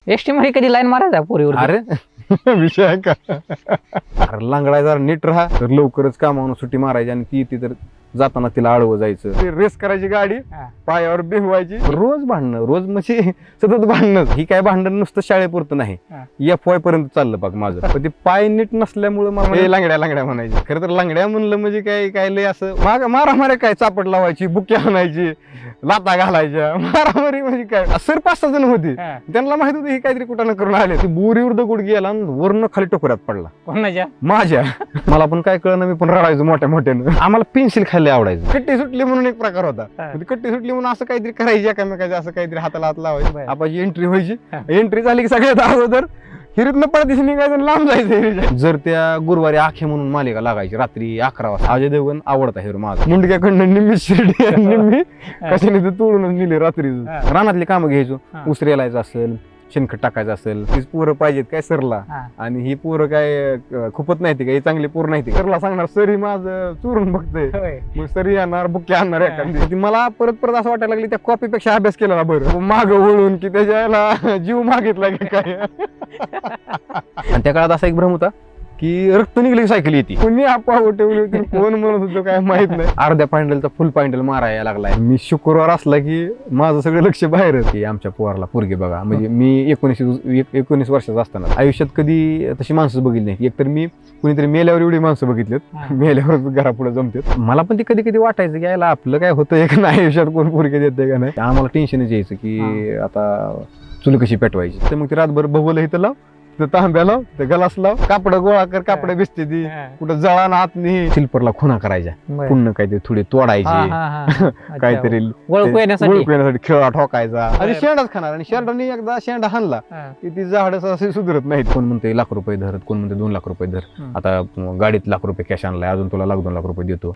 ST मध्ये कधी line मारायचा पोरीवर? अरे विषय आहे का? अरे लांगडा जरा नीट राहा तर लवकरच कामावून सुट्टी मारायची आणि ती तर जाताना तिला आडवं जायचं, रेस करायची गाडी, पायावर बिंबवायची, रोज भांडणं, रोज म्हणजे सतत भांडणं. ही काय भांडण नुसतं शाळेपुरतं नाही, FY पर्यंत चाललं बघ माझं. पण ते पाय नीट नसल्यामुळे मला लांगड्या लांगड्या म्हणायची. खरं तर लांगड्या म्हणलं म्हणजे काय काय लय असं मारामाऱ्या काय, चापट लावायची, बुक्या आणायची, लाता घालायच्या, मारामारी म्हणजे काय. सर 5-6 जण होती, त्यांना माहित होतं ही काहीतरी कुठं करून आले. ती बोरीवर दगड गेला आणि वरनं खाली टोकऱ्यात पडला. कोणाच्या? माझ्या. मला पण काय कळलं, मी पण रडायचो मोठ्या मोठ्यानं. आम्हाला पेन्सिल खायला आवडायचं. कट्टी सुटली म्हणून एक प्रकार होता. कट्टी सुटली म्हणून असं काहीतरी करायची, एकामेकाचं असं काहीतरी हाताला हात लावायचं, आपली एंट्री व्हायची. एंट्री झाली की सगळ्यात अगोदर हिरीतनं पडदिशी निघायचं, लांब जायचं. जर त्या गुरुवारी आखे म्हणून मालिका लागायची रात्री 11 वाजता. अजय देवगण आवडता हिरो माझा. मुंडक्याकडनं निम्मी शिर्डी निम्मी कशाने तर तोडूनच नेली रात्री. रानातली कामं घ्यायचो, उसरे यायचं असेल, शेणखत टाकायचं असेल, तीच पोरं पाहिजेत काय सरला, आणि ही पोरं काय खूपच नाही ती काय, चांगली पोरं नाही ती. सरला सांगणार सर ही माझं चोरून बघतंय, मग सरी आणणार, बुक्की आणणार एखादी. मला परत परत असं वाटायला लागली त्या कॉपीपेक्षा अभ्यास केला ना बरं, माग वळून की त्याच्याला जीव मागितला की काय. आणि त्या काळात असा एक भ्रम होता की रक्त निघले सायकल येते. कोणी अफवा ठेवली होती, कोण म्हणत होतं काय माहित नाही. अर्ध्या पॅन्डलचा फुल पॅन्डल मारायला लागलाय. मी शुक्रवार असला की माझं सगळं लक्ष बाहेर की आमच्या पोराला पोरगी बघा. म्हणजे मी 19 वर्षाचा असताना आयुष्यात कधी तशी माणसं बघितली नाही. एकतर मी कुणीतरी मेल्यावर एवढी माणसं बघितलीत, मेल्यावर घरापुढे जमतात. मला पण ते कधी कधी वाटायचं की यायला आपलं काय होतं एक नाही आयुष्यात, कोण पोरगी देते का नाही. आम्हाला टेन्शनच यायचं की आता चुली कशी पेटवायची. तर मग ते रातभर बघवलं इथं लाव, तांब्या लाव, ते गलास लाव, कापड गोळा कर, कापड भिजते ती, कुठं जळा ना आत नाही. शिल्परला खुणा करायच्या, पुन्हा काहीतरी थोडी तोडायची, काहीतरी ओळखू येण्यासाठी खेळा ठोकायचा आणि शेंडाच खाणार. आणि शेंडाने एकदा शेंडा हाणला की ती झाड असे सुधरत नाहीत. कोण म्हणते लाख रुपये धरत, कोण म्हणते 2 लाख रुपये धर, आता गाडीत लाख रुपये कॅश आणलाय, अजून तुला 1-2 लाख रुपये देतो.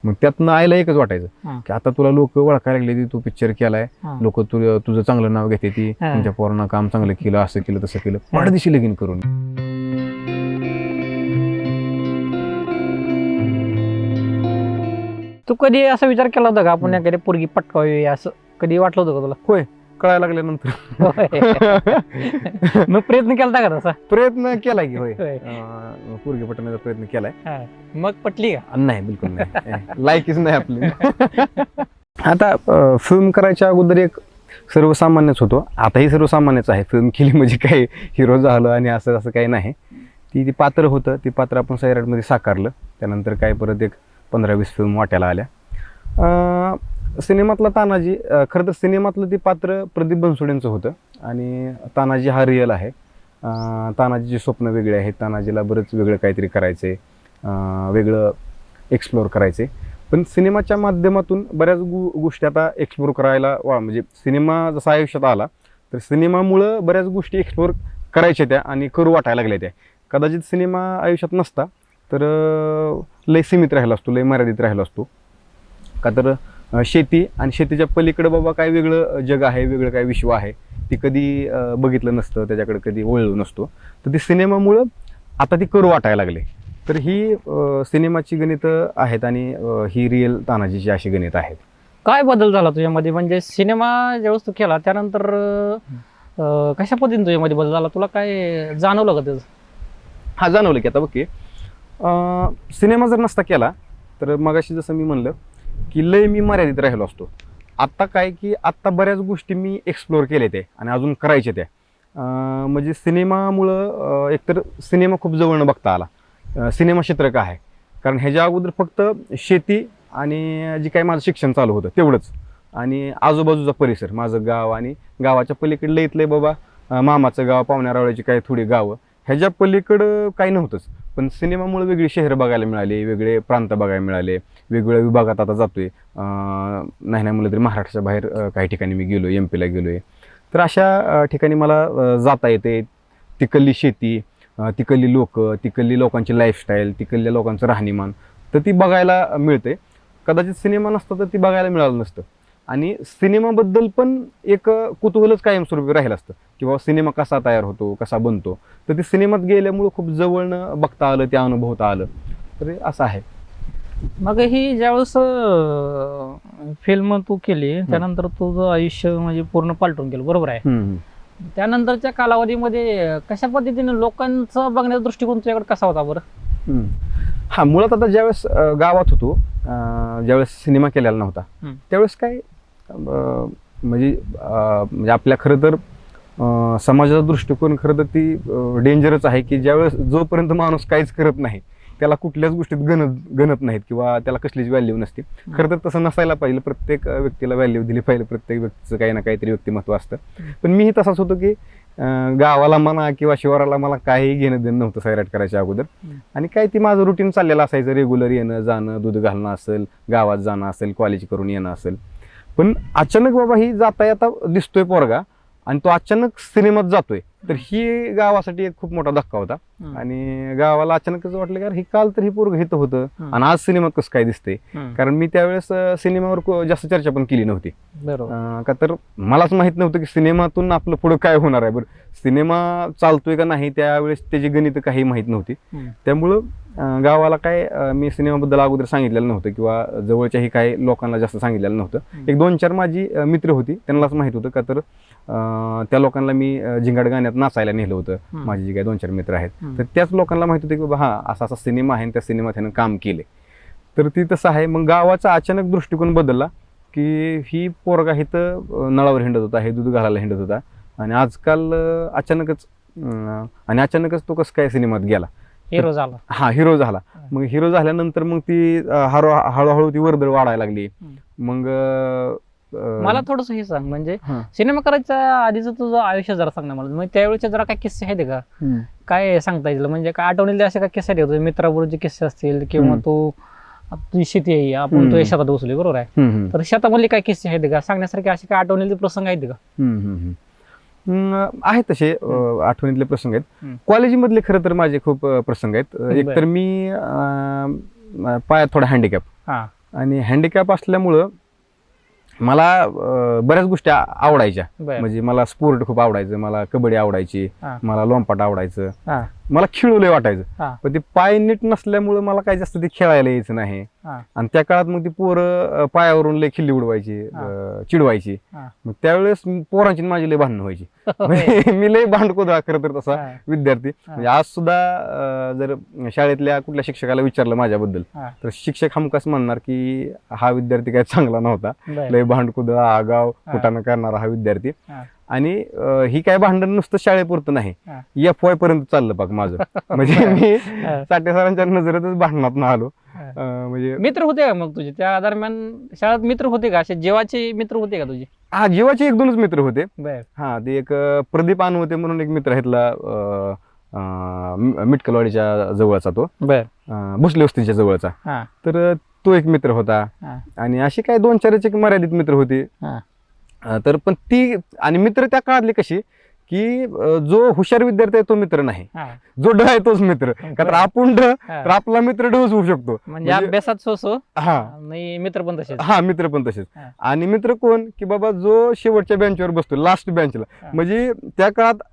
मग त्यातनं आईला एकच वाटायचं की आता तुला लोक ओळखायला लागले, तू पिक्चर केलाय, लोक तुझं चांगलं नाव घेते, ती तुमच्या पोरांना काम चांगलं केलं, असं केलं तसं केलं, पडदिशी लगीन करून. तू कधी असा विचार केला होता का आपण एखादी पोरगी पटकावी, असं कधी वाटलं होतं का तुला? होय, कळायला लागल्यानंतर. मग प्रयत्न केला का तसा? प्रयत्न केलाय की होय, पोरगी पटवण्याचा प्रयत्न केलाय. मग पटली का? नाही, बिलकुल नाही. लायकीच नाही आपली. आता फिल्म करायच्या अगोदर एक सर्वसामान्यच होतो, आताही सर्वसामान्यच आहे. फिल्म केली म्हणजे काही हिरो झालं आणि असं असं काही नाही. ती पात्र होतं, ती पात्र आपण सैराटमध्ये साकारलं. त्यानंतर काय परत एक 15-20 फिल्म वाट्याला आल्या. सिनेमातला तानाजी, खरं तर सिनेमातलं ते पात्र प्रदीप बनसोडेंचं होतं आणि तानाजी हा रिअल आहे. तानाजीची स्वप्न वेगळे आहेत, तानाजीला बरंच वेगळं काहीतरी करायचे, वेगळं एक्सप्लोअर करायचे. पण सिनेमाच्या माध्यमातून बऱ्याच गोष्टी आता एक्सप्लोअर करायला म्हणजे सिनेमा जसा आयुष्यात आला तर सिनेमामुळं बऱ्याच गोष्टी एक्सप्लोअर करायच्या त्या आणि करू वाटायला लागल्या त्या. कदाचित सिनेमा आयुष्यात नसता तर लय सीमित राहिला असतो, लय मर्यादित राहिला असतो. का तर शेती आणि शेतीच्या पलीकडे बाबा काय वेगळं जग आहे, वेगळं काय विश्व आहे, ती कधी बघितलं नसतं, त्याच्याकडे कधी वळलो नसतो. तर ती सिनेमामुळं आता ती करू वाटायला लागले. तर ही सिनेमाची गणितं आहेत आणि ही रिअल तानाजीची अशी गणित आहेत. काय बदल झाला तुझ्यामध्ये? म्हणजे सिनेमा ज्यावेळेस तू केला त्यानंतर कशा पद्धतीने तुझ्यामध्ये बदल झाला? तुला काय जाणवलं का त्याचं? हा, जाणवलं की आता बघ की सिनेमा जर नसता केला तर मगाशी जसं मी म्हणलं की लय मी मर्यादित राहिलो असतो. आत्ता काय की आत्ता बऱ्याच गोष्टी मी एक्सप्लोअर केल्या त्या आणि अजून करायच्या त्या. म्हणजे सिनेमामुळं एकतर सिनेमा खूप जवळनं बघता आला. सिनेमा क्षेत्र काय आहे, कारण ह्याच्या अगोदर फक्त शेती आणि जे काही माझं शिक्षण चालू होतं तेवढंच, आणि आजूबाजूचा परिसर, माझं गाव आणि गावाच्या पलीकडलं इथलं बाबा मामाचं गाव, पाहुण्यारावळ्याची काही थोडी गावं, ह्याच्या पलीकडं काही नव्हतंच. पण सिनेमामुळे वेगळी शहरं बघायला मिळाली, वेगळे प्रांत बघायला मिळाले, वेगवेगळ्या विभागात आता जातोय. नाही म्हणलं तरी महाराष्ट्राच्या बाहेर काही ठिकाणी मी गेलो, MP ला गेलो आहे. तर अशा ठिकाणी मला जाता येते. तिकडली शेती, तिकडली लोक, तिकडली लोकांची लाईफस्टाईल, तिकडल्या लोकांचं राहणीमान, तर ती बघायला मिळते. कदाचित सिनेमा नसता तर ती बघायला मिळालं नसतं. आणि सिनेमाबद्दल पण एक कुतूहलच कायमस्वरूपी राहिलं असतं की बाबा सिनेमा कसा तयार होतो, कसा बनतो. तर ते सिनेमात गेल्यामुळं खूप जवळनं बघता आलं, ते अनुभवता आलं. तर असं आहे. मग ही ज्यावेळेस फिल्म तू केली त्यानंतर तुझं आयुष्य म्हणजे पूर्ण पालटून गेलं, बरोबर आहे? त्यानंतरच्या कालावधीमध्ये कशा पद्धतीने लोकांचा बघण्याचा दृष्टिकोन तुझ्याकडे कसा होता बरं? हा, मुळात आता ज्यावेळेस गावात होतो, ज्यावेळेस सिनेमा केलेला नव्हता त्यावेळेस काय म्हणजे आपल्या खरं तर समाजाचा दृष्टिकोन खरं तर ती डेंजरच आहे की ज्यावेळेस जोपर्यंत माणूस काहीच करत नाही त्याला कुठल्याच गोष्टीत गणत नाहीत किंवा त्याला कसलीच व्हॅल्यू नसते. खरं तर तसं नसायला पाहिजे. प्रत्येक व्यक्तीला व्हॅल्यू दिली पाहिजे. प्रत्येक व्यक्तीचं काही ना काहीतरी व्यक्तिमत्व असतं. पण मीही तसाच होतो की गावाला म्हणा किंवा शिवाराला मला काही घेणं देणं नव्हतं सैराट करायच्या अगोदर. आणि काय ती माझं रुटीन चाललेलं असायचं. रेग्युलर येणं जाणं, दूध घालणं असेल, गावात जाणं असेल, कॉलेज करून येणं असेल. पण अचानक बाबा ही जाता येता दिसतोय पोरगा आणि तो अचानक सिनेमात जातोय, तर ही गावासाठी एक खूप मोठा धक्का होता. आणि गावाला अचानकच वाटलं की ही काल तर ही पोरग इथं होतं आणि आज सिनेमात कसं काय दिसतंय. कारण मी त्यावेळेस सिनेमावर जास्त चर्चा पण केली नव्हती. का तर मलाच माहित नव्हतं की सिनेमातून आपलं पुढं काय होणार आहे. बरं, सिनेमा चालतोय का नाही त्यावेळेस त्याची गणित काही माहित नव्हती. त्यामुळं गावाला काय मी सिनेमाबद्दल अगोदर सांगितलेलं नव्हतं किंवा जवळच्याही काही लोकांना जास्त सांगितलेलं नव्हतं. एक 2-4 माझी मित्र होती, त्यांनाच माहित होतं. का तर त्या लोकांना मी झिंगाट गाण्यात नाचायला नेलं होतं. माझे जे काही 2-4 मित्र आहेत, तर त्याच लोकांना माहित होतं की बाबा हा असा असा सिनेमा आहे आणि त्या सिनेमात त्यानं काम केले. तर ती तसं आहे. मग गावाचा अचानक दृष्टिकोन बदलला की ही पोरगा इथं नळावर हिंडत होता, हे दूध घालायला हिंडत होता आणि आजकाल अचानकच तो कसं काय सिनेमात गेला, हिरो झाला. हा, हिरो झाला. मग हिरो झाल्यानंतर मग ती हळूहळू ती वर्दळ वाढायला लागली. मग मला थोडस हे सांग, म्हणजे सिनेमा करायच्या आधीचं तुझं आयुष्य जरा सांग ना मला. म्हणजे त्यावेळेचे जरा काय किस्से आहेत का, काय सांगता येईल? म्हणजे काय आठवणीले असे काय किस्से आहेत मित्राबरोबरचे किस्से असतील किंवा तू तुझी शेती आहे, आपण तुझ्या शेतात बसलोय, बरोबर आहे? तर शेतामधले काय किस्से आहेत का सांगण्यासारखे, असे काय आठवणीले प्रसंग आहेत का? आहेत तसे आठवणीतले प्रसंग आहेत. कॉलेजमधले खरं तर माझे खूप प्रसंग आहेत. एक तर मी पायात थोडा हँडिकॅप, आणि हँडिकॅप असल्यामुळं मला बऱ्याच गोष्टी आवडायच्या. म्हणजे मला स्पोर्ट खूप आवडायचं, मला कबड्डी आवडायची, मला लोंपाट आवडायचं, मला खेळूलय वाटायचं. पण ते पाय नीट नसल्यामुळे मला काही जास्त ते खेळायला यायचं नाही. आणि त्या काळात मग ती पोरं पायावरून लय खिल्ली उडवायची, चिडवायची. मग त्यावेळेस पोरांची माझी लय भांडणं व्हायची. मी लय भांडकोदा खरं तर तसा विद्यार्थी. म्हणजे आज सुद्धा जर शाळेतल्या कुठल्या शिक्षकाला विचारलं माझ्याबद्दल, तर शिक्षक हमखास म्हणणार की हा विद्यार्थी काय चांगला नव्हता, लय भांडकुदा, आगाव, कुटाणा करणारा हा विद्यार्थी. आणि ही काय भांडण नुसतं शाळेपुरतं नाही, FY पर्यंत चाललं बघ माझं. म्हणजे मी साठे सरांच्या नजरेतच भांडणात ना आलो. म्हणजे मित्र होते का मग तुझे त्या दरम्यान शाळेत? मित्र होते का असे जीवाचे मित्र होते का तुझे? हा, जीवाचे 1-2च मित्र होते. हा, ते एक प्रदीप होते म्हणून एक मित्र आहेत मिटकलवाडीच्या जवळचा, तो भोसले वस्तीच्या जवळचा. तर तो एक मित्र होता. आणि अशी काय 2-4 एक मर्यादित मित्र होते. तर पण ती आणि मित्र त्या काळातली कशी की जो हुशार विद्यार्थी आहे तो मित्र नाही, जो ड आहे तोच मित्र. का तर आपण ड तर आपला मित्र डच होऊ शकतो. म्हणजे अभ्यासात सो हा, मित्र पण तसेच. हा, मित्र पण तसेच. आणि मित्र कोण की बाबा जो शेवटच्या बेंचवर बसतो, लास्ट बेंचला. म्हणजे त्या काळात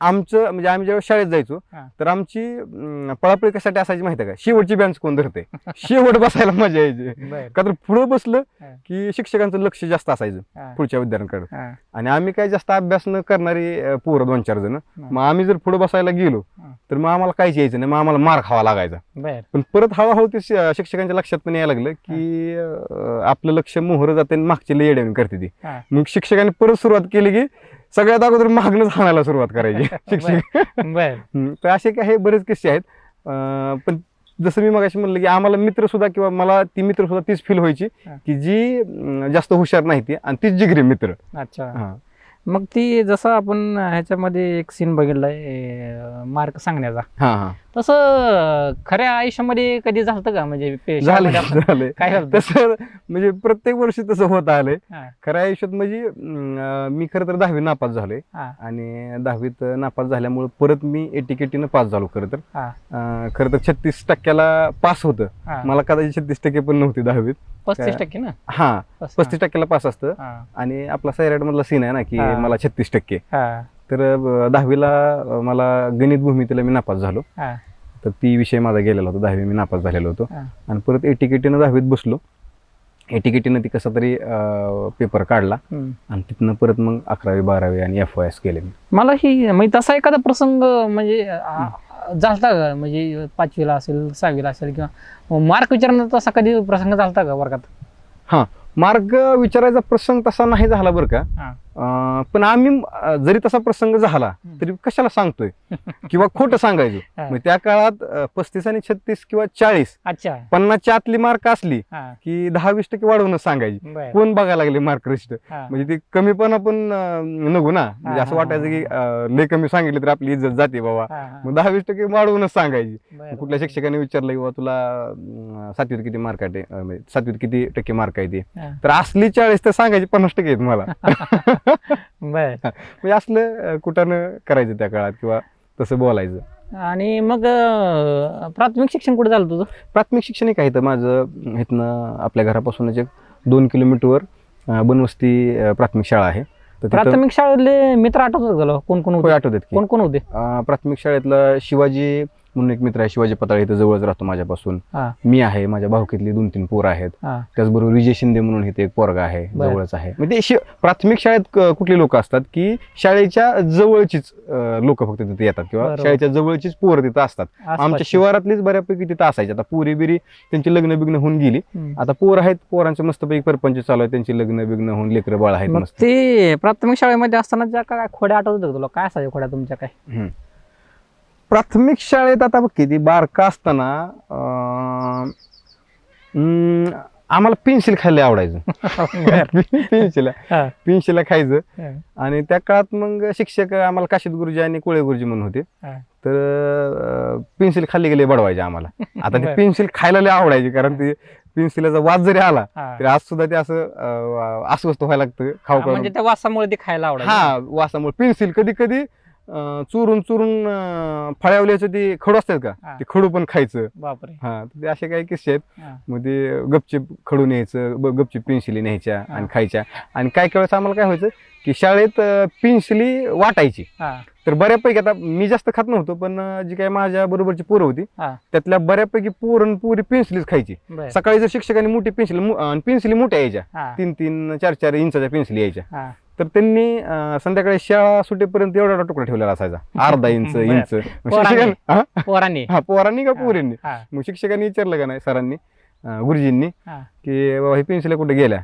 आमचं म्हणजे आम्ही जेव्हा शाळेत जायचो तर आमची पळापळी कशासाठी असायची माहिती आहे का? शेवटची बेंच कोण धरते, शेवट बसायला मजा यायची. का तर पुढं बसलं की शिक्षकांचं लक्ष जास्त असायचं पुढच्या विद्यार्थ्यांकडे. आणि आम्ही काय जास्त अभ्यास न करणारी पोरं 2-4 जण. मग आम्ही जर पुढे बसायला गेलो तर मग आम्हाला काहीच यायचं नाही, मग आम्हाला मार खावा लागायचा. पण परत हळूहळू ते शिक्षकांच्या लक्षात पण यायला लागलं की आपलं लक्ष मोहर जाते आणि मागची लय येड्यावानी करते ती. मग शिक्षकांनी परत सुरुवात केली की सगळ्यात अगोदर मागणंच हाणायला सुरुवात करायची शिक्षक. तर असे काही बरेच किस्से आहेत. पण जसं मी मगाशी म्हणलं की आम्हाला मित्र सुद्धा किंवा मला ती मित्र सुद्धा तीच फील व्हायची की जी जास्त हुशार नाही ती, आणि तीच जिगरी मित्र. अच्छा. मग ती जसं आपण ह्याच्यामध्ये एक सीन बघितलाय मार्क सांगण्याचा, तसं खऱ्या आयुष्यामध्ये कधी झालं का? म्हणजे झालंय तसं, म्हणजे प्रत्येक वर्षी तसं होत आलंय खऱ्या आयुष्यात. म्हणजे मी खरं तर 10वी नापास झालोय, आणि 10वीत नापास झाल्यामुळे परत मी एटीकेटीनं पास झालो. खरं तर 36% पास होतं. मला कदाचित 36% पण नव्हती 10वीत. 35% ना? हा, 35% पास असतं. आणि आपला सैराट मधला सीन आहे ना की मला 36%. तर 10वीला मला गणित भूमितीला मी नापास झालो. तर ती विषय माझा गेलेला होता, 10वी मी नापास झालेलो होतो. हा. आणि परत एटीकेटीनं 10वीत बसलो. एटीकेटीनं ती कसा तरी पेपर काढला आणि तिथनं परत मग 11वी 12वी आणि FYS केले मी. मला ही म्हणजे तसा एखादा प्रसंग म्हणजे झालता का, म्हणजे 5वीला असेल 6वीला असेल किंवा मार्क विचारण्याचा तसा कधी प्रसंग झालता का वर्गात? हा, मार्ग विचारायचा प्रसंग तसा नाही झाला बरं का. पण आम्ही जरी तसा प्रसंग झाला तरी कशाला सांगतोय किंवा खोटं सांगायचं. मग त्या काळात 35 आणि 36 किंवा 40 अच्छा 50च्या आतली मार्क असली की 10-20% वाढवूनच सांगायची. कोण बघायला लागले मार्क लिस्ट, म्हणजे ते कमीपणा पण नको ना. म्हणजे असं वाटायचं की लय कमी सांगितलं तर आपली इज्जत जाते बाबा, मग 10-20% वाढवूनच सांगायची. कुठल्या शिक्षकाने विचारलं किंवा तुला 7वीत किती मार्क आहे, 7वीत किती टक्के मार्क आहे ते, तर असली 40 तर सांगायची 50% आहेत मला. म्हणजे असलं कुठं करायचं त्या काळात किंवा तसं बोलायचं. आणि मग प्राथमिक शिक्षण कुठे झालं तुझं? प्राथमिक शिक्षण हे काय तर माझं इथनं आपल्या घरापासूनच एक 2 किलोमीटरवर बनवस्ती प्राथमिक शाळा आहे. प्राथमिक शाळेतले मित्र आठवतात का? कोण कोण होते? आठवतात की कोण कोण होते? प्राथमिक शाळेतला शिवाजी म्हणून एक मित्र आहे, शिवाजी पताळे, इथं जवळच राहतो माझ्यापासून. मी आहे, माझ्या भाऊकीतली 2-3 पोरं आहेत. त्याचबरोबर विजय शिंदे म्हणून इथे एक पोरगा आहे, जवळच आहे. म्हणजे प्राथमिक शाळेत कुठली लोक असतात की शाळेच्या जवळचीच लोक फक्त तिथे येतात किंवा शाळेच्या जवळचीच पोरं तिथं असतात. आमच्या शिवारातलीच बऱ्यापैकी तिथं असायची. आता पुरी बिरी त्यांची लग्न बिग्न होऊन गेली, आता पोरं आहेत, पोरांचं मस्तपैकी परपंच चालू आहे, त्यांची लग्न बिग्न होऊन लेकरं बाळ आहेत मस्त. ते प्राथमिक शाळेमध्ये असताना ज्या काय खोड्या आठवतात तुला? काय असायच्या खोड्या तुमच्या? काय प्राथमिक शाळेत आता बघ किती बारका असताना आम्हाला पेन्सिल खायला आवडायचं. पेन्सिल खायचं. आणि त्या काळात मग शिक्षक आम्हाला काशीद गुरुजी आणि कोळे गुरुजी म्हणून होते, तर पेन्सिल खाल्ली गेले बडवायचे आम्हाला. आता ते पेन्सिल खायला लय आवडायची, कारण ते पेन्सिलचा वास जरी आला तरी आज सुद्धा ते असं अस्वस्थ व्हायला लागतं खाऊ. म्हणजे त्या वासामुळे ते खायला आवडायचं. हा, वासामुळे. पेन्सिल कधी कधी चुरून फळ्यावल्याचं ते खडू असतात का, ते खडू पण खायचं. बापरे. हा, ते असे काही किस्से आहेत. मग ते गपचिप खडू न्यायचं, गपचिप पेन्सिली न्यायच्या आणि खायच्या. आणि काय वेळेस आम्हाला काय व्हायचं की शाळेत पेन्सिली वाटायची, तर बऱ्यापैकी, आता मी जास्त खात नव्हतो, पण जी काही माझ्या बरोबरची पोरं होती त्यातल्या बऱ्यापैकी पोरी पेन्सिलीच खायची. सकाळी जर शिक्षकांनी मोठी पेन्सिली मोठ्या यायच्या, 3-3, 4-4 इंचाच्या पेन्सिली यायच्या, तर त्यांनी संध्याकाळी शाळा सुटेपर्यंत एवढा तुकडा ठेवलेला असायचा, अर्धा इंच. पोरांनी का पोरींनी? मग शिक्षकांनी विचारलं का नाही सरांनी, गुरुजींनी, की बाबा ही पेन्सिल कुठे गेल्या,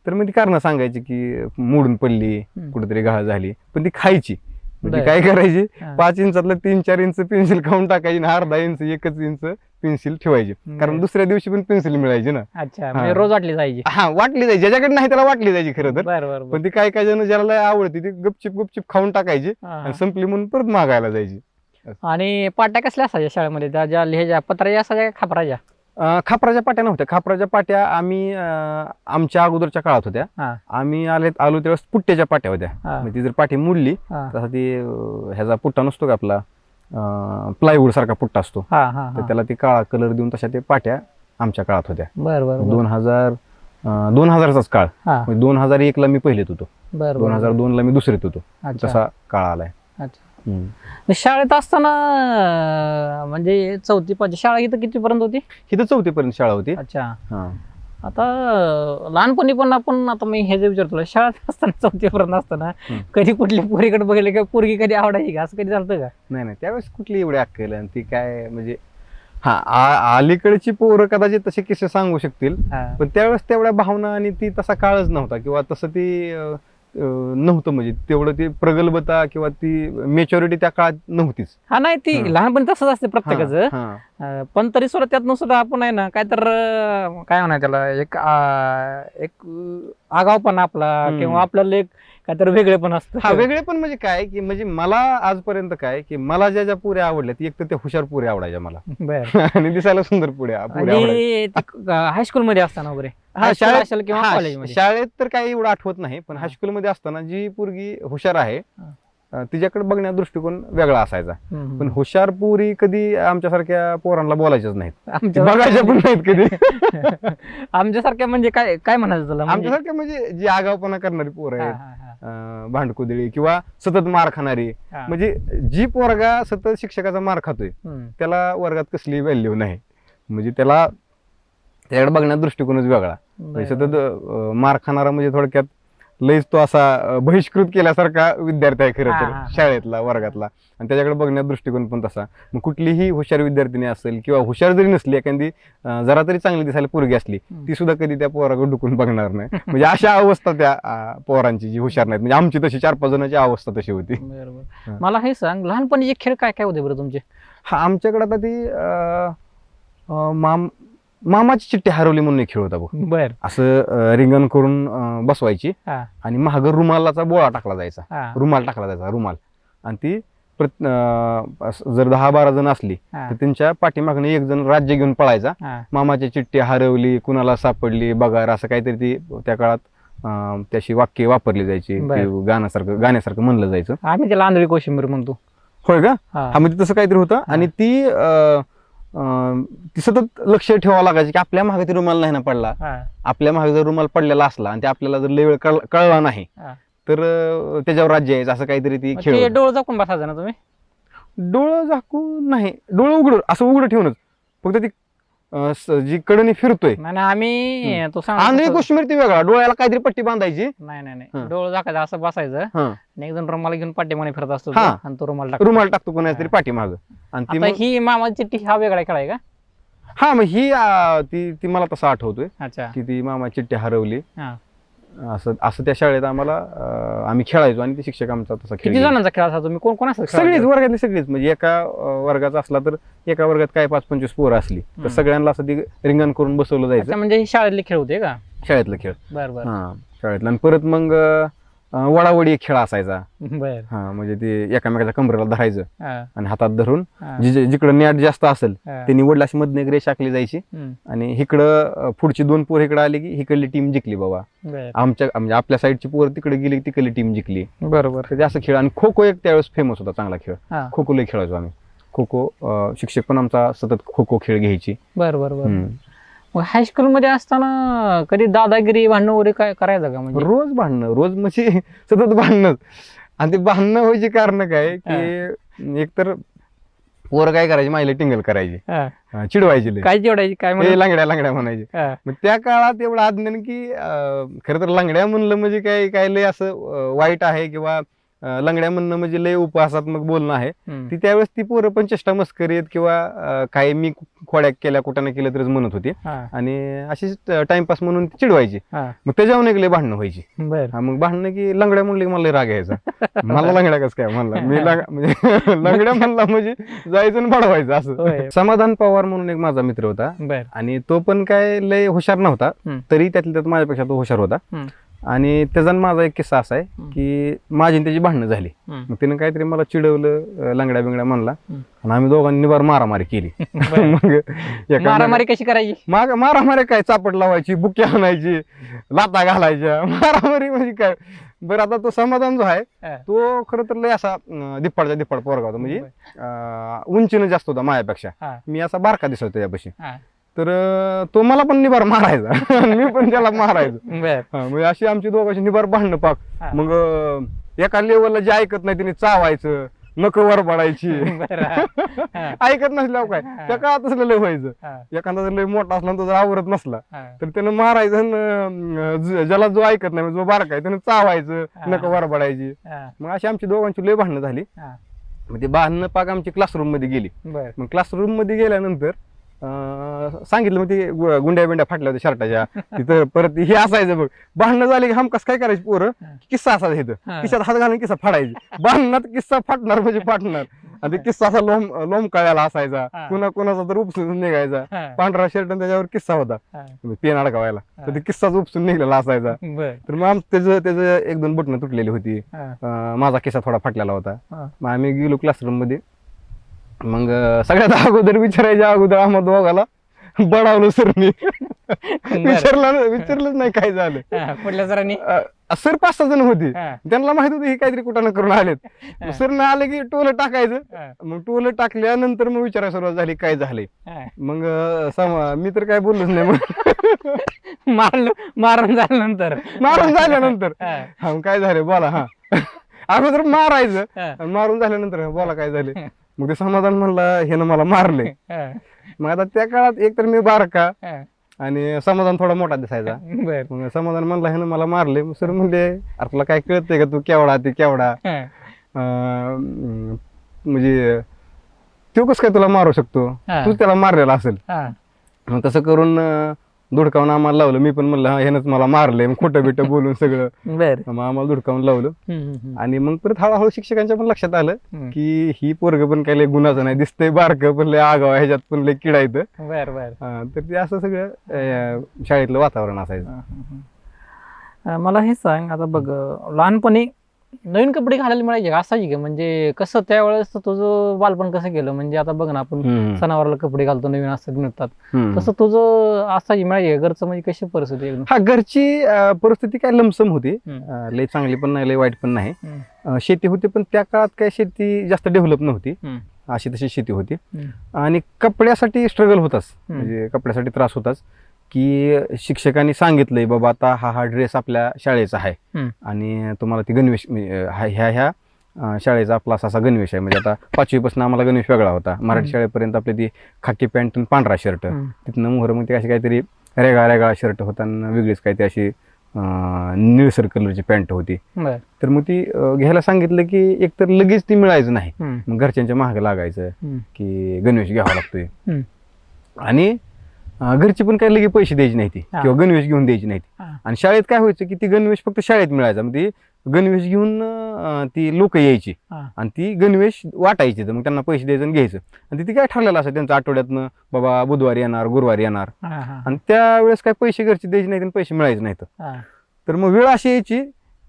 तर मग ती कारण सांगायची की मोडून पडली, कुठेतरी घाळ झाली, पण ती खायची. म्हणजे काय करायची, 5 इंचातलं 3-4 इंच पेन्सिल खाऊन टाकायची, अर्धा इंच 1 इंच पेन्सिल ठेवायची, कारण दुसऱ्या दिवशी पण पेन्सिल मिळायची ना. अच्छा, रोज वाटली जायची. हा, वाटली जायची, ज्याच्याकडे नाही त्याला वाटली जायची खरं तर. पण ती काय जण ज्याला आवडती ती गपचिप खाऊन टाकायची आणि संपली म्हणून परत मागायला जायची. आणि पाट्या कसल्या असायच्या शाळेमध्ये? त्या ज्या लिहायच्या पत्राच्या असायच्या का खापराच्या? खापराच्या पाट्या नव्हत्या. खापराच्या पाट्या आम्ही आमच्या अगोदरच्या काळात होत्या. आम्ही आलो त्यावेळेस पुट्ट्याच्या पाट्या होत्या. म्हणजे ती जर पाठी मोडली तसा ती ह्याचा पुट्टा नसतो का आपला, प्लायवूड सारखा पुट्टा असतो, तर त्याला ती काळा कलर देऊन तशा ते पाट्या आमच्या काळात होत्या. 2000चाच काळ. 2001ला मी पहिलेत होतो, 2002ला मी दुसरीत होतो, तसा काळ आलाय. शाळेत असताना म्हणजे 4वी-5वी शाळा इथं कितीपर्यंत होती? इथं 4थीपर्यंत शाळा होती. अच्छा. आता लहानपणी पण आपण, आता मी हे जे विचारतो, शाळेत असताना 4थीपर्यंत असताना कधी कुठली पोरीकडे बघितलं का, पोरगी कधी आवडायची का, असं कधी झालं का? नाही, त्यावेळेस कुठली एवढी अक्कल आणि ती काय, म्हणजे अलीकडची पोरं कदाचित तसे किस्से सांगू शकतील, पण त्यावेळेस तेवढ्या भावना आणि ती तसा काळच नव्हता किंवा तसं ती नव्हतं, म्हणजे तेवढं ती प्रगल्भता किंवा ती मेच्युरिटी त्या काळात नव्हतीच. हा, नाही, ती लहानपणी तसंच असते प्रत्येकाचं. पण तरी सुद्धा त्यातनं सुद्धा आपण आहे ना, काय तर काय म्हणा त्याला, एक आगावपणा आपला किंवा आपल्याला एक काहीतरी वेगळे पण असतं. हा, वेगळे पण म्हणजे काय की, म्हणजे मला आजपर्यंत काय की, मला ज्या पुऱ्या आवडल्या ती एक तर त्या हुशार पुऱ्या आवडायच्या मला, आणि दिसायला सुंदर पुऱ्या. हायस्कूल मध्ये असताना वगैरे, शाळेत किंवा कॉलेजमध्ये, शाळेत तर काही एवढं आठवत नाही, पण हायस्कूल मध्ये असताना जी पोरगी हुशार आहे तिच्याकडे बघण्याचा दृष्टिकोन वेगळा असायचा. हम्म. पण हुशार पोरी कधी आमच्यासारख्या पोरांना बोलायच्याच नाहीत, आमच्या बघायच्या पण नाहीत कधी. आमच्यासारख्या म्हणजे काय काय म्हणायचं तुला म्हणजे? आमच्यासारख्या म्हणजे जी आगावपणा करणारी पोरं हा, आहेत, हा, हा. भांडकुदळी किंवा सतत मार खाणारी, हा. म्हणजे जी पोरगा सतत शिक्षकाचा मार खातोय हम्म. त्याला वर्गात कसली व्हॅल्यू नाही. म्हणजे त्याला त्याकडे बघण्याचा दृष्टिकोनच वेगळा. म्हणजे बरं. सतत मार खाणारा म्हणजे थोडक्यात लईच तो असा बहिष्कृत केल्यासारखा विद्यार्थी आहे खरं हा, तर हा, हा. शाळेतला, वर्गातला. आणि त्याच्याकडे बघण्याचा दृष्टिकोन पण तसा. मग कुठलीही हुशार विद्यार्थिनी असेल किंवा हुशार जरी नसली, एखादी जरा तरी चांगली दिसायला पोरगी असली, ती सुद्धा कधी त्या पोराकडे डुकून बघणार नाही. म्हणजे अशा अवस्था त्या पोरांची जी हुशार नाहीत. म्हणजे आमची तशी 4-5 जणांची अवस्था तशी होती. बरोबर. मला हे सांग, लहानपणीचे खेळ काय काय होते बरं तुमचे? हा, आमच्याकडे आता ती मामाची चिठ्ठी हरवली म्हणून एक खेळ होता बघ. बर. असं रिंगण करून बसवायची हा, आणि महाग रुमालाचा बोळा टाकला जायचा, हा, रुमाल टाकला जायचा, रुमाल. आणि ती जर 10-12 जण असली हा, तर त्यांच्या पाठीमागनं एक जण राज्य घेऊन पळायचा. हा. मामाची चिठ्ठी हरवली, कुणाला सापडली बघा, असं काहीतरी ती त्या काळात त्याची वाक्य वापरली जायची, बर. ती गाण्यासारखं म्हणलं जायचं. आम्ही त्याला आंधळी कोशिंबीर म्हणतो. होय का? हा. हा, म्हणजे तसं काहीतरी होतं. आणि ती ती सतत लक्ष ठेवावं लागायची की आपल्या मागे ती रुमाल नाही ना पडला. हा, आपल्या मागे जर रुमाल पडलेला असला आणि ते आपल्याला जर लय वेळ कळला नाही हा. तर त्याच्यावर राज्य यायचं, असं काहीतरी ती मग खेळ ते होता. डोळ झाकून बसायचं ना तुम्ही? डोळं झाकून नाही, डोळं उघडून, असं उघडं ठेवूनच. फक्त ती जी कडनी फिरतोय नाही नाही, आम्ही तो सांग आंधळी कोशिंबीर ती वेगळा, डोळ्याला काहीतरी पट्टी बांधायची. नाही नाही नाही, हा. डोळ झाकायचं, असं बसायचं हा, आणि एक जण रुमाल घेऊन पाठीमागे फिरत असतो हा. तो, आणि तो रुमाल टाकतो. रुमाल टाकतो कोणाच्या तरी पाठीमागं. आणि ती आता मग ही मामाची चिठ्ठी हा वेगळा खेळ आहे का? हा, मग ही ती ती मला तसं आठवतोय अच्छा. की ती मामा चिठ्ठी हरवली, हा. असं असं त्या शाळेत आम्हाला आम्ही खेळायचो आणि ते शिक्षक आमचा तसा खेळ किती घ्यायचे. जणांचा खेळ असा तुम्ही? कोण कोण असं सगळीच वर्गातली सगळीच, म्हणजे एका वर्गाचा असला तर एका वर्गात काय 5-25 पोरं असली तर सगळ्यांना असं ती रिंगण करून बसवलं जायचं. म्हणजे ही शाळेतले खेळ होते का? शाळेतला खेळ. बर बर हा, शाळेतला. आणि परत मग वडावडी एक खेळ असायचा. बर. हा, म्हणजे ते एकामेकाच्या कमरेला धरायचं हा, आणि हातात धरून हा, जिकडं नेट जास्त असेल हा. ते निवडलं, अशी मधनं एक रेष आखली जायची. हम्म. आणि इकडं पुढची 2 पोरं इकडे आली की इकडली टीम जिंकली बाबा. बर. आमच्या म्हणजे आपल्या साईडची पोरं तिकडे गेली की तिकडली टीम जिंकली. बरोबर. तर ते असं खेळ. आणि खो खो एक त्यावेळेस फेमस होता, चांगला खेळ. हा. खो खो लई खेळायचो आम्ही. खो खो शिक्षक पण आमचा सतत खो खो खेळ घ्यायची. बर बर बर. हम्म. मग हायस्कूल मध्ये असताना कधी दादागिरी भांडण वगैरे काय करायचं का? म्हणजे रोज भांडणं, रोज म्हणजे सतत भांडणं. आणि ते भांडणं व्हायची कारण काय की एकतर पोरं काय करायची, मायला टिंगल करायची, हा. चिडवायची लई. काय जेवढायची काय हे म्हणजे? लांगड्या लांगड्या म्हणायचे. हा. मग त्या काळात एवढं अज्ञान की खरं तर लांगड्या म्हणलं म्हणजे काय काय लय असं वाईट आहे किंवा लंगड्या म्हणणं म्हणजे लय उपहासात्मक बोलणं आहे. हम्म. ती त्यावेळेस ती पोरं पण चेष्टा मस्करीत किंवा काही मी खोड्या केल्या कुठं ना केलं तरीच म्हणत होती. हा. आणि अशीच टाइमपास म्हणून ती चिडवायची. हा. मग त्याच्यावर एक लय भांडणं व्हायची. बर. हा, मग भांडणं की लंगड्या म्हणले की मला लय राग यायचा. मला लंगड्या कसं काय म्हणला, मी म्हणजे लंगड्या म्हणला म्हणजे जायचं आणि बडवायचं असं. होय. समाधान पवार म्हणून एक माझा मित्र होता बर. आणि तो पण काय लय हुशार नव्हता, हम्म. तरी त्यातल्या त्यात माझ्यापेक्षा तो हुशार होता. हम्म. आणि त्याचा माझा एक किस्सा असा आहे की माझी आणि त्याची भांडणं झाली. हम्म. मग त्यानं काहीतरी मला चिडवलं, लंगड्या बिंगड्या म्हणला हम्म. आणि आम्ही दोघांनी निबार मारामारी केली. बरं. मग मारामारी कशी करायची? मारामारी काय, चापट लावायची, बुक्या आणायची, लाता घालायच्या, मारामारी म्हणजे काय. बरं, आता तो समाधान जो आहे हा. तो खरं तर लय असा दिप्पाडचा दिप्पाड पोरगा होता. म्हणजे उंचीनं जास्त होता माझ्यापेक्षा. हा. मी असा बारका दिसत होतो त्यापाशी. हा. तर तो मला पण निबार मारायचा आणि मी पण त्याला मारायचो. बर. म्हणजे अशी आमची दोघांची निबार भांडणं पाक. हा. मग एका लेवलला जे ऐकत नाही त्याने चावायचं, नख वर पडायची. बर. हा. ऐकत नसल्यावर काय त्या काळातच लय व्हायचं. हा. एखादा जर लय मोठा असला तो जर आवरत नसला हा. तर त्यानं मारायचं आणि ज्याला जो ऐकत नाही, जो बारका आहे त्यानं चावायचं, नख वर पडायची. हा. मग अशी आमची दोघांची लय भांडणं झाली. हा. मग ते भांडणं पाक आमची क्लासरूम मध्ये गेली. बर. मग क्लासरूम मध्ये गेल्यानंतर सांगितलं, मग ते गुंड्या बिंड्या फाटल्या होत्या शर्टाच्या तिथं. परत हे असायचं बघ, भांडणं झाली की हमकास काय करायची पोरं, किस्सा असायचा इथं, हा. किस्सात हात घालून किस्सा फाडायची. भांडणात किस्सा फाटणार म्हणजे फाटणार. आणि ते किस्सा असा लोंबकळ्याला असायचा, हा. कुणाचा तर उपसून निघायचा. हा. पांढरा शर्ट आणि त्याच्यावर किस्सा होता, हा. पेन अडकावायला. तर ते किस्साच उपसून निघलेला असायचा. बर. तर मग त्याचं 1-2 बटणं तुटलेली होती. हा. माझा किस्सा थोडा फाटलेला होता. हा. मग आम्ही गेलो क्लासरूम मध्ये. मग सगळ्यात अगोदर विचारायच्या अगोदर आम्हा दोघाला बडावलं सरनी. विचारलंच नाही काय झालं. पुढल्या सरांनी सर 5-6 जण होते, हा. त्यांना माहित होतं हे काहीतरी कुठं करून आलेत. सर न आले की टोलं टाकायचं. हा. मग टोलं टाकल्यानंतर मग विचारायला सुरुवात झाली काय झालंय. हा. मग मी तर काय बोललोच नाही. मग मारून झाल्यानंतर मारून झाल्यानंतर हा. हा मग काय झालं बोला. हा अगोदर मारायचं हा. आणि मारून झाल्यानंतर बोला काय झाले. मग ते समाधान म्हणलं हे ना मला मारले. हा. मग आता त्या काळात एकतर मी बारका हा. आणि समाधान थोडा मोठा दिसायचा. बर मग समाधान म्हणला ह्यानं मला मारले. मग सर म्हणले अरे तुला काय कळतंय का तू केवढा ते केवढा हा. म्हणजे तो कसं काय तुला मारू शकतो, हा. तूच त्याला मारलेला असेल. हा. मग तसं करून धुडकावून आम्हाला लावलं. मी पण म्हणलं हा ह्यानंच मला मारलंय. मग खोटं बिटं बोलून सगळं बर मग आम्हाला धुडकावून लावलं. आणि मग परत हळूहळू शिक्षकांच्या पण लक्षात आलं की ही पोरग पण काही लय गुणाचं नाही दिसतंय, बारकं पण लय आगाव, ह्याच्यात पण लय किडायचं. बर बर तर ते असं सगळं शाळेतलं वातावरण असायचं. मला हे सांग, आता बघ लहानपणी नवीन कपडे घालायला मिळायचे का, असायची का? म्हणजे कसं त्यावेळेस तुझं बालपण कसं गेलं? म्हणजे आता बघ ना आपण सणावाराला कपडे घालतो, नवीन असतात मिळतात, तसं तुझं असायची मिळायची का? घरचं म्हणजे कशी परिस्थिती एकदम? हा घरची परिस्थिती काय लमसम होती, लय चांगली पण नाही लय वाईट पण नाही. शेती होती पण त्या काळात काय शेती जास्त डेव्हलप नव्हती, अशी तशी शेती होती. आणि कपड्यासाठी स्ट्रगल होताच, म्हणजे कपड्यासाठी त्रास होताच. की शिक्षकांनी सांगितलंय बाबा आता हा ड्रेस आपल्या शाळेचा आहे आणि तुम्हाला ती गणवेश ह्या शाळेचा आपला असा गणवेश आहे. म्हणजे आता 5वी पासून आम्हाला गणवेश वेगळा होता. मराठी शाळेपर्यंत आपली ती खाकी पॅन्ट आणि पांढरा शर्ट, तिथनं मोहर मग ते अशी काहीतरी रेगळा शर्ट होता आणि वेगळीच काहीतरी अशी निळसर कलरची पॅन्ट होती. तर मग ती घ्यायला सांगितलं की एकतर लगेच ती मिळायचं नाही, मग घरच्यांच्या महाग लागायचं की गणवेश घ्यावा लागतोय. आणि घरची पण काही लगे पैसे द्यायची नाही ती किंवा गणवेश घेऊन द्यायची नाही ती. आणि शाळेत काय व्हायचं की ती गणवेश फक्त शाळेत मिळायचा, मग ती गणवेश घेऊन ती लोक यायची आणि ती गणवेश वाटायची. तर मग त्यांना पैसे द्यायचं आणि घ्यायचं. आणि ती काय ठरलेलं असं त्यांचं आठवड्यातनं बाबा बुधवारी येणार गुरुवारी येणार. आणि त्यावेळेस काय पैसे घरचे द्यायचे नाहीत आणि पैसे मिळायचे नाहीत. तर मग वेळ अशी यायची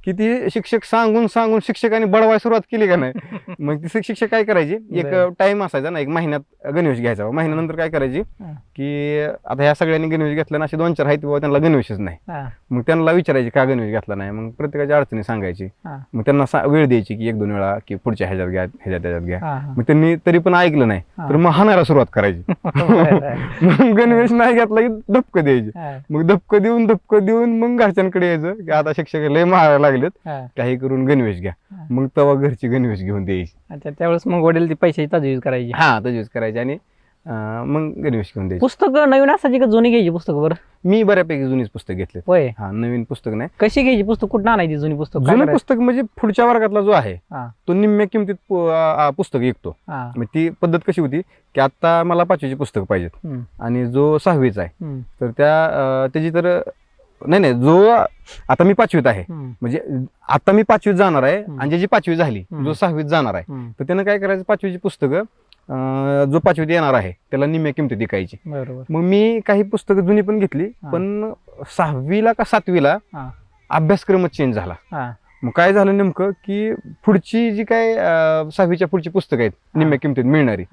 की ती शिक्षक सांगून शिक्षकांनी बळवायला सुरुवात केली का नाही, मग ती शिक्षक काय करायची, एक टाइम असायचा ना, एक महिन्यात गणवेश घ्यायचा. महिन्यानंतर काय करायची की आता ह्या सगळ्यांनी गणवेश घेतला ना, असे 2-4 आहेत बाबा त्यांना गणवेशच नाही. मग त्यांना विचारायची का गणवेश घेतला नाही, मग प्रत्येकाची अडचणी सांगायची. मग त्यांना वेळ द्यायची की 1-2 वेळा की पुढच्या ह्याच्यात घ्या त्याच्यात घ्या. मग त्यांनी तरी पण ऐकलं नाही तर मग हाणायला सुरुवात करायची. मग गणवेश नाही घेतला की धपकं द्यायची. मग धपकं देऊन मग घरच्यांकडे यायचं की आता शिक्षक लय मारायला लागलेत, काही करून गणवेश घ्या. मग तेव्हा घरची गणवेश घेऊन द्यायची. अच्छा, त्यावेळेस मग वडील ती पैशाची तजवीज करायची. तजवीज करायची आणि मग गणवेश घेऊन द्यायची. पुस्तक नवीन असायची का जुनी घ्यायची पुस्तक? बरं, मी बऱ्यापैकी जुनीच पुस्तक घेतले. होय, नवीन पुस्तक नाही. कशी घ्यायची पुस्तक? कुठं आणायची जुनी पुस्तक? जुनं पुस्तक म्हणजे पुढच्या वर्गातला जो आहे तो निम्म्या किमतीत पुस्तक विकतो. मग ती पद्धत कशी होती की आता मला 5वीची पुस्तक पाहिजेत आणि जो 6वीचा आहे तर त्याची तर नाही जो आता मी 5वीत आहे, म्हणजे आता मी 5वीत जाणार आहे आणि ज्याची 5वी झाली जो 6वीत जाणार आहे, तर त्यानं काय करायचं, 5वीची पुस्तकं जो 5वीत येणार आहे त्याला निम्म्या किमतीत विकायची. मग मी काही पुस्तकं जुनी पण घेतली, पण 6वीला का 7वीला अभ्यासक्रमच चेंज झाला. मग काय झालं नेमकं की पुढची जी काय 6वीच्या पुढची पुस्तकं आहेत निम्म्या किमतीत मिळणारी,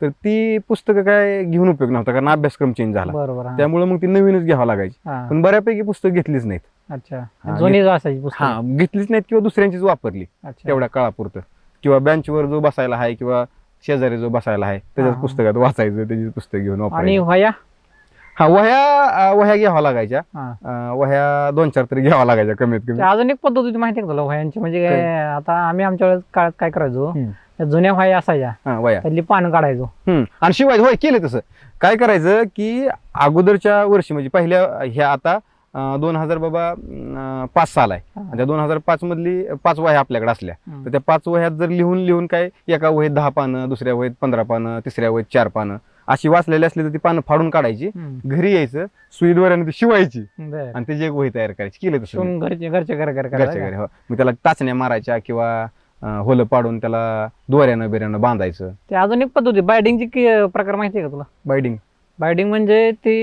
तर ती पुस्तकं काय घेऊन उपयोग नव्हता कारण अभ्यासक्रम चेंज झाला. त्यामुळे मग ती नवीनच घ्यावं लागायची. पण बऱ्यापैकी पुस्तक घेतलीच नाहीत. अच्छा, घेतलीच नाहीत किंवा दुसऱ्यांचीच वापरली तेवढ्या काळापुरतं. किंवा बेंचवर जो बसायला आहे किंवा शेजारी जो बसायला आहे त्याच्याच पुस्तकात वाचायचं, त्याची पुस्तक घेऊन वापरायचं. वह्या घ्यावा लागायच्या. वह्या 2-4 तरी घ्यावा लागायच्या कमीत कमी. अजून एक पद्धत होती माहिती आहे का तुला वह्यांची? म्हणजे आता आम्ही आमच्या वेळेस काळात काय करायचो, जुन्या वह्या असायच्या वह्या त्यातली पानं काढायचो आणि शिवाय होय केलं तसं. काय करायचं की अगोदरच्या वर्षी म्हणजे पहिल्या ह्या आता 2005 साल आहे, त्या 2005 मधली 5 वह्या आपल्याकडे असल्या तर त्या 5 वह्यात जर लिहून काय एका वहीत 10 पानं, दुसऱ्या वहीत 15 पानं, तिसऱ्या वहीत 4 पानं अशी वाचलेली असली तर ती पानं फाडून काढायची, घरी यायचं, सुईद्वाराने ती शिवायची आणि त्याची एक वही तयार करायची. केलं तसं घरच्या घरी. मग त्याला टाचण्या मारायच्या किंवा होलं पाडून त्याला दोऱ्यानं बिऱ्यानं बांधायचं. ते अजून एक पद्धती बायडिंगची प्रकार माहिती आहे का तुला? बायडिंग म्हणजे ते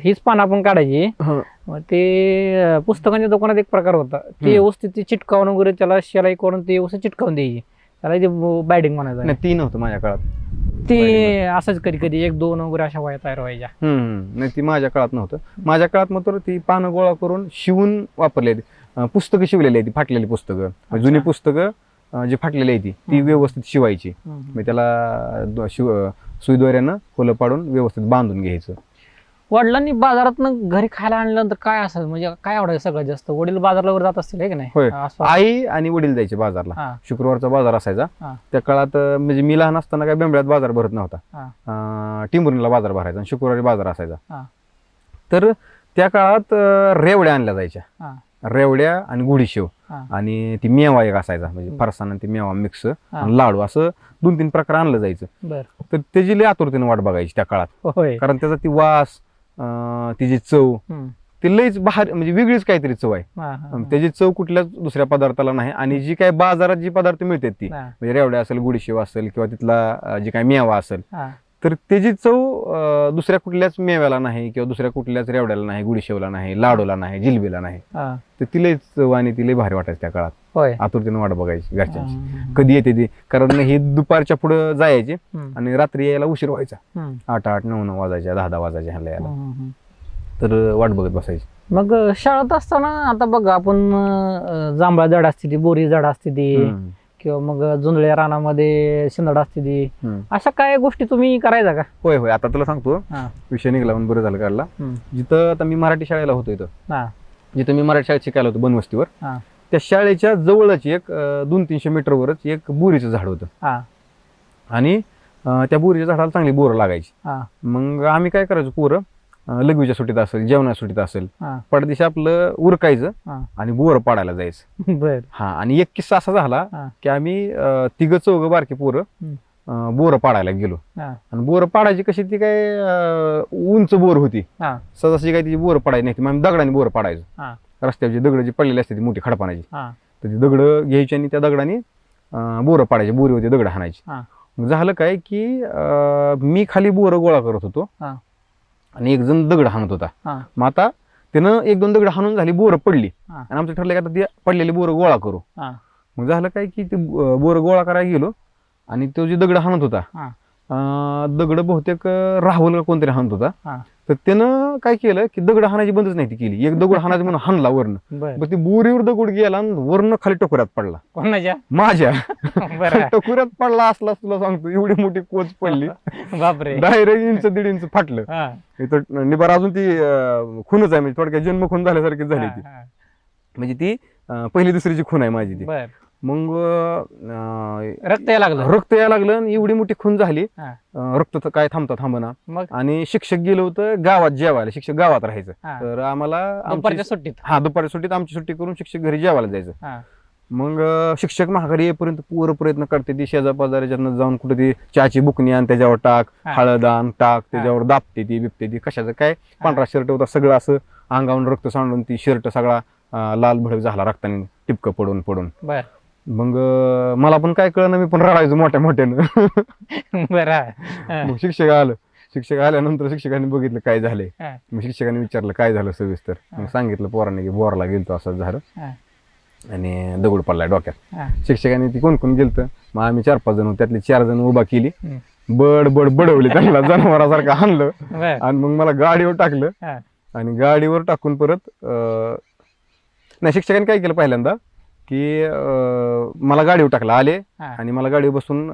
हीच पानं आपण काढायची, ते पुस्तकांच्या दुकानात एक प्रकार होता, ते व्यवस्थित चिटकावून वगैरे त्याला शिलाई करून ते व्यवस्थित चिटकावून द्यायची. त्याला ते बॅटिंग म्हणायचं नाही 3 होतं माझ्या काळात. ती असंच कधी कधी 1-2 वगैरे अशा वया तयार व्हायच्या. नाही ती माझ्या काळात नव्हतं. माझ्या काळात मात्र ती पानं गोळा करून शिवून वापरली पुस्तकं शिवलेली आहे, ती फाटलेली पुस्तकं, जुनी पुस्तकं जी फाटलेली आहे ती व्यवस्थित शिवायची. मग त्याला सुईद्वाऱ्यानं फुलं पाडून व्यवस्थित बांधून घ्यायचं. वडिलांनी बाजारातनं घरी खायला आणल्यानंतर काय असेल म्हणजे काय आवडायचं सगळ्यात जास्त? वडील बाजारला वगैरे जात असतील की नाही? होय, असं आई आणि वडील जायचे बाजारला. शुक्रवारचा बाजार असायचा. त्या काळात म्हणजे मी लहान असताना काय बेंबळ्यात बाजार भरत नव्हता, टिंबुर्णीला बाजार भरायचा आणि शुक्रवारी बाजार असायचा. तर त्या काळात रेवड्या आणल्या जायच्या, रेवड्या आणि गुढीशेव आणि ती मेवा एक असायचा, म्हणजे फरसाण आणि ती मेवा मिक्स लाडू, असं 2-3 प्रकार आणलं जायचं. तर त्याची लई आतुरतेने वाट बघायची त्या काळात, कारण त्याचा ती वास, तिची चव ती लईच बाहेर म्हणजे वेगळीच काहीतरी चव आहे. त्याची चव कुठल्याच दुसऱ्या पदार्थाला नाही. आणि जी काही बाजारात जी पदार्थ मिळतात ती म्हणजे रेवड्या असेल, गुढीशेव असेल किंवा तिथला जी काही मेवा असेल, तर त्याची चव दुसऱ्या कुठल्याच मेव्याला नाही किंवा दुसऱ्या कुठल्याच रेवड्याला नाही, गुढीशेवला नाही, लाडूला नाही, जिलबीला नाही. तर ती लई चव आणि ती लई भारी वाटायची त्या काळात. आतुरतेने वाट बघायची घरच्यांची कधी येते ती, कारण ही दुपारच्या पुढे जायची आणि रात्री यायला उशीर व्हायचा. 8-8, 9-9 वाजायच्या, 10-10 वाजायच्या ह्याला यायला. तर वाट बघत बसायची. मग शाळेत असताना आता बघ आपण जांभळा झाड असते ती, बोरी झाड असते ती, किंवा मग जुंधळ्या रानामध्ये शिंदड असते ती, अशा काय गोष्टी तुम्ही करायचा का? होय होय, आता तुला सांगतो, विषय निघाला म्हणून बरं झालं काढला. जिथं आता मी मराठी शाळेला होतो, इथं जिथं मी मराठी शाळेत शिकायला होतो बनवस्तीवर, त्या शाळेच्या जवळच एक 200-300 मीटरवरच एक बोरीचं झाड होतं. आणि त्या बोरीच्या झाडाला चांगली बोरं लागायची. मग आम्ही काय करायचो, पोरं लघवीच्या सुट्टीत असेल, जेवणाच्या सुट्टीत असेल, पडदिशी आपलं उरकायचं आणि बोरं पाडायला जायचं. आणि एक किस्सा असा झाला की आम्ही 3-4 बारकी पोरं बोरं पाडायला गेलो. आणि बोरं पाडायची कशी, ती काय उंच बोर होती, सहजाची काही तिची बोरं पडायची नाही, मग दगडाने बोरं पाडायचं. रस्त्याची दगड जी पडलेली असते ती मोठी खडपाण्याची, तर ती दगड घ्यायची आणि त्या दगडाने बोरं पाडायची, बोरी होती दगड हाणायची. झालं काय की मी खाली बोरं गोळा करत होतो आणि एक जण दगड हाणत होता. मग आता त्यानं 1-2 दगड हाणून झाली, बोरं पडली आणि आमचं ठरलं की आता ती पडलेली बोरं गोळा करू. मग झालं काय की ती बोरं गोळा करायला गेलो आणि तो जे दगड हाणत होता, दगड बहुतेक राहुल का कोणतरी हाणत होता, तर त्यानं काय केलं की दगड हाणायची बंदच नाही ती केली, एक दगड हाणायचं म्हणून हाणला वरनं. मग ती बोरीवर दगड गेला आणि वरनं खाली टकोऱ्यात पडला. माझ्या टकोऱ्यात पडला असला, तुला सांगतो एवढी मोठी कोच पडली, बापरे, डायरेक्ट 1-1.5 इंच फाटलं. इथं निबार अजून ती खूनच आहे, म्हणजे थोडक्यात जन्म खून झाल्यासारखी झाली ती, म्हणजे ती 1ली-2रीची खून आहे माझी ती. मग रक्त यायला लागलं आणि एवढी मोठी खून झाली, रक्त काय थांबना. आणि शिक्षक गेलो होतं गावात जेवायला, शिक्षक गावात राहायचं, तर आम्हाला दुपारच्या सुट्टीत आमची सुट्टी करून शिक्षक घरी जेवायला जायचं. मग शिक्षक महागारी येईपर्यंत पोरं प्रयत्न करते ती शेजार पाजाराच्या जाऊन कुठे ती चहाची बुकणी आणि त्याच्यावर टाक, हळद आण टाक, त्याच्यावर दाबते ती बिबते ती, कशाचं काय पांढरा शर्ट होता, सगळं असं अंगावरून रक्त सांडून ती शर्ट सगळा लाल भडक झाला, रक्ताने टिपकं पडून. मग मला पण काय कळलं, मी पण रडायचो मोठ्यानं. मग शिक्षक आल्यानंतर शिक्षकांनी बघितलं काय झालंय. मग शिक्षकांनी विचारलं काय झालं सविस्तर. मग सांगितलं पोरांनी की बोरला गेलतो असं झालं आणि दगड पडलाय डोक्यात. शिक्षकांनी ती कोण गेलतं, मग आम्ही 4-5 जण, त्यातली 4 जण उभा केली, बडवली त्यांना, जनावरासारखं आणलं आणि मग मला गाडीवर टाकलं. आणि गाडीवर टाकून परत नाही, शिक्षकांनी काय केलं पहिल्यांदा की मला गाडीवर टाकलं, आले आणि मला गाडीवर बसून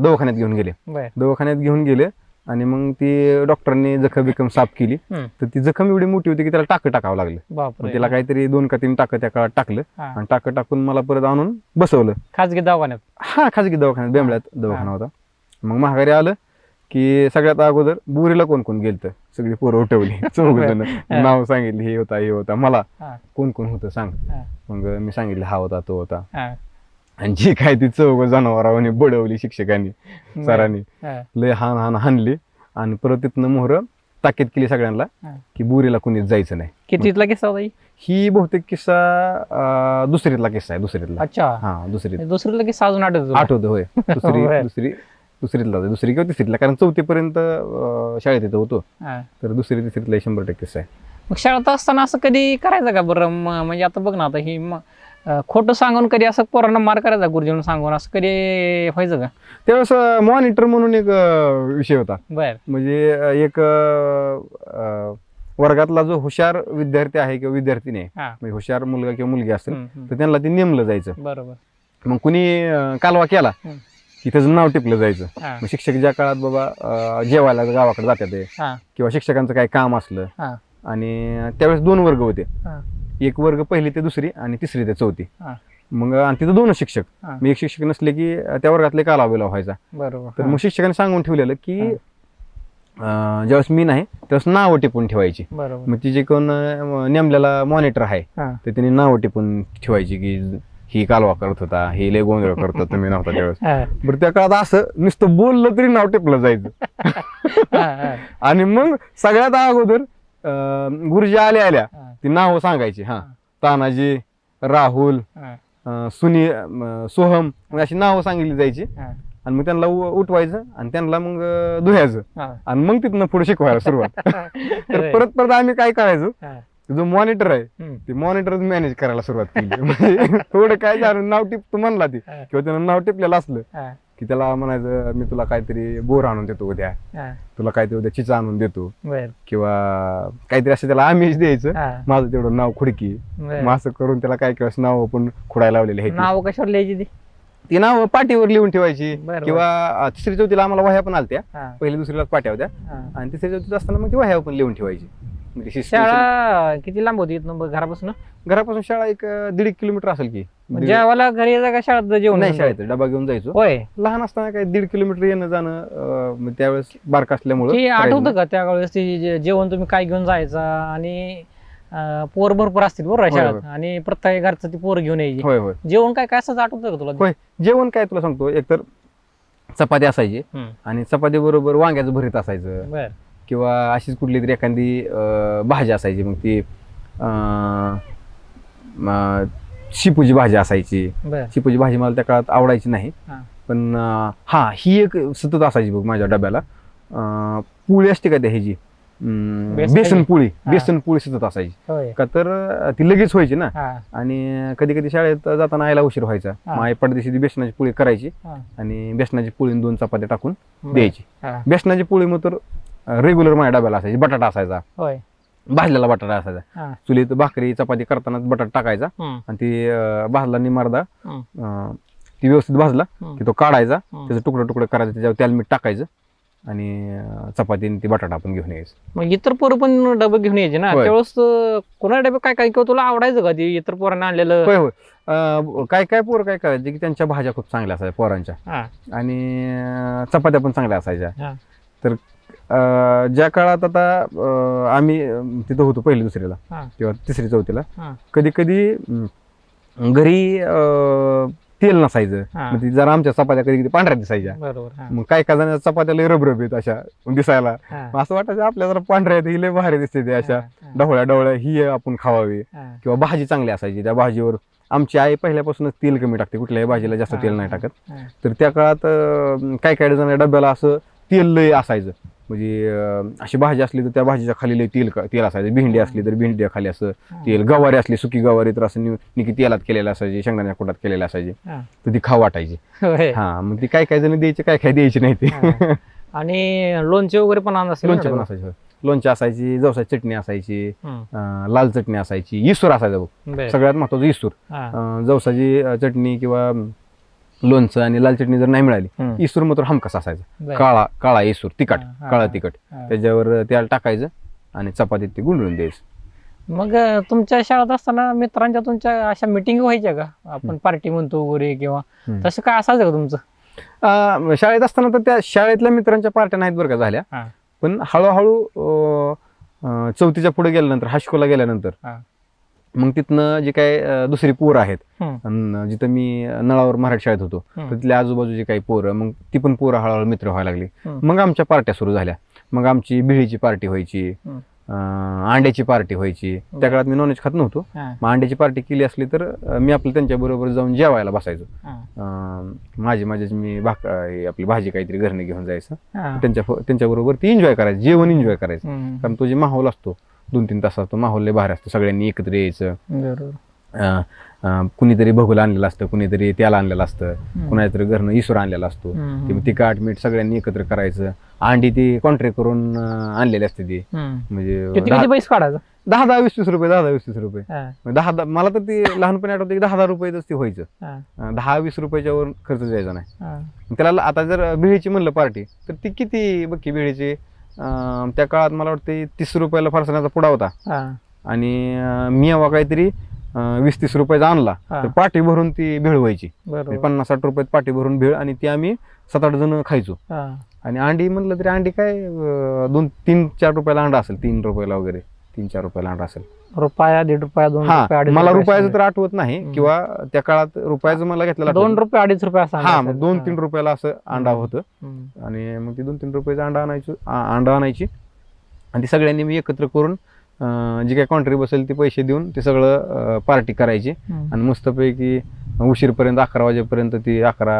दवाखान्यात घेऊन गेले. आणि मग ती डॉक्टरांनी जखम साफ केली, तर ती जखम एवढी मोठी होती की त्याला टाकावं लागलं. तिला काहीतरी 2 का 3 टाकं त्या काळात टाकलं आणि टाकं टाकून मला परत आणून बसवलं खाजगी दवाखान्यात, बेंबळ्यात दवाखाना होता. मग महागारी आलं की सगळ्यात अगोदर बोरीला कोण गेलतं, सगळी पोरं उठवली, 4 जण, नाव सांगितली, हे होता मला, कोण होतं सांग. मग मी सांगितलं हा होता, तो होता. आणि जी काय ती 4 जनावरांनी बडवली शिक्षकांनी, सरांनी लय हाणली आणि परत तिथनं मोहर ताकीद केली सगळ्यांना की बोरीला कोणीच जायचं नाही. कितीतला किस्सा होता ही? बहुतेक किस्सा 2रीतला किस्सा आहे, 2रीतला. अच्छा, दुसरीतला किस्सा अजून आठवतो. होय, दुसरीतला 2री किंवा 3रीतला, कारण 4थी पर्यंत शाळेत येतो होतो, तर 2री-3रीतला 100% किस्सा आहे. मग शाळेत असताना असं कधी करायचं का बरं? म्हणजे आता बघ ना, आता ही खोटं सांगून कधी असं पोरांना मार करायचा गुरुजींना सांगून असं कधी व्हायचं का? त्यावेळेस मॉनिटर म्हणून एक विषय होता. बर म्हणजे एक वर्गातला जो हुशार विद्यार्थी आहे किंवा विद्यार्थिनी आहे, हा म्हणजे हुशार मुलगा किंवा मुलगी असेल हम्म. तर त्यांना ते नेमलं जायचं. बरोबर. मग कुणी कालवा केला हम्म. की त्याचं नाव टिपलं जायचं. हा मग शिक्षक ज्या काळात बाबा जेवायला गावाकडे जातात ते, हा किंवा शिक्षकांचं काही काम असलं, हा आणि त्यावेळेस 2 वर्ग होते. हा एक वर्ग पहिली ते दुसरी आणि तिसरी ते चौथी. हा. मग आणि तिथं 2 शिक्षक. हा. मग एक शिक्षक नसले की त्या वर्गातले कालवा बिलावा व्हायचा. बरोबर. तर हा. मग शिक्षकांनी सांगून ठेवलेलं की ज्यावेळेस मी नाही त्यावेळेस नावं टिपून ठेवायची. बरोबर. मग ती जे कोण नेमलेला मॉनिटर आहे हा तर त्यांनी नावं टिपून ठेवायची की ही कालवा करत होता, ही लय गोंधळ करत होता, तुम्ही नव्हता त्यावेळेस. हा. बरं त्या काळात असं नुसतं बोललं तरी नाव टिपलं जायचं. हा, हा. आणि मग सगळ्यात अगोदर गुरुजी आल्या हा. ती नावं सांगायची. हा, तानाजी, राहुल, हा. सोहम, मग अशी नावं सांगितली जायची. हा. आणि मग त्यांना उठवायचं आणि त्यांना मग धुयाचं हा. आणि मग तिथनं पुढे शिकवायला सुरुवात. तर परत परत आम्ही काय करायचो, हा. जो मॉनिटर आहे हम्म. ते मॉनिटरच मॅनेज करायला सुरुवात केली. म्हणजे थोडं काय झालं, नाव टिपतो म्हणला ती हा. किंवा त्यानं नाव टिपलेलं असलं हा. की त्याला म्हणायचं मी तुला काहीतरी बोर आणून देतो उद्या, हा. तुला काहीतरी उद्या चिचा आणून देतो, बर किंवा काहीतरी असं त्याला आमिष द्यायचं. हा. माझं तेवढं नाव खुडकी. बर. मग असं करून त्याला काही वेळेस नाव पण खुडायला लावलेले आहेत. नाव कशावर लिहायची ती नाव पाठीवर लिहून ठेवायची. बरं. किंवा तिसरी चौथीला आम्हाला वह्या पण आलत्या. हा. पहिली दुसरीलाच पाट्या होत्या. हा. आणि तिसरी चौथीत असताना मग ती वह्या पण लिहून ठेवायची. म्हणजे शिस्त- शाळा किती लांब होती इथनं घरापासून? घरापासून शाळा एक 1.5 किलोमीटर असेल की. जेवायला घरी यायचं का शाळेत जेवण? नाही, शाळेत डबा घेऊन जायचो. होय. लहान असताना काय 1.5 किलोमीटर येणं जाणं, मग त्यावेळेस बारका असल्यामुळे की आठवतं का त्यावेळेस ते जेवण तुम्ही काय घेऊन जायचा? आणि पोर भरपूर असतील बरोबर होय, शाळेत, आणि प्रत्येक घरचं ती पोर घेऊन यायची. होय होय. जेवण काय काय असंच आठवतं का तुला? होय, जेवण काय तुला सांगतो, एकतर चपाती असायची हम्म. आणि चपाती बरोबर वांग्याचं भरीत असायचं, बर. किंवा अशीच कुठली तरी एखादी भाजी असायची. मग ती शिपूची भाजी असायची. बर. शिपूची भाजी मला त्या काळात आवडायची नाही, हा. पण ही एक सतत असायची बघ माझ्या डब्याला. पोळी असते का त्या ह्याची, बेसन पोळी. हा. बेसन पोळी सतत असायची. होय. का तर ती लगेच व्हायची ना. हा. आणि कधी कधी शाळेत जाताना आईला उशीर व्हायचा. हा. मग आई पडदेशी ती बेसनाची पोळी करायची हा. आणि बेसनाची पोळी 2 चपात्या टाकून बर. द्यायची. हा. बेसनाची पोळी मग तर रेग्युलर माझ्या डब्याला असायची. बटाटा असायचा, होय. भाजलेला बटाटा असायचा. हा. चुलीत भाकरी चपाती करताना बटाटा टाकायचा हम्म. आणि ती भाजला निमारदा, हम्म. ती व्यवस्थित भाजला हम्म. की तो काढायचा, हम्म. त्याचे तुकडे तुकडे करायचे, त्याच्यावर तेल मीठ टाकायचं आणि चपाती आणि ती बटाटा आपण घेऊन यायचं. मग इतर पोरं पण डबे घेऊन यायचे ना होय. त्यावेळेस? कोणा डबे काय काय किंवा तुला आवडायचं का ते इतर पोरांना आणलेलं? होय होय. काय काय पोरं काय करायचे की त्यांच्या भाज्या खूप चांगल्या असायच्या पोरांच्या, हा. आणि चपात्या पण चांगल्या असायच्या. हा. तर ज्या काळात आता आम्ही तिथं होतो पहिली दुसरीला हा. किंवा तिसरी चौथीला, हा. कधी कधी घरी तेल नसायचं. हा. मग ती जरा आमच्या चपात्या कधी कधी पांढऱ्या दिसायच्या. बरोबर. हा. मग काय काय जणांच्या चपात्या लय रबरबीत अशा दिसायला. हा. मग असं वाटायचं आपल्या जरा पांढऱ्या आहेत, ही लय भारी दिसते ते अशा हा. ढवळ्या ढवळ्या, ही आपण खावावी. हा. किंवा भाजी चांगली असायची, त्या भाजीवर आमची आई पहिल्यापासूनच तेल कमी टाकते, कुठल्याही भाजीला जास्त तेल नाही टाकत. हा. तर त्या काळात काय काय जण डब्याला असं तेल लय असायचं. म्हणजे अशी भाजी असली तर त्या भाजीच्या खाली लय तेल असायचं. भेंडी असली तर भेंडी खाली असं तेल, गवारी असली सुकी गवारी तर असं निकी तेलात केलेलं असायची, शेंगदाण्याच्या कुटात केलेलं असायची. हा. तर ती खाऊ वाटायची. होय. हा, मग ती काय काय जण द्यायची, काय काय द्यायची नाही ती. हा. आणि लोणचे वगैरे पण आणत असेल ना लोणचे पण डबा? असायचे. लोणचे असायची, जवसाची चटणी असायची, हम्म. लाल चटणी असायची, इसूर असायचा बघ बर. सगळ्यात महत्वाचं इसूर. हा. जवसाची चटणी किंवा लोणचं आणि लाल चटणी जर नाही मिळाली, हम्म. इसूर मात्र हमखास असायचा. बर. काळा इसूर तिखट, हा, हा, काळा हा. तिखट. हा. त्याच्यावर तेल टाकायचं आणि चपातीत ते गुंडळून द्यायचं. मग तुमच्या शाळेत असताना मित्रांच्या तुमच्या अशा मिटिंग व्हायच्या का? आपण पार्टी म्हणतो वगैरे, किंवा तसं काय असायचं का तुमचं? शाळेत असताना तर त्या शाळेतल्या मित्रांच्या पार्ट्या नाहीत बरं का झाल्या. हा. पण हळूहळू चौथीच्या पुढे गेल्यानंतर, हायस्कूलला गेल्यानंतर, हा. मग तिथनं जे काय दुसरी पोरं आहेत, हम्म. अन जिथं मी नळावर मराठी शाळेत होतो, हम्म. तर तिथल्या आजूबाजूची काही पोरं, मग ती पण पोरं हळूहळू मित्र व्हायला लागली. हम्म. मग आमच्या पार्ट्या सुरू झाल्या. मग आमची बिळीची पार्टी व्हायची, हम्म. अंड्याची पार्टी व्हायची. त्या काळात मी नॉनव्हेज खात नव्हतो. हा. मग अंड्याची पार्टी केली असली तर मी आपलं त्यांच्या बरोबर जाऊन जेवायला बसायचो. हा. माझीच मी आपली भाजी काहीतरी घरने घेऊन जायचं. हा. त्यांच्या बरोबर ती एन्जॉय करायचं, जेवण एन्जॉय करायचं. हम्म. कारण तो जे माहोल असतो 2-3 तासाचा, तो माहोल लय भारी असतो. सगळ्यांनी एकत्र यायचं. बरोबर. कुणीतरी भगुल आणलेलं असतं, कुणीतरी त्याला आणलेलं असतं, कुणातरी घरनं इसर आणलेला असतो. ती काठ मीठ सगळ्यांनी एकत्र करायचं. अंडी ती कॉन्ट्रॅक्ट करून आणलेली असते ती, म्हणजे किती पैसे काढायचं? 10-10, 20-20 रुपये, 10-10, 20-20 रुपये. 10 मला तर ती लहानपणी आठवते की 10-10 रुपयेच ते व्हायचं. 10-20 रुपयाच्या वर खर्च जायचा नाही. त्याला आता जर भेळीची म्हणलं पार्टी तर ती किती बघी भेळीची, त्या काळात मला वाटतं 30 रुपयाला फरसाण्याचा पुडा होता आणि मियावा काहीतरी 20-30 रुपयाचा आणला तर पाटी भरून ती भेळ व्हायची. 50-60 रुपयात पाटी भरून भेळ आणि ती आम्ही 7-8 जण खायचो. आणि अंडी म्हणलं तरी अंडी काय 2-3-4 रुपयाला अंडा असेल, 3 रुपयाला वगैरे, 3-4 रुपयाला अंडा असेल. रुपया, 1.5 रुपया, 2 रुपये, मला रुपयाचं तर आठवत नाही किंवा त्या काळात रुपयाचं मला घेतलेलं 2 रुपये 2.5 रुपये असं. हा, मग 2-3 रुपयाला असं अंडा होतं आणि मग ती 2-3 रुपयाचा अंडा आणायची आणि ती सगळ्यांनी मी एकत्र करून जी काही कॉन्ट्री बसेल ते पैसे देऊन ते सगळं पार्टी करायची आणि मस्तपैकी उशीरपर्यंत 11 वाजेपर्यंत ती 11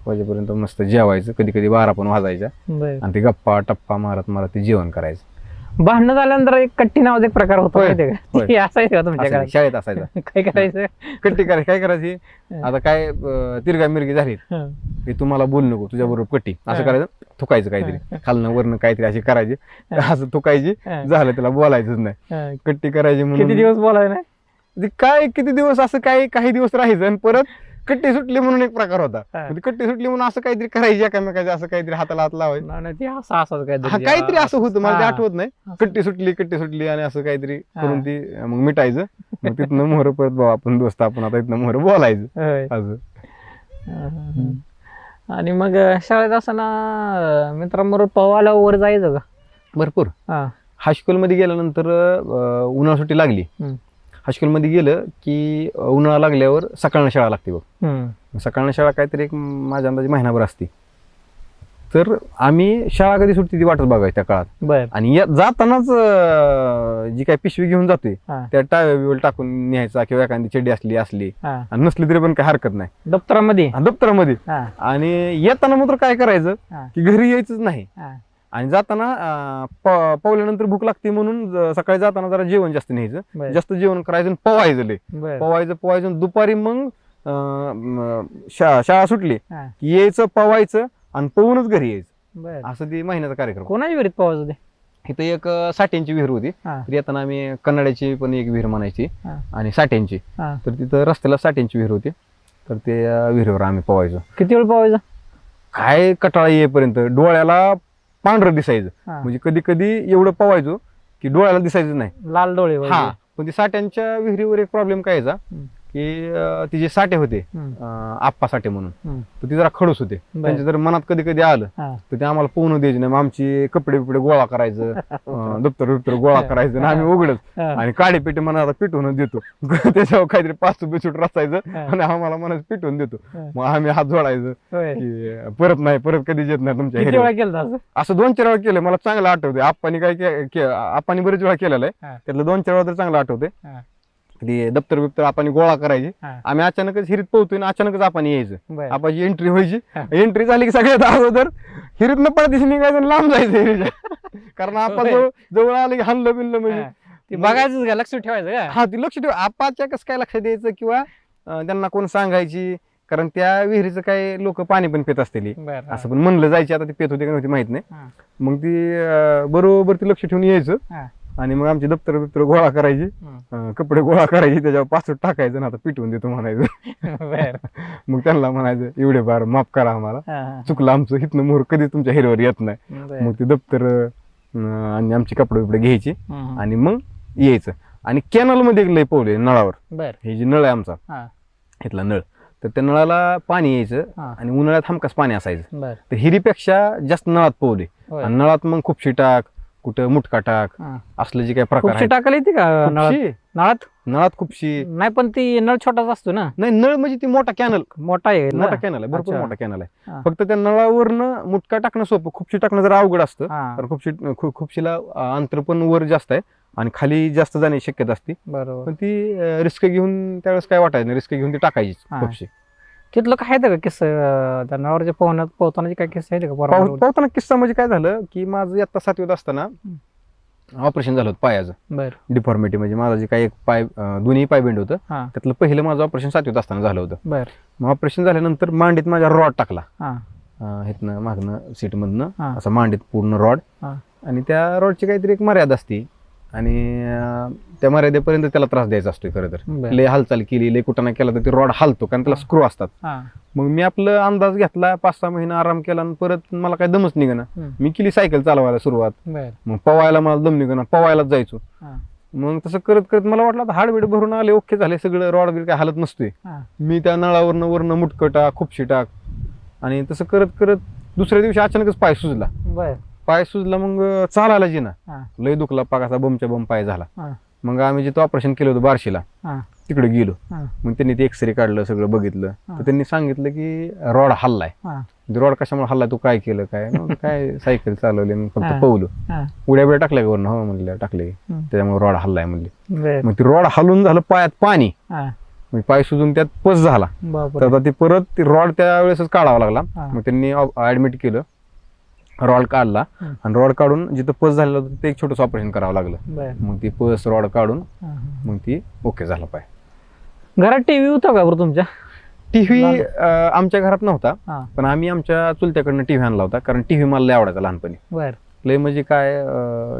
वाजेपर्यंत मस्त जेवायचं. कधी कधी 12 पण वाजायच्या आणि ते गप्पा टप्पा मारत मारत ते जेवण करायचं. भांडणं झाल्यानंतर एक कट्टी नावाचा एक प्रकार होतो असायचं का तुमच्याकडे? शाळेत असायचा. काय करायचं? कट्टी करायची. काय करायची, आता काय तिरगा मिरगी झाली की तुम्हाला बोल नको, तुझ्या बरोबर कट्टी असं करायचं, थुकायचं काहीतरी खालनं वरनं काहीतरी अशी करायची, असं थुकायची, झालं त्याला बोलायचंच नाही. कट्टी करायची म्हणून किती दिवस बोलायचं नाही? काय किती दिवस असं काही दिवस राहायचं आणि परत कट्टी सुटली म्हणून एक प्रकार होता. कट्टी सुटली म्हणून असं काहीतरी करायची एकामेकाचे, असं काहीतरी हाताला हात लावायचं, काहीतरी असं होतं. मला ते आठवत नाही. कट्टी सुटली आणि असं काहीतरी करून ती मग मिटायचं. मग तिथनं मोहर परत भाऊ आपण दोस्त आपण आता इथनं मोहर बोलायचं असं. आणि मग शाळेत असताना मित्रांबरोबर पवायला वर जायचं का? भरपूर. हायस्कूल मध्ये गेल्यानंतर उन्हाळा सुट्टी लागली. हायस्कूलमध्ये गेलं की उन्हाळा लागल्यावर सकाळनं शाळा लागते बघ. सकाळनं शाळा काहीतरी एक माझ्या अंदाजे महिनाभर असते. तर आम्ही शाळा कधी सुटते ती वाटत बघायची त्या काळात. आणि जातानाच जी काही पिशवी घेऊन जातोय त्या टाव्या बिवल टाकून न्यायचा किंवा एखादी चड्डी असली आणि नसली तरी पण काही हरकत नाही दप्तरामध्ये. आणि येताना मात्र काय करायचं की घरी यायचंच नाही. आणि जाताना पवल्यानंतर भूक लागते म्हणून सकाळी जाताना जरा जेवण जास्त न्यायचं, जास्त जेवण करायचं, पवायचं. दुपारी मग शाळा सुटली की यायचं, पवायचं आणि पवूनच घरी यायचं. असं ती महिन्याचा कार्यक्रम. कोणाची विहिरीत पवायचं ते? इथं एक साठ्यांची विहीर होती. तर येताना आम्ही कन्नड्याची पण एक विहीर म्हणायची आणि साठ्यांची. तर तिथं रस्त्याला साठ्यांची विहीर होती. तर ते विहिरीवर आम्ही पवायचो. किती वेळ पवायचं? काय कटाळा येईपर्यंत. डोळ्याला पांढरं दिसायचं. म्हणजे कधी कधी एवढं पवायचो की डोळ्याला दिसायचं नाही, लाल डोळे. पण ती साठ्यांच्या विहिरीवर एक प्रॉब्लेम काय यायचा की ती जे साठे होते आप्पा साठे म्हणून, तर ती जरा खडूस होते. त्यांच्या जर मनात कधी कधी आलं तर ते आम्हाला पोहणं द्यायचे नाही. मग आमची कपडे बिपडे गोळा करायचं, दप्तर गोळा करायचं आणि आम्ही उघडच आणि काडी पेटी मनाला पिटवून देतो. त्याच्यावर काहीतरी 5 बिसूट रचायचं आणि आम्हाला म्हणायचं पिटवून देतो. मग आम्ही हात जोडायचं की परत कधी येत नाही तुमच्या. असं 2-4 वेळा केलं. मला चांगलं आठवते. आप्पानी बरेच वेळा केलेलं आहे. त्यातलं 2-4 वेळा तर चांगलं आठवते. ते दप्तर बिप्तर आपण गोळा करायचे. आम्ही अचानकच हिरीत पोहतोय आणि अचानकच आपण यायचं. आपली एंट्री व्हायची. एंट्री झाली की सगळ्यात अगोदर हिरीतनं पडदिशी निघायचं आणि लांब जायचं हिरीच्या. कारण आपण जवळ आलं की हल्लं बिनलं म्हणजे बघायचं का, लक्ष ठेवायचं का? हा, ती लक्ष ठेव. आपाच्या कसं काय लक्ष द्यायचं किंवा त्यांना कोण सांगायची, कारण त्या विहिरीचं काय लोक पाणी पण पित असतील असं पण म्हणलं जायचे. आता ती पेत होती का नव्हती माहित नाही. मग ती बरोबर ती लक्ष ठेवून यायचं आणि मग आमची दप्तर बिप्तर गोळा करायची, कपडे गोळा करायचे, त्याच्यावर पासून टाकायचं ना आता पिटवून देतो म्हणायचं. मग त्यांना म्हणायचं एवढे बार माफ करा, आम्हाला चुकलं आमचं, हिथनं मोहर कधी तुमच्या हिरवर येत नाही. मग ती दप्तर आणि आमची कपडे बिपडे घ्यायची आणि मग यायचं. आणि कॅनल मध्ये एक लय पोहले नळावर. हे जे नळ आहे आमचा इथला नळ, तर त्या नळाला पाणी यायचं आणि उन्हाळ्यात हमखास पाणी असायचं. तर हिरीपेक्षा जास्त नळात पोहले. आणि नळात मग खूपशी टाक, कुठं मुटका टाक, असलं जे काही प्रकार टाकायला येते का नळात खूपशी नाही, पण ती नळ छोटाच असतो ना. नाही, नळ म्हणजे ती मोठा कॅनल आहे, भरपूर मोठा कॅनल आहे. फक्त त्या नळावरनं मुटका टाकणं सोपं, खूपशी टाकणं जरा अवघड असतं. कारण खूपशीला अंतर पण वर जास्त आहे आणि खाली जास्त जाण्याची शक्यता असते. बरोबर. पण ती रिस्क घेऊन त्यावेळेस काय वाटायचं नाही, रिस्क घेऊन ती टाकायची खूपशी. तिथलं काय आहे का किस्सा, त्या नळावरच्या पोहताना काय किस्सा आहे का? पोहताना किस्सा म्हणजे काय झालं की माझं इयत्ता 7वीत असताना ऑपरेशन झालं होतं पायाचं, बर डिफॉर्मिटी म्हणजे माझा जे काही एक पाय दोन्ही पाय बेंड होतं, हा त्यातलं पहिलं माझं ऑपरेशन 7वीत असताना झालं होतं. बर मग ऑपरेशन झाल्यानंतर मांडीत माझ्या रॉड टाकला, हा इथनं मागनं सीटमधनं हा. असं मांडीत पूर्ण रॉड, हा आणि त्या रॉडची काहीतरी एक मर्यादा असते, आणि त्या मर्यादेपर्यंत त्याला त्रास द्यायचा असतो. खरं तर बर लय हालचाल केली, लय कुठं नाही केला तर ते रॉड हालतो, कारण त्याला स्क्रू असतात. हा मग मी आपलं अंदाज घेतला, 5-6 महिने आराम केला, आणि परत मला काय दमच निघेना. मी केली सायकल चालवायला सुरुवात, बर मग पवायला मला दम निघेना, पवायलाच जायचो. हा मग तसं करत करत मला वाटलं आता हाडबीड भरून आले, ओके झाले सगळं, रॉड बीड काय हालत नसतोय. हा मी त्या नळावरनं वरनं मुटकं टाक, खुपशी टाक, आणि तसं करत करत दुसऱ्या दिवशी अचानकच पाय सुजला. बर पाय सुजला, मग चालायला जी ना, हा लय दुखला, पाकाचा बमच्या बम पाय झाला. हा मग आम्ही जिथं ऑपरेशन केलं होतं बार्शीला, हा तिकडे गेलो. हा मग त्यांनी ते एक्सरे काढलं, सगळं बघितलं, हा. तर त्यांनी सांगितलं की रॉड हल्लाय. हा रॉड कशामुळे हल्लाय, तू काय केलं काय? मग काय सायकल चालवली, मग हा. फक्त पवलो. हा उड्या बिड्या टाकल्या का वरनं? हो म्हणलं टाकले, त्याच्यामुळे रॉड हल्लाय म्हणले. बर मग ती रॉड हलून झालं पायात पाणी, हा मग पाय सुजून त्यात पस झाला. बापरे. तर आता ती परत ती रॉड त्या वेळेसच काढावा लागला. हा. मग त्यांनी ऍडमिट केलं, रॉड काढला, आणि रॉड काढून जिथं पस झालेलं होतं ते एक छोटंसं ऑपरेशन करावं लागलं. बर मग ती पस रॉड काढून हा, हा. मग ती ओके झाला पाय. घरात टीव्ही होता का बरं तुमच्या? टीव्ही आमच्या घरात नव्हता, हा पण आम्ही आमच्या चुलत्याकडनं टीव्ही आणला होता, कारण टीव्ही मला लय आवडायचा लहानपणी. बर लय म्हणजे काय,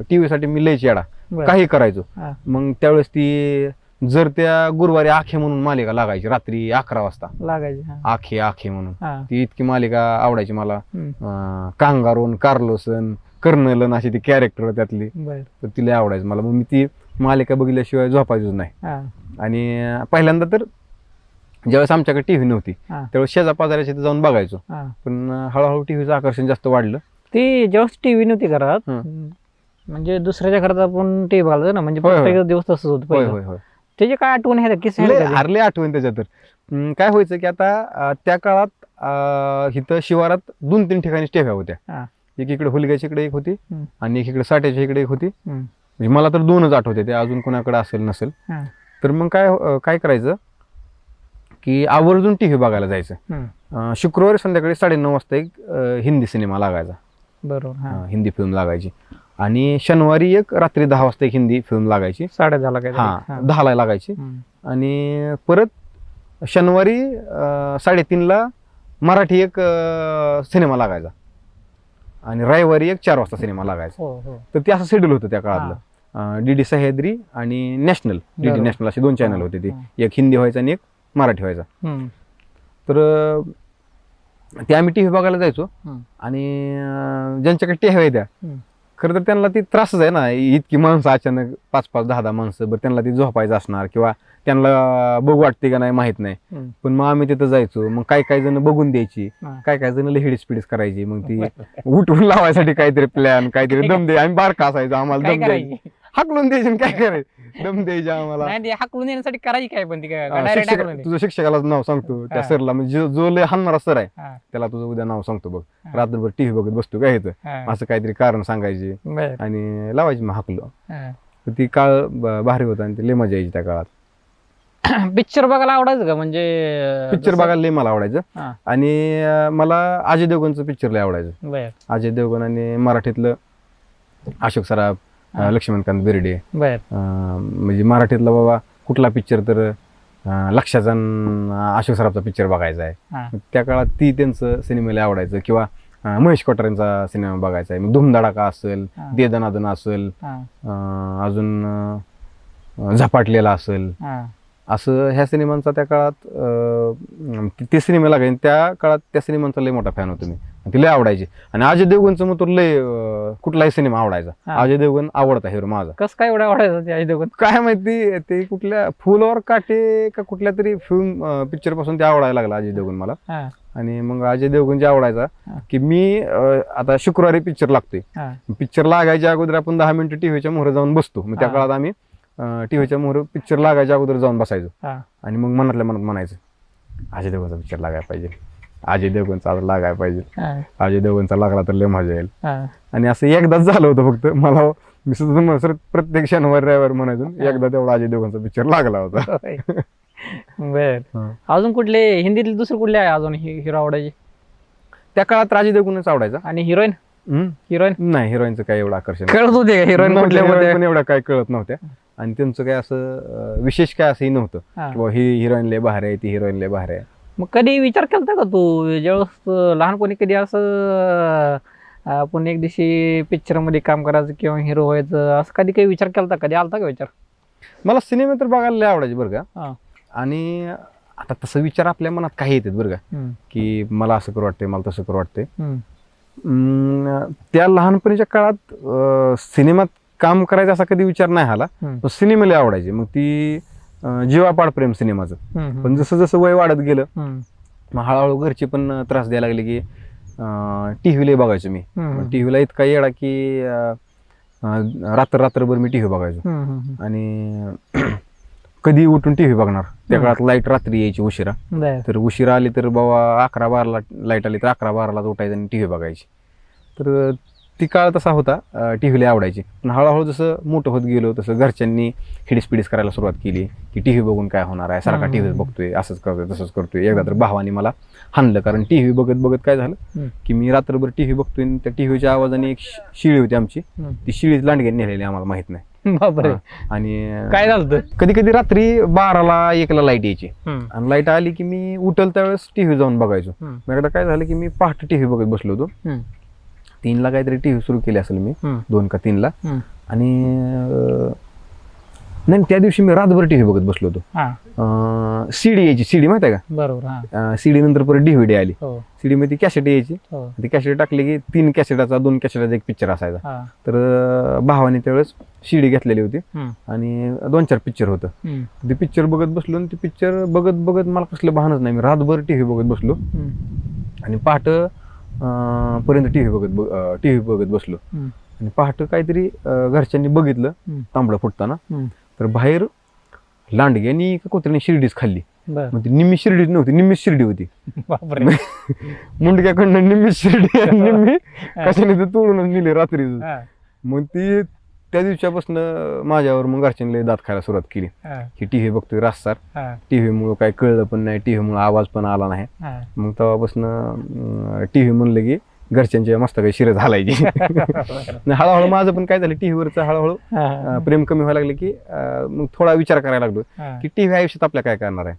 टीव्हीसाठी मी लयच येडा, बर काही करायचो. हा मग त्यावेळेस ती जर त्या गुरुवारी आखे म्हणून मालिका लागायची रात्री 11 वाजता, लागायची. हा आखे आखे म्हणून, हा ती इतकी मालिका आवडायची मला. हम्म. कांगारून, कार्लोसन, कर्नलन अशी ती कॅरेक्टर त्यातली, बर तर ती लय आवडायची मला. मग मी ती मालिका बघितल्याशिवाय झोपायचोच नाही. हा आणि पहिल्यांदा तर ज्यावेळेस आमच्याकडे टीव्ही नव्हती, हा त्यावेळेस शेजापाजाराच्या इथे जाऊन बघायचो. हा पण हळूहळू टीव्हीचं आकर्षण जास्त वाढलं. ती जेव्हा टीव्ही नव्हती घरात, हं. म्हणजे दुसऱ्याच्या घरात आपण टीव्ही बघायचो ना, म्हणजे होय, होय. प्रत्येक दिवस तसंच होतं होय पहिलं. होय होय. त्याची काय आठवण आहे किस्से आहेत का ते? हरले आठवण त्याच्यात. तर काय व्हायचं की आता त्या काळात इथं शिवारात 2-3 ठिकाणी टेव्या होत्या. हा. एक इकडे हुलग्याच्या इकडे एक होती, हम्म. आणि एक इकडे साठ्याच्या इकडे एक होती. हम्म. म्हणजे मला तर 2च आठवते, ते अजून कोणाकडे असेल नसेल. हा. तर मग काय करायचं की आवर्जून टीव्ही बघायला जायचं. हम्म. शुक्रवारी संध्याकाळी 9:30 वाजता एक हिंदी सिनेमा लागायचा, बरोबर. हा हिंदी फिल्म लागायची. आणि शनिवारी एक रात्री 10 वाजता एक हिंदी फिल्म लागायची. 10:30 काय? हा 10ला लागायची. आणि परत शनिवारी 3:30ला मराठी एक सिनेमा लागायचा, आणि रविवारी एक 4 वाजता सिनेमा लागायचा. हो हो तर ते असं शेड्यूल होतं त्या काळातलं. डीडी सह्याद्री आणि नॅशनल, डीडी बरोबर. नॅशनल असे 2 चॅनल होते. ते हा. एक हिंदी व्हायचा आणि एक मराठी व्हायचा. हम्म. तर ते आम्ही टीव्ही बघायला जायचो. हम्म. आणि ज्यांच्याकडे टीव्ही आहे त्या, हम्म. खरं तर त्यांना ती त्रासच आहे ना, इतकी माणसं अचानक 5-5, 10-10 माणसं, बरं त्यांना ती झोपायचं असणार, किंवा त्यांना बघू वाटते का नाही माहित नाही. हम्म. पण मग आम्ही तिथं जायचो. मग काही जण बघून द्यायची, हा. काही जण लय स्पीडच करायची. मग ती उठवून लावायसाठी काहीतरी प्लॅन, काहीतरी दम द्यायची. आम्ही बारका असायचो, आम्हाला काय दम द्यायची, करायची? हाकलून द्यायची, आणि काय करायचं दम द्यायची आम्हाला. नाही, ते हाकलून येण्यासाठी करायची काय, पण ती काय direct शिक्षक, हाकलून द्यायची? तुझं शिक्षकाला नाव सांगतो, त्या हा. सरला, म्हणजे जो लय हाणणारा सर आहे हा. त्याला तुझं उद्या नाव सांगतो बघ, हा. रात्रभर टीव्ही बघत बसतो काय येतं, हा. असं काहीतरी कारण सांगायचे, बर. आणि लावायची मग हाकलो. हा. तर ती काळ भारी होता, आणि ती लय मजा यायची त्या काळात. पिक्चर बघायला आवडायचं का? म्हणजे पिक्चर बघायला लय मला आवडायचं. हा. आणि मला अजय देवगणचं पिक्चर लय आवडायचं. बर अजय देवगण आणि मराठीतलं अशोक सराफ, हा. लक्ष्मणकांत बेर्डे, बर म्हणजे मराठीतला बाबा कुठला पिक्चर तर लक्षाचा अशोक सराफचा पिक्चर बघायचा आहे. हा. त्या काळात ती त्यांचं सिनेमा लय आवडायचं. किंवा महेश कोठारेंचा सिनेमा बघायचा आहे. मग धुमधडाका असेल, हा. दे दनादन असेल, हा. अजून झपाटलेला असेल, हा. असं ह्या सिनेमांचा त्या काळात ते सिनेमा लागायचे. त्या काळात त्या सिनेमांचा लय मोठा फॅन होतो मी, ती लय आवडायची. आणि अजय देवगणचं मग तो लय कुठलाही सिनेमा आवडायचा. हा. अजय देवगण आवडता हिरो माझा. कसं काय एवढं आवडायचं ते अजय देवगण? काय माहिती, ते कुठल्या फुल और काटे का कुठल्या तरी फिल्म पिक्चर पासून ते आवडायला लागला अजय देवगण मला. हा. आणि मग अजय देवगण जे आवडायचा हा. की मी आता शुक्रवारी पिक्चर लागतोय, हा. पिक्चर लागायच्या अगोदर आपण 10 मिनिटं टीव्हीच्या मोहर जाऊन बसतो. मग त्या हा. काळात आम्ही टीव्हीच्या मोहर पिक्चर लागायच्या अगोदर जाऊन बसायचो. हा. आणि मग मनातल्या मनात म्हणायचं अजय देवगणचा पिक्चर लागायला पाहिजे, अजय देवगणचा आज लागायला पाहिजे, हा. अजय देवगणचा लागला तर लय मजा येईल. हा. आणि असं एकदाच झालं होतं फक्त. मला मी सुद्धा प्रत्येक शनिवार रविवार म्हणायचो, हा. एकदा तेवढा अजय देवगणचा पिक्चर लागला होता. होय. बर. हा. अजून कुठले हिंदीतले दुसरे कुठले आहे अजून हिरो आवडायचे? त्या काळात अजय देवगणच आवडायचा. आणि हिरोईन? हिरोईन नाही, हिरोईनचं काय एवढं आकर्षण कळत होते का हिरोईन नव्हतं. कुठल्या heroine मध्ये? पण एवढं काय कळत नव्हत्या आणि त्यांचं काय असं विशेष काय असंही नव्हतं हा. किंवा ही हिरोईन लय बाहेर आहे, ती हिरोईन लय बाहेर आहे. मग कधी विचार केलता का तू ज्यावेळेस लहानपणी कधी असं आपण एक दिवशी पिक्चर मध्ये काम करायचं किंवा हिरो व्हायचं असं कधी काही विचार केलता, कधी आलता का विचार? मला सिनेमे तर बघायला लय आवडायचे बरं का. हा. आणि आता तसं विचार आपल्या मनात काही येतात बरं का, हम्म. की मला असं करू वाटतंय, मला तसं करू वाटतंय. हम्म. त्या लहानपणीच्या काळात सिनेमात काम करायचा असा कधी विचार नाही आला. हम्म. पण सिनेमे लय आवडायचे. मग ती जीवापाड प्रेम सिनेमाचं. हम्म. पण जसं जसं वय वाढत गेलं हम्म. मग हळूहळू घरचे पण त्रास द्यायला लागले की टीव्ही लय बघायचो मी. हम्म. टीव्हीला इतका येडा की रात्रभर मी टीव्ही बघायचो. हम्म. आणि कधी उठून टीव्ही बघणार. त्या काळात लाईट रात्री यायची उशिरा, बर. तर उशिरा आली तर बाबा 11-12ला लाईट आली तर 11-12लाच उठायचं आणि टीव्ही बघायची. तर ती काळ तसा होता, टीव्हीला आवडायची. पण हळूहळू जसं मोठं होत गेलो तसं घरच्यांनी हिडीसपिडीस करायला सुरुवात केली की टीव्ही बघून काय होणार आहे, सारखा टीव्ही बघतोय, असंच करतोय तसंच करतोय. एकदा तर भावाने मला हाणलं, कारण टीव्ही बघत बघत काय झालं की मी रात्रभर टीव्ही बघतोय आणि त्या टीव्हीच्या आवाजाने एक शिळी होती आमची, ती शिळीच लांडग्याने नेलेली आम्हाला माहित नाही. बापरे, आणि काय झालं? कधी कधी रात्री 12ला 1ला लाईट यायची हम्म. आणि लाईट आली की मी उठल त्यावेळेस टीव्ही जाऊन बघायचो. हम्म. मग एकदा काय झालं की मी पहाटे टीव्ही बघत बसलो होतो. 3ला काहीतरी टीव्ही सुरू केली असेल मी, 2 का 3ला. आणि नाही, त्या दिवशी मी रातभर टीव्ही बघत बसलो होतो. सीडी यायची, सीडी माहिती आहे का? बरोबर. सीडी नंतर परत डीव्हीडी आली. हो. सीडी मध्ये कॅसेट यायची. हो. ती कॅसेट टाकली की 3 कॅसेटाचा 2 कॅसेटाचा एक पिक्चर असायचा. हा. तर भावाने त्यावेळेस सीडी घेतलेली होती आणि 2-4 पिक्चर होतं. ते पिक्चर बघत बसलो आणि ते पिक्चर बघत बघत मला कसलं भानच नाही, मी रातभर टीव्ही बघत बसलो आणि पहाट पर्यंत टीव्ही बघत बसलो. आणि पहाट काहीतरी घरच्यांनी बघितलं तांबडं फुटताना, तर बाहेर लांडग्यानी का कुत्र्याने शिर्डीच खाल्ली. मग ती निम्मी शिर्डीच नव्हती, निम्मी शिर्डी होती. बापरे. मुंडक्याकडनं निम्मी शिर्डी आणि निम्मी कशाने तर तोडूनच नेली रात्री. मग ती त्या दिवसापासून माझ्यावर मग घरच्यांनी दात खायला सुरुवात केली की टीव्ही बघतोय रास्तार, टीव्हीमुळे काय कळलं पण नाही, टीव्हीमुळे आवाज पण आला नाही. मग तेव्हापासून टीव्ही म्हणलं की घरच्यांच्या मस्त काही शिरत घालायची. हळूहळू माझं पण काय झालं, टीव्हीवरचं हळूहळू प्रेम कमी व्हायला लागले की मग थोडा विचार करायला लागलो की टीव्ही आयुष्यात आपल्या काय करणार आहे.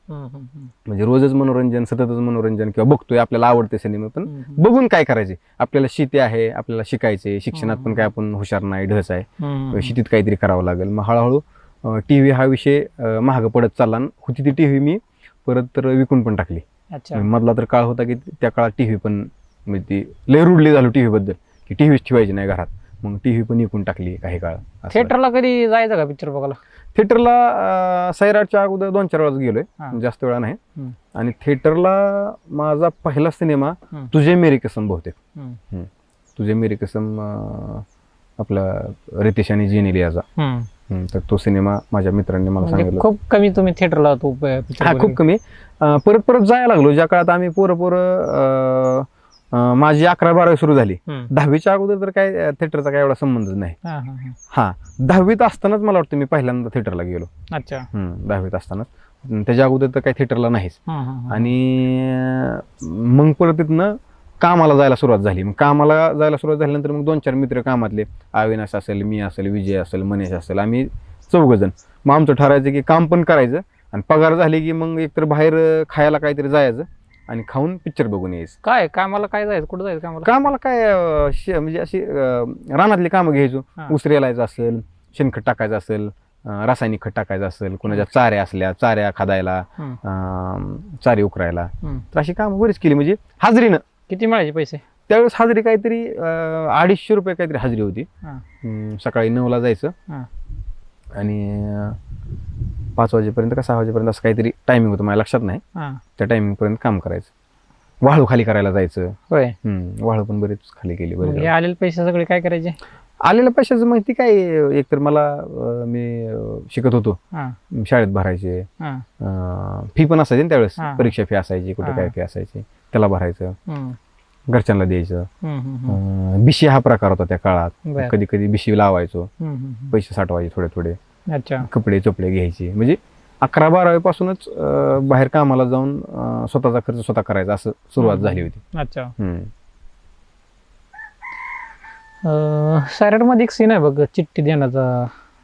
म्हणजे रोजच मनोरंजन, सततच मनोरंजन किंवा बघतोय, आपल्याला आवडते सिनेमा, पण बघून काय करायचे. आपल्याला शेती आहे, आपल्याला शिकायचे, शिक्षणात पण काय आपण हुशार नाही, ढस आहे, शेतीत काहीतरी करावं लागेल. मग हळूहळू टीव्ही हा विषय महाग पडत चालला. होती ती टीव्ही मी परत तर विकून पण टाकली. मधला तर काळ होता की त्या काळात टीव्ही पण म्हणजे ती लय रुडली झालो टीव्ही बद्दल की टीव्हीच ठेवायची नाही घरात. मग टीव्ही पण विकून टाकली काही काळ. थिएटरला कधी जायचं का पिक्चर बघायला? थिएटरला सैराटच्या अगोदर 2-4 वेळाच गेलोय, जास्त वेळा नाही. आणि थिएटरला माझा पहिला सिनेमा तुझे मेरे कसम बहुतेक. तुझे मेरे कसम आपला रितेश आणि जीन इलियाचा. तर तो सिनेमा माझ्या मित्रांनी मला सांगितलं. खूप कमी तुम्ही थिएटरला? खूप कमी. परत परत जायला लागलो. ज्या काळात आम्ही पोरं माझी 11-12 सुरू झाली. 10वीच्या अगोदर तर काय थिएटरचा काय एवढा संबंधच नाही. हा, 10वीत असतानाच मला वाटतं मी पहिल्यांदा थिएटरला गेलो. अच्छा. 10वीत असतानाच. त्याच्या अगोदर तर काही थिएटरला नाहीच. आणि मग परत तिथनं कामाला जायला सुरुवात झाली. मग कामाला जायला सुरुवात झाल्यानंतर मग 2-4 मित्र कामातले, अविनाश असेल, मी असेल, विजय असेल, मनीष असेल, आम्ही 4 जण. मग आमचं ठरायचं की काम पण करायचं आणि पगार झाली की मग एकतर बाहेर खायला काहीतरी जायचं आणि खाऊन पिक्चर बघून यायचं. काय कामाला काय जायचं, कुठं जायचं कामाला? कामाला काय म्हणजे अशी रानातली कामं घ्यायचो. उसरेलायचं असेल, शेणखत टाकायचं असेल, रासायनिक खत टाकायचं असेल, कोणाच्या चाऱ्या असल्या, चाऱ्या खादायला, चारी उकरायला, तर अशी कामं बरीच केली. म्हणजे हाजरीनं. किती मिळायचे पैसे त्यावेळेस? हाजरी काहीतरी 250 रुपये काहीतरी हाजरी होती. सकाळी 9ला जायचं आणि 5 वाजेपर्यंत का 6 वाजेपर्यंत असं काहीतरी टायमिंग होतं, माझ्या लक्षात नाही. त्या टायमिंग पर्यंत काम करायचं. वाळू खाली करायला जायचं. होय. वाळू पण बरेच खाली केली. बरेच आलेले पैसे सगळे काय करायचे? आलेल्या पैशाचं माहिती काय, एकतर मला मी शिकत होतो, शाळेत भरायचे. फी पण असायची त्यावेळेस, परीक्षा फी असायची, कुठे काय फी असायची, त्याला भरायचं, घरच्यांना द्यायचं. बिशी हा प्रकार होता त्या काळात. कधी कधी बिशी लावायचो, पैसे साठवायचे थोडे थोडे. कपडे चोपडे घ्यायचे. म्हणजे 11-12 पासूनच बाहेर कामाला जाऊन स्वतःचा खर्च स्वतः करायचा, असं सुरुवात झाली होती. अच्छा. सायराट मध्ये एक सीन आहे बघ, चिठ्ठी देण्याचा,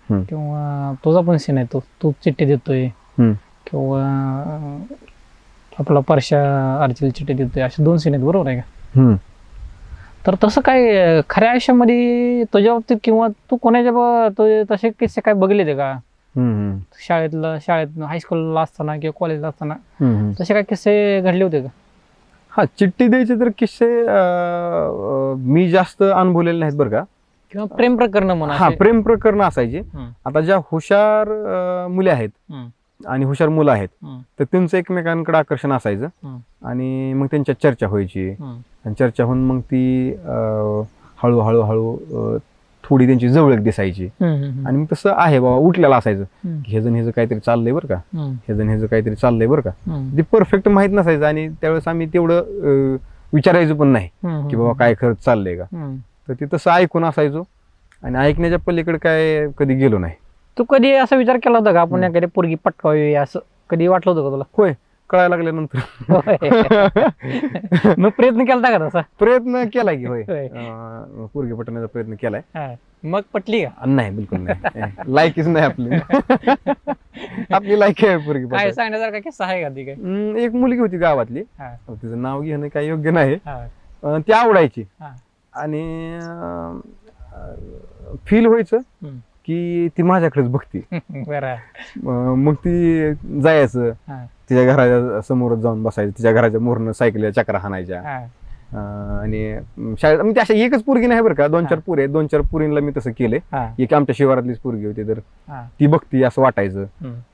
हम्म. किंवा तुझा पण सीन आहे, तू चिठ्ठी देतोय, हम्म. किंवा आपला परशा अर्चीला चिठ्ठी देतोय, असे 2 सीन आहेत, बरोबर आहे का? हम्म. तर तर तसं काय खऱ्या आयुष्यामध्ये तुझ्या बाबतीत, किंवा तू कोणाच्या तसे किस्से काय बघले ते का? शाळेत हायस्कूलला असताना किंवा कॉलेजला असताना तसे काय किस्से घडले होते का? हा, चिठ्ठी द्यायचे तर किस्से मी जास्त अनुभवलेले नाहीत बरं का. किंवा प्रेम प्रकरण म्हणा. हा, प्रेम प्रकरण असायचे. आता ज्या हुशार मुली आहेत आणि हुशार मुलं आहेत, तर त्यांचं एकमेकांकडे आकर्षण असायचं आणि मग त्यांच्या चर्चा व्हायची, आणि चर्चा होऊन मग ती हळूहळू थोडी त्यांची जवळक दिसायची, आणि मग तसं आहे बाबा उठलेलं असायचं की हे जण ह्याचं काहीतरी चाललंय बरं का, हे जण ह्याचं काहीतरी चाललंय बरं का. ते परफेक्ट माहित नसायचं, आणि त्यावेळेस आम्ही तेवढं विचारायचो पण नाही की बाबा काय खरंच चाललंय का. तर ते तसं ऐकून असायचो, आणि ऐकण्याच्या पलीकडे काय कधी गेलो नाही. तू कधी असा विचार केला होता का आपण एखादी पोरगी पटकावी, असं कधी वाटलं होतं का तुला? होय, कळायला लागल्यानंतर मग प्रयत्न केला का तसा? प्रयत्न केलाय की, होय, पोरगी पटवण्याचा प्रयत्न केलाय. मग पटली का? नाही, बिलकुल नाही. लायकीच नाही आपली. आपली लायकी आहे पोरगी काय पटवायची. सांगण्यासारखा किस्सा आहे का ती काय? एक मुलगी होती गावातली, तिचं नाव घेणं काही योग्य नाही. ती आवडायची, आणि फील व्हायचं की ती माझ्याकडेच बघती. मग ती जायचं, तिच्या घराच्या समोरच जाऊन बसायचं, तिच्या घराच्या मोरनं सायकलीला चक्रा हाणायच्या. आणि शाळेत म्हणजे अशा एकच पोरगी नाही बरं का, 2-4 पोरी आहेत. 2-4 पोरींना मी तसं केलंय. एक आमच्या शिवारातलीच पोरगी होती, तर ती बघती असं वाटायचं.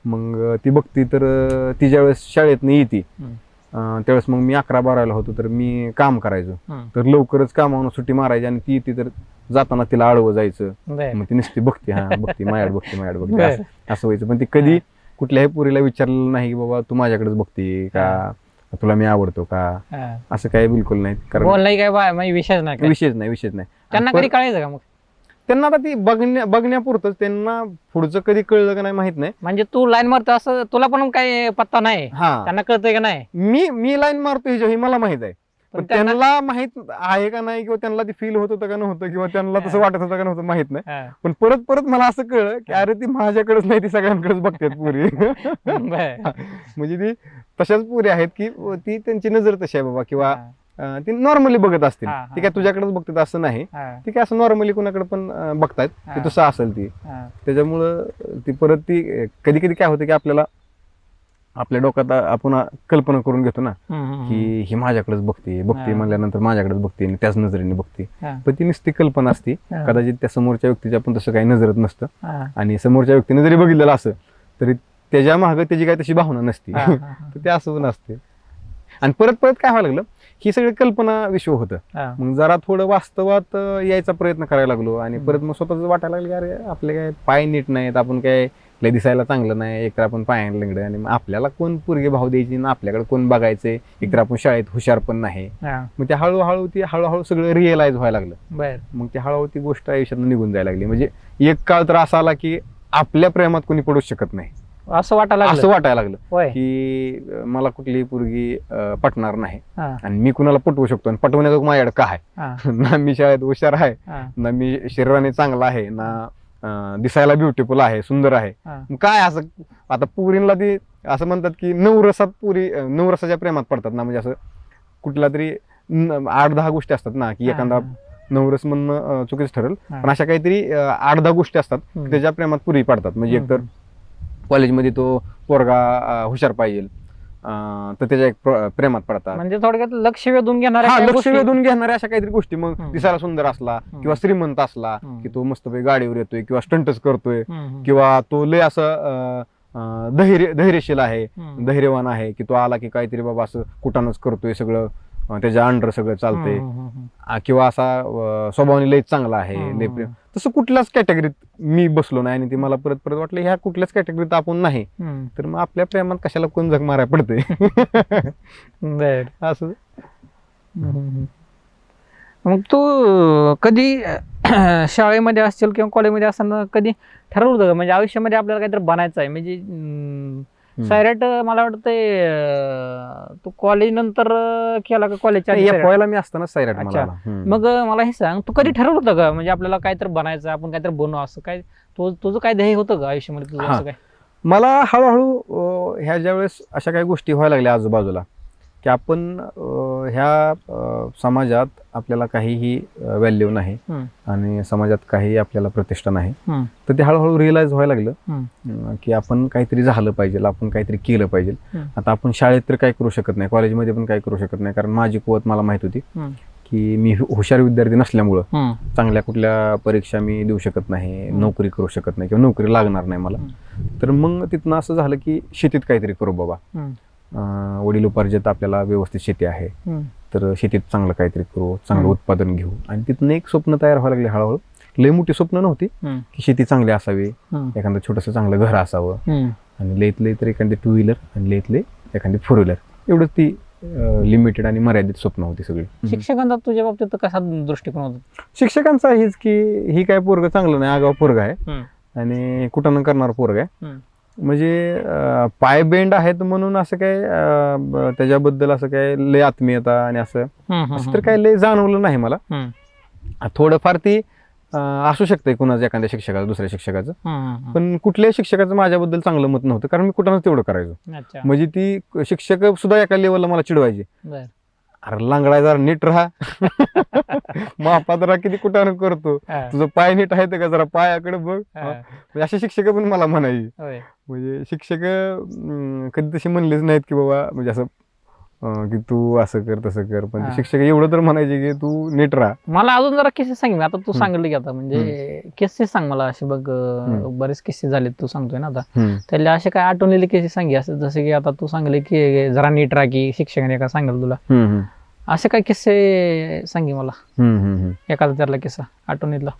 मग ती बघती, तर ती ज्यावेळेस शाळेतनं येते त्यावेळेस मग मी 11-12ला होतो, तर मी काम करायचो. तर लवकरच कामावरून सुट्टी मारायची, आणि ती येते तर जाताना तिला आडवं जायचं. मग ती नुसती बघते, बघते माझ्याकडे बघते, असं व्हायचं. पण ती कधी कुठल्याही पोरीला विचारलेलं नाही की बाबा तू माझ्याकडेच बघते का, तुला मी आवडतो का, असं काही बिलकुल नाही. कारण विषयच नाही. त्यांना कधी कळायचं का? मग त्यांना आता ती बघण्यापुरतच, त्यांना पुढचं कधी कळलं का नाही माहित नाही. म्हणजे तू लाईन मारतो असं तुला पण काही पत्ता नाही, त्यांना कळतंय का नाही? मी लाईन मारतो हे मला माहित आहे, पण त्यांना माहित आहे का नाही, किंवा त्यांना ती फील होत होतं का नव्हतं, किंवा त्यांना तसं वाटत होतं का नव्हतं माहित नाही. पण परत मला असं कळलं की अरे ती माझ्याकडेच नाही, ती सगळ्यांकडेच बघतात पुरी. म्हणजे ती तशाच पुरी आहेत की ती त्यांची नजर तशी आहे बाबा, किंवा ती नॉर्मली बघत असतील. ती काय तुझ्याकडेच बघतात असं नाही, ती काय असं नॉर्मली कुणाकडे पण बघतायत, ती तसं असेल ती. त्याच्यामुळं ती परत ती कधी काय होतं की आपल्या डोक्यात आपण कल्पना करून घेतो ना की ही माझ्याकडेच बघते म्हणल्यानंतर माझ्याकडेच बघते आणि त्याच नजरेने बघते. पण ती नुसती कल्पना असते, कदाचित त्या समोरच्या व्यक्तीच्या पण तसं काही नजरत नसतं, आणि समोरच्या व्यक्तीने जरी बघितलेलं असं तरी त्याच्या मागं त्याची काही तशी भावना नसते. तर ते असं पण असते. आणि परत काय व्हायला लागलं, ही सगळी कल्पना विश्व होतं. मग जरा थोडं वास्तवात यायचा प्रयत्न करायला लागलो, आणि परत मग स्वतःच वाटायला लागलं अरे आपले काय पाय नीट नाहीत, आपण काय लय दिसायला चांगलं नाही, एकतर आपण पायाने लंगडं, आणि मग आपल्याला कोण पोरगी भाव द्यायची ना, आपल्याकडे कोण बघायचंय, एकतर आपण शाळेत हुशार पण नाही. मग ते हळूहळू सगळं रिअलाइज व्हायला लागलं. मग ते हळूहळू ती गोष्ट आयुष्यात निघून जायला लागली. म्हणजे एक काळ तर असा आला की आपल्या प्रेमात कोणी पडूच शकत नाही असं वाटायला लागलं की मला कुठली पोरगी पटणार नाही, आणि मी कुणाला पटवू शकतो, आणि पटवण्याचं माझ्याकडे काय आहे ना, मी शाळेत हुशार आहे ना, मी शरीराने चांगला आहे ना, दिसायला ब्युटिफुल आहे, सुंदर आहे. काय असं आता पोरींना ती असं म्हणतात की नवरसाच्या प्रेमात पडतात ना, म्हणजे असं कुठला तरी 8-10 गोष्टी असतात ना, की एखादा नवरस म्हणणं चुकीच ठरेल, पण अशा काहीतरी 8-10 गोष्टी असतात त्याच्या प्रेमात पुरी पडतात. म्हणजे एकतर कॉलेजमध्ये तो पोरगा हुशार पाहिजे तर त्याच्या एक प्रेमात पडतात. म्हणजे थोडक्यात लक्ष वेधून घेणाऱ्या अशा काहीतरी गोष्टी. मग दिसायला सुंदर असला किंवा श्रीमंत असला की तो मस्तपैकी गाडीवर येतोय किंवा स्टंटच करतोय, किंवा तो लय असं धैर्यशील आहे, धैर्यवान आहे, की तो आला की काहीतरी बाबा असं कुटाणच करतोय, सगळं त्याच्या अंडर सगळं चालतंय, किंवा असा स्वभावाने लय चांगला आहे, लय प्रेम. तसं कुठल्याच कॅटेगरीत मी बसलो नाही, आणि ते मला परत वाटलं ह्या कुठल्याच कॅटेगरीत आपण नाही, तर मग आपल्या प्रेमात कशाला कोण जग मारायला पडतंय असं. मग तू कधी शाळेमध्ये असतील किंवा कॉलेजमध्ये असताना कधी ठरवलं होतं म्हणजे आयुष्यामध्ये आपल्याला काहीतरी बनायचं आहे, म्हणजे सायराट मला वाटतंय तू कॉलेज नंतर केला का कॉलेजच्या एफवायला मी असताना सायराट अच्छा. मग मला हे सांग, तू कधी ठरवलं होतं का म्हणजे आपल्याला काहीतरी बनायचं, आपण काहीतरी बनवू, असं काय तुझं काय ध्येय होतं का आयुष्यामध्ये तुझं असं काय? मला हळूहळू ह्या ज्यावेळेस अशा काही गोष्टी व्हायला लागल्या आजूबाजूला की आपण ह्या समाजात आपल्याला काहीही व्हॅल्यू नाही आणि समाजात काही आपल्याला प्रतिष्ठा नाही, तर ते हळूहळू रिअलाइज व्हायला लागलं की आपण काहीतरी झालं पाहिजे, आपण काहीतरी केलं पाहिजे. आता आपण शाळेत तर काही करू शकत नाही, कॉलेजमध्ये पण काही करू शकत नाही, कारण माझी कुवत मला माहित होती की मी हुशार विद्यार्थी नसल्यामुळं चांगल्या कुठल्या परीक्षा मी देऊ शकत नाही, नोकरी करू शकत नाही किंवा नोकरी लागणार नाही मला. तर मग तिथनं असं झालं की शेतीत काहीतरी करू बाबा, वडिलोपार्जित आपल्याला व्यवस्थित शेती आहे, तर शेतीत चांगलं काहीतरी करू, चांगलं उत्पादन घेऊ. आणि तिथनं एक स्वप्न तयार व्हायला लागले हळूहळू. लय मोठी स्वप्न नव्हती की शेती चांगली असावी, एखादं छोटंसं चांगलं घर असावं आणि लईत लई तर एखादी 2 व्हीलर आणि लईत लई एखादी 4 व्हीलर, एवढंच ती लिमिटेड आणि मर्यादित स्वप्न होती सगळी. शिक्षकांचा तुझ्या बाबतीत कसा दृष्टिकोन होता? शिक्षकांचा हेच की ही काय पोरग चांगलं नाही, आगाव पोरग आहे आणि कुठं न करणार पोरग आहे, म्हणजे पाय बेंड आहेत म्हणून असं काय त्याच्याबद्दल असं काय लय आत्मीयता आणि असं तर काय लय जाणवलं नाही मला. थोडंफार ती असू शकते कुणाचं, एखाद्या शिक्षकाचं, दुसऱ्या शिक्षकाचं, पण कुठल्याही शिक्षकाचं माझ्याबद्दल चांगलं मत नव्हतं, कारण मी कुठं तेवढं करायचो. म्हणजे ती शिक्षक सुद्धा एका लेवलला मला चिडवायचे, अरे लांगडा जरा नीट राहा, मापात राहा, किती कुठं करतो, तुझं पाय नीट आहे का, जरा पायाकडे बघ. असे शिक्षक पण मला म्हणायचे. म्हणजे शिक्षक कधी तसे म्हणलेच नाहीत की बाबा म्हणजे असं की तू असं कर तसं कर, पण शिक्षक एवढं तर म्हणायचे की तू नीट राहा. मला अजून जरा केसेस सांग. आता तू सांगितलं की आता म्हणजे केसेस सांग मला, असे बघ बरेच केसेस झाले तू सांगतोय ना आता, त्याला असे काय आठवलेले केसेस सांगे, असं जसं की आता तू सांगले की जरा नीट राहा, की शिक्षकाने का सांगितलं तुला, असे काय किस्से सांगे मला, एखादा त्यातला किस्सा आठवणीतला.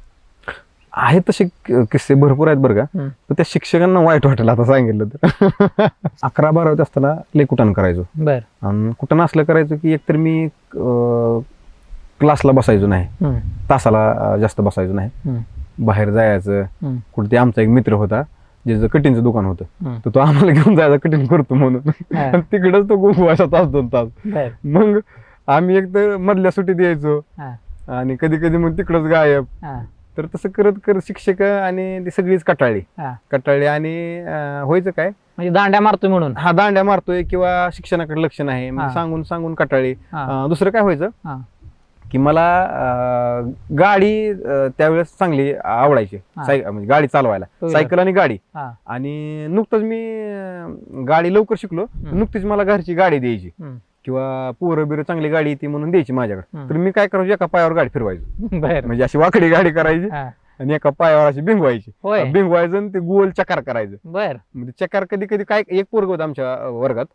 आहेत तसे किस्से भरपूर आहेत बरं का, तर त्या शिक्षकांना वाईट वाटेल आता सांगितलं तर. 11-12 असताना लय कुटाण करायचो. आणि कुटाण असलं करायचो की एकतर मी क्लासला बसायचो नाही, तासाला जास्त बसायचो नाही, बाहेर जायचं. कुठे ते आमचा एक मित्र होता ज्याचं कटिंगचं दुकान होतं, तर तो आम्हाला घेऊन जायचा कटिंग करतो म्हणून, तिकडच तो गुंफवायचा तास 2 तास. मग आम्ही एक तर मधल्या सुट्टीत यायचो आणि कधी कधी मग तिकडच गायब. तर तसं करत करत शिक्षक आणि ती सगळीच कटाळली आणि व्हायचं काय, म्हणजे दांड्या मारतोय म्हणून. हा, दांड्या मारतोय किंवा शिक्षणाकडे लक्ष नाही, सांगून सांगून कटाळली. दुसरं काय व्हायचं की मला गाडी त्यावेळेस चांगली आवडायची, म्हणजे गाडी चालवायला, सायकल आणि गाडी. आणि नुकतंच मी गाडी लवकर शिकलो, नुकतीच मला घरची गाडी द्यायची किंवा पोरं बिरं चांगली गाडी येते म्हणून द्यायची माझ्याकडे. तर मी काय करायचो, एका पायावर गाडी फिरवायचो, म्हणजे अशी वाकडी गाडी करायची आणि एका पायावर अशी भिंगवायची, भिंगवायचं आणि ते गोल चकार करायचं. म्हणजे चकार कधी कधी काय, एक पोरग होतं आमच्या वर्गात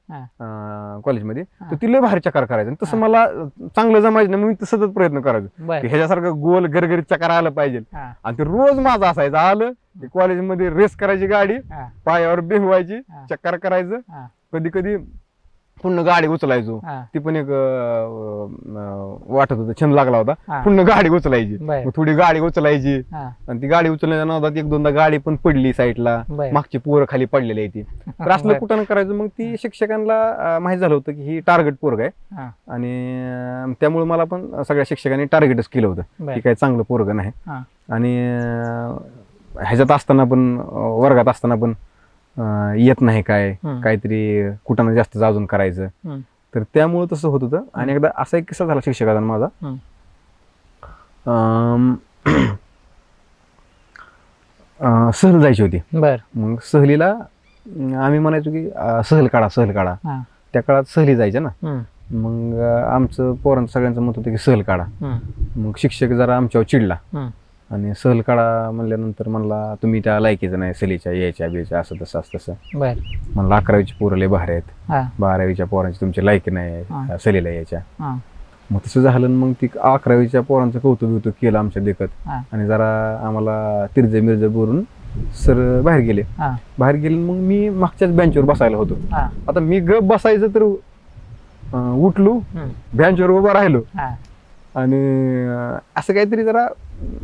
कॉलेजमध्ये, तर ती लय भारी चकार करायचं. तसं मला चांगलं जमायचं नाही, मी सतत प्रयत्न करायचो की ह्याच्यासारखं गोल गरगरीत चकार आलं पाहिजे. आणि ते रोज माझं असायचं, आलं कॉलेजमध्ये रेस करायची गाडी, पायावर भिंगवायची, चक्कर करायचं, कधी कधी पुन्हा गाडी उचलायचो. ती पण एक वाटत होतं, छंद लागला होता, पुन्हा गाडी उचलायची. थोडी गाडी उचलायची आणि ती गाडी उचलण्याच्या नादात 1-2दा गाडी पण पडली साईडला, मागची पोरं खाली पडलेली आहे ती. तर असलं कुठं करायचं. मग ती शिक्षकांना माहित झालं होतं की ही टार्गेट पोरग आहे, आणि त्यामुळे मला पण सगळ्या शिक्षकांनी टार्गेटच केलं होतं की काही चांगलं पोरग नाही. आणि ह्याच्यात असताना पण, वर्गात असताना पण येत नाही काय, काहीतरी कुठं जास्त जाजून करायचं, तर त्यामुळे तसं होत होतं. आणि एकदा असा एक किस्सा झाला शिक्षकाचा माझा. सहल जायची होती. मग सहलीला आम्ही म्हणायचो की सहल काढा. त्या काळात सहली जायच्या ना, मग आमचं पोरांचं सगळ्यांचं मत होतं की सहल काढा. मग शिक्षक जरा आमच्यावर चिडला आणि सहल काढा म्हणल्यानंतर म्हणला तुम्ही त्या लायकीचं नाही, सहलीच्या यायच्या बियच्या, असं तसं. म्हणलं 11वीची पोरं लय भारी आहेत, 12वीच्या पोरांची तुमची लायकी नाही सहलीला यायच्या. मग तसं झालं. मग ती 11वीच्या पोरांचं कौतुक केलं आमच्या देखत, आणि जरा आम्हाला तिरजे मिरजे बोलून सर बाहेर गेले. मग मी मागच्याच बेंचवर बसायला होतो. आता मी गप बसायचं तर उठलो, बेंचवर उभा राहिलो आणि असं काहीतरी जरा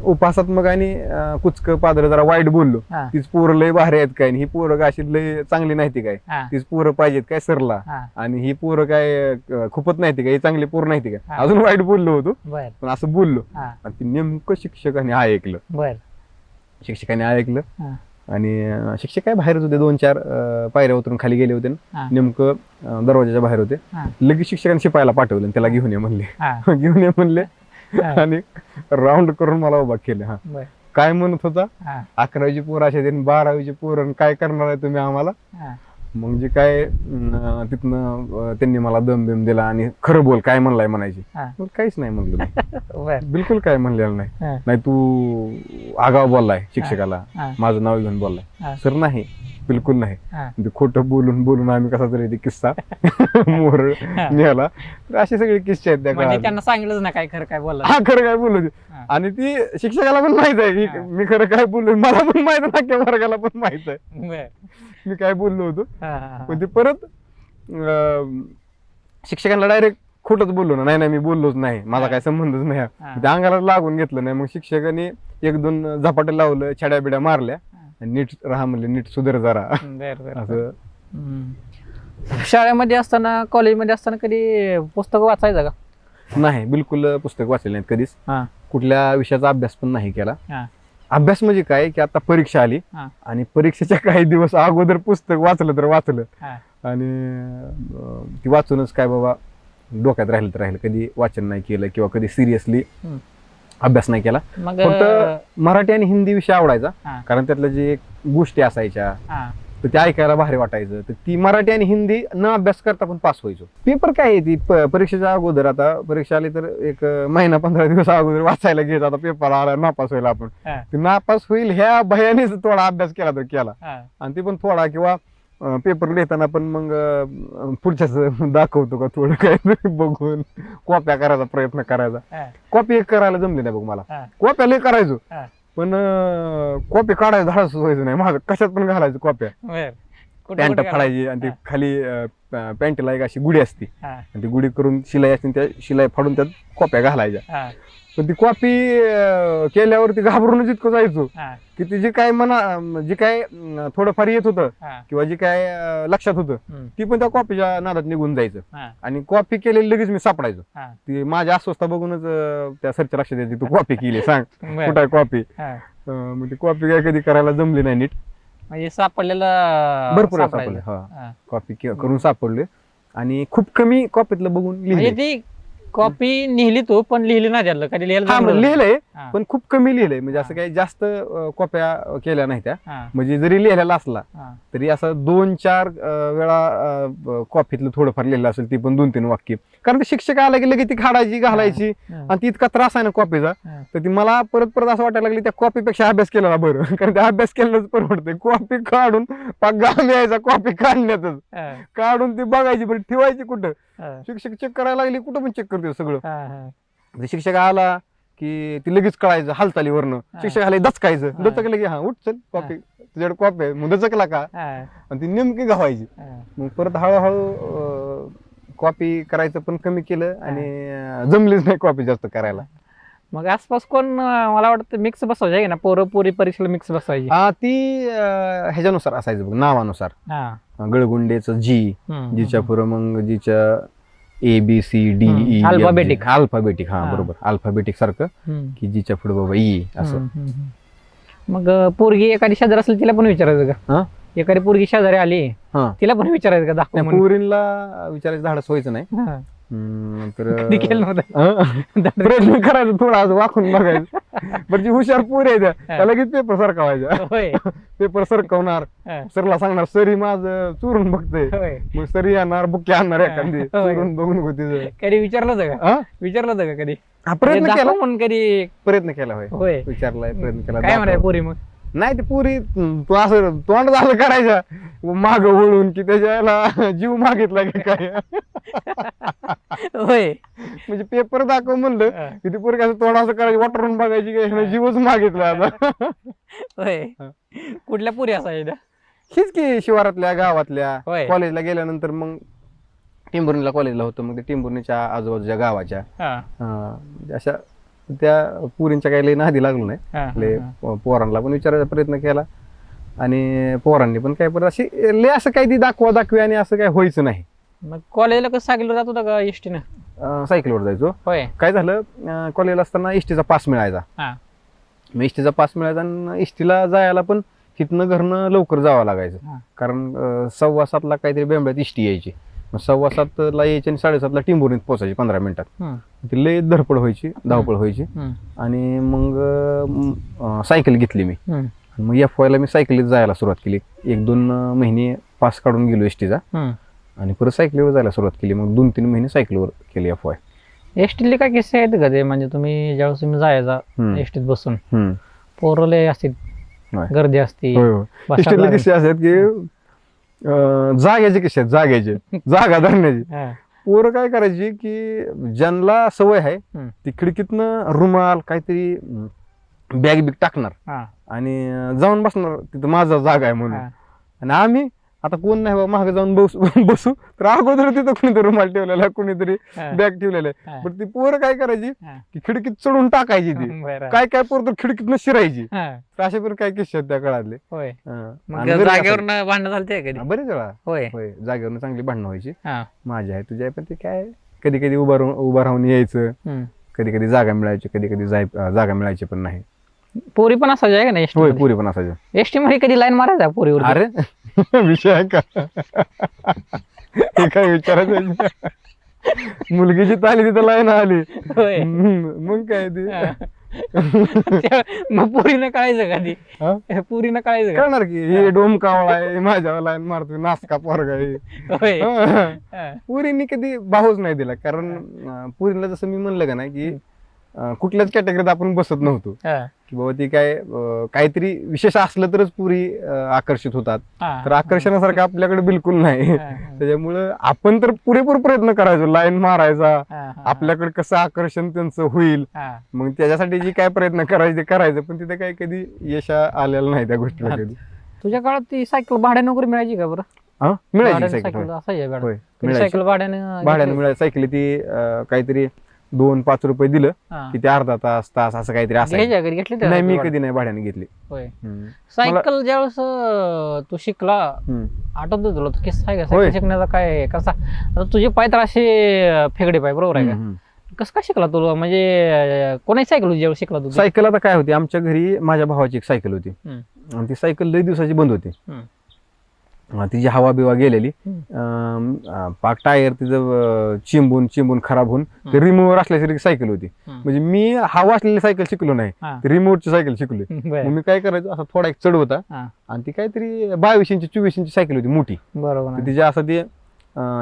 उपासात मग आणि कुचक पादर जरा वाईट बोललो. हा. तीच पोरं लय भारी आहेत काय, आणि ही पोरं काय अशी लय चांगली नाही ती काय, हा. तीच पोरं पाहिजेत काय सरला, हा. आणि ही पोरं काय खूपच नाही ती काय, ही चांगली पोरं नाही ती काय, हा. अजून वाईट बोललो होतो. बर पण असं बोललो हा आणि ते नेमकं शिक्षकांनी ऐकलं. बर शिक्षकांनी ऐकलं हा आणि शिक्षक काय बाहेरच होते, 2-4 पायऱ्या उतरून खाली गेले होते ना, हा. नेमकं दरवाजाच्या बाहेर होते. हा. लगेच शिक्षकांनी शिपायला पाठवलं आणि त्याला घेऊन ये म्हणले. हा. घेऊन ये म्हणले हा. आणि राऊंड करून मला उभा केलं. हा बर काय म्हणत होता, हा 11वीची पोरं अशा 12वीची पोरं काय करणार आहे तुम्ही आम्हाला. हा मग जे काय तिथनं त्यांनी मला दम बिम दिला आणि खरं बोल काय म्हणलाय म्हणायची. हा. मग काहीच नाही म्हणलं मी. बर बिलकुल काय म्हणलेलं नाही. हा. नाही तू आगाव बोललाय शिक्षकाला, हा. माझं नाव घेऊन बोललाय. हा. सर नाही, बिलकुल नाही. हा. ते खोटं बोलून बोलून आम्ही कसा तरी ते किस्सा मोर निघाला. तर असे सगळे किस्से आहेत त्या म्हणजे काळात. त्यांना सांगितलंच ना काय खरं काय बोलला. हा खरं काय बोललो ते. हा. आणि ती शिक्षकाला पण माहित आहे हा. की मी खरं काय बोललो, मला पण माहित आहे, नाक्या वर्गाला पण माहित आहे बर मी काय बोललो होतो. हा हा पण ते परत शिक्षकांना डायरेक्ट खोटच बोललो ना, नाही मी बोललोच नाही, माझा हा. काय संबंधच नाही. हा. ते अंगाला लागून घेतलं नाही. मग शिक्षकांनी 1-2 झपाटे लावलं, छड्या बिड्या मारल्या, आणि नीट राहा म्हणले, नीट सुधार जरा. बर बर असं शाळेमध्ये असताना कॉलेजमध्ये असताना कधी पुस्तक वाचायचं का? नाही, बिलकुल पुस्तक वाचले नाहीत कधीच. हा कुठल्या विषयाचा अभ्यास पण नाही केला. हा अभ्यास म्हणजे काय की आता परीक्षा आली हा आणि परीक्षेच्या काही दिवस अगोदर पुस्तक वाचलं तर वाचलं, हा आणि ती वाचूनच काय बाबा डोक्यात राहिलं तर राहिलं. कधी वाचन नाही केलं किंवा कधी सिरियसली हम्म. अभ्यास नाही केला. मग फक्त मराठी आणि हिंदी विषय आवडायचा, हा कारण त्यातल्या जे गोष्टी असायच्या हा तर ते ऐकायला भारी वाटायचं. तर ती मराठी आणि हिंदी न अभ्यास करता पण पास व्हायचो. पेपर काय आहे ती परीक्षेच्या अगोदर, आता परीक्षा आली तर एक महिना 15 दिवस अगोदर वाचायला घ्यायचं. आता पेपर आला, नापास होईल आपण, हा ते नापास होईल ह्या भयानेच थोडा अभ्यास केला तर केला, हा आणि ते पण थोडा, किंवा पेपर लिहिताना पण मग पुढच्याच दाखवतो का थोडं काय बघून कॉप्या करायचा प्रयत्न करायचा. हा कॉपी एक करायला जमली नाही बघ मला. हा कॉप्या लय करायचो, हा पण कॉपी काढायचं धाडस व्हायचं नाही माझं. कशात पण घालायचं कॉप्या. बर कुठं पॅन्ट कुठं फाडायची आणि ती हा. खाली पॅन्टला एक अशी गुढी असती, हा आणि ती गुढी करून शिलाई असते, त्या शिलाई फाडून त्यात कॉप्या घालायच्या. हा पण ती कॉपी केल्यावर ती घाबरूनच इतकं जायचो हा की ती जे काय जे काय थोडंफार येत होतं हा किंवा जे काय लक्षात होतं हम्म. ती पण त्या कॉपीच्या नादात निघून जायचं. हा आणि कॉपी केलेली लगेच मी सापडायचो. हा ती माझ्या अस्वस्थता बघूनच त्या सरच्या लक्षात येते, तू कॉपी केली, सांग बर कुठं आहे कॉपी. हा मग ती कॉपी काय कधी करायला जमली नाही नीट. म्हणजे सापडलेलं भरपूर सापडायचं. सापडले, हा हा. कॉपी करून सापडले, आणि खूप कमी कॉपीतलं बघून म्हणजे लिहिले. ती कॉपी लिहिली तू, पण लिहिली नाही त्यातलं कधी लिहायला हा, जमलं मग नाही. लिहिलंय हा. पण खूप कमी लिहिलंय. म्हणजे हा. असं काही जास्त कॉप्या केल्या नाही त्या. हा म्हणजे जरी लिहिलेला असला हा तरी असं 2-4 वेळा कॉफीतलं थोडंफार लिहिलं असेल, ती पण 2-3 वाक्य. कारण ते शिक्षक आला की लगेच ती काढायची, घालायची, हा. आणि ती इतका त्रास आहे ना कॉपीचा, हा. तर ती मला परत परत असं वाटायला लागली त्या कॉपीपेक्षा अभ्यास केलेला बरं. कारण त्या अभ्यास केलेलाच परवडते. कॉपी काढून पाक घाम यायचा कॉपी काढण्यातच. हा. काढून ती बघायची, बरं ठेवायची कुठं. हा. शिक्षक चेक करायला लागली, कुठं पण चेक करते सगळं. हा. हा. ते शिक्षक आला की ती लगेच कळायचं हालचालीवरनं. हा. शिक्षक आले दचकायचं, हा. दचकलं की हा उठ चल कॉपी, तुझ्याकडे कॉपी आहे, मग दचकला का, हा. आणि ती नेमकी घावायची. हा. मग परत हळूहळू कॉपी करायचं पण कमी केलं, आणि जमलीच नाही कॉपी जास्त करायला. मग आसपास कोण मला वाटतं मिक्स बसवायचे ना, पोरं पोरी परीक्षेला मिक्स बसवायची. ती ह्याच्यानुसार असायचं बघ, नावानुसार. हा. गळगुंडेचं जी, हम्म. जीच्या पुढं मग जीच्या ABCDE Alphabetic. अल्फाबेटिक, हा हा. बरोबर, अल्फाबेटिक सारखं, हम्म. की जीच्या पुढे बाबा ई असं. हम्म. हम्म. मग पोरगी एखादी शेजारी असेल तिला पण विचारायचं का? हा एखादी पोरगी शेजारी आली हा, तिला पण विचारायचं का दाखव त्या म्हणून? पोरींला विचारायचं धाडस व्हायचं नाही. हा. तर कधी केलं नव्हतं. हं? प्रयत्न करायचं थोडा आज वाकून बघायचं. पण जी हुशार पोरी आहे त्या लगेच पेपर सरकवायच्या. होय. पेपर सरकवणार, हा. सरला सांगणार सरी माझं चुरून बघतोय, होय. मग सरी आणणार, बुक्की आणणार एखादी, होय. चुरून बघून होती. कधी विचारलं होतं का? हा, विचारलं होतं का कधी? प्रयत्न दाखव केला, म्हणून कधी? प्रयत्न केला होय, होय. विचारलाय, प्रयत्न केला. काय म्हणाय दाखव. पोरी मग? नाही ते पुरी तू असं तोंड झालं करायचा माग वळून की त्याच्याला जीव मागितला की काय. होय. म्हणजे पेपर दाखव म्हणलं हा. की ती पोरगी असं तोंड असं करायची, वाटरून बघायची की ह्यानं जीवच मागितला आता. होय. हा. कुठल्या पुरी असायच्या? हीच की शिवारातल्या गावातल्या. होय. कॉलेजला गेल्यानंतर मग टिंबुर्णीला कॉलेजला होतं, मग ते टिंबुर्णीच्या आजूबाजूच्या गावाच्या हा. म्हणजे अशा त्या पुरींच्या काही लई नादी लागलो नाही. हा, लय हा. पोरांना पण विचारायचा प्रयत्न केला आणि पोरांनी पण काय परत अशी लय असं काही ती दाखवी आणि असं काय व्हायचं नाही. मग कॉलेजला कसं सायकल जात होता का एसटीनं? सायकलवर जायचो. होय. काय झालं कॉलेजला असताना एसटीचा पास मिळायचा. हा. मग एसटीचा पास मिळायचा आणि एसटीला जायला पण तिथनं घरनं लवकर जावं लागायचं. हा. कारण 6:15 काहीतरी बेंबळ्यात एसटी यायची. मग 6:15 यायची आणि 7:30 टिंबुर्णीत पोहोचायची 15 मिनिटात. हम्म. ती लय धडपड व्हायची, धावपळ व्हायची. हम्म. आणि मग सायकल घेतली मी. हम्म. मग FYला मी सायकलीत जायला सुरुवात केली. 1-2 महिने पास काढून गेलो एसटीचा हम्म. आणि परत सायकलीवर जायला सुरुवात केली. मग 2-3 महिने सायकलवर केली FY. एसटीले काय किस्से आहेत का ते? म्हणजे तुम्ही ज्यावेळेस तुम्ही जायचा एसटीत बसून पोरले असतील, होय. गर्दी असती, बसावं एसटीतले लागेल. किस्से असतात की जाग्याचे किस्से आहेत, जाग्याचे जागा धरण्याची. हा. पोरं काय करायची की ज्यांना सवय आहे ती खिडकीतनं रुमाल काहीतरी बॅग बिग टाकणार हा. आणि जाऊन बसणार तिथं माझा जागा आहे म्हणून. हा. आणि आम्ही आता कोण नाही बाबा मागे जाऊन बसू तर अगोदर तिथं कोणीतरी रुमाल ठेवलेला आहे, कोणीतरी हा. बॅग ठेवलेला आहे. हा. पण ती पोरं काय करायची हा. की खिडकीत चढून टाकायची ती. बरं. काय काय पोरं तर खिडकीतनं शिरायची. हा. तर असे पण काय किस्से आहेत त्या काळातले. होय. हा. मग आणि बरेच जागेवर असायचे. भांडणं झालते कधी? बरेच वेळा होय. होय जागेवर चांगली भांडणं व्हायची. हा. माझी आहे तुझी आहे पण ते काय कधी कधी उभा राहून यायचं. हम्म. कधी कधी जागा मिळायची, कधी कधी जागा मिळायची पण नाही. पोरी पण असायच्या का नाही होय एसटी? पुरी पण असायचं. एसटी मध्ये कधी लाईन मारायचा पोरीवर? अरे विषय आहे का हे काय विचारायचं. मुलगीची ताली तिथं लाईन आली. होय. मग काय ते मग पोरीनं कळायचं का ती? हा? पोरीनं कळायचं का? कळणार की हे डोम कावळा आहे माझ्यावर लाईन मारतोय, नासका पोरगा आहे. होय. हा. हा. पुरींनी कधी भावच नाही दिला. कारण पुरीला जसं मी म्हणलं का नाही की कुठल्याच कॅटेगरीत आपण बसत नव्हतो हा. की बाबा ती काय काहीतरी विशेष असलं तरच पुरी आकर्षित होतात. हा. तर आकर्षणासारखं आपल्याकडे बिलकुल नाही. हा. त्याच्यामुळं आपण तर पुरेपूर प्रयत्न करायचो लाईन मारायचा, हा. हा. आपल्याकडे कसं आकर्षण त्यांचं होईल. हा. मग त्याच्यासाठी जी काय प्रयत्न करायचे ते करायचं, पण तिथे काय कधी यश आलेलं नाही त्या गोष्टीला कधी. तुझ्या काळात ती सायकल भाड्यानं वगैरे मिळायची का बरं? हा मिळायची भाड्यानं सायकल. सायकल असायची होय कधी मिळायची. सायकल भाड्यानं भाड्याने मिळायची सायकल ती काहीतरी 2-5 रुपये दिलं हा. की ते अर्धा तास असं काहीतरी असायचं. घ्यायच्या घरी घेतली नाही मी होती? कधी नाही भाड्याने घेतली. होय. हम्म. सायकल ज्यावेळेस तू शिकला हम्म. आठवतो तुला तो किस्सा आहे का होय. सायकल शिकण्याचा? काय कसा आता तुझे पाय तर असे फेगडे पाय बरोबर आहे का? हम्म. कसं काय शिकला तुला? म्हणजे कोणाची सायकल होती ज्यावेळेस शिकला तू? सायकल आता काय होती आमच्या घरी माझ्या भावाची एक सायकल होती हम्म. आणि ती सायकल लई दिवसाची बंद होती. हम्म. तिची हवा बिवा गेलेली, हम्म. पाक टायर तिचं चिंबून खराब होऊन ते रिमोव्हर असल्यासारखी सायकल होती. हम्म. म्हणजे मी हवा असलेली सायकल शिकलो नाही, हा. रिमोटची सायकल शिकलोय. बरं. मग मी काय करायचो असा थोडा एक चढ होता हा. आणि ती काहीतरी 22 इंची 24 इंची सायकल होती मोठी. बरोबर तर आहे. तिच्या असं ते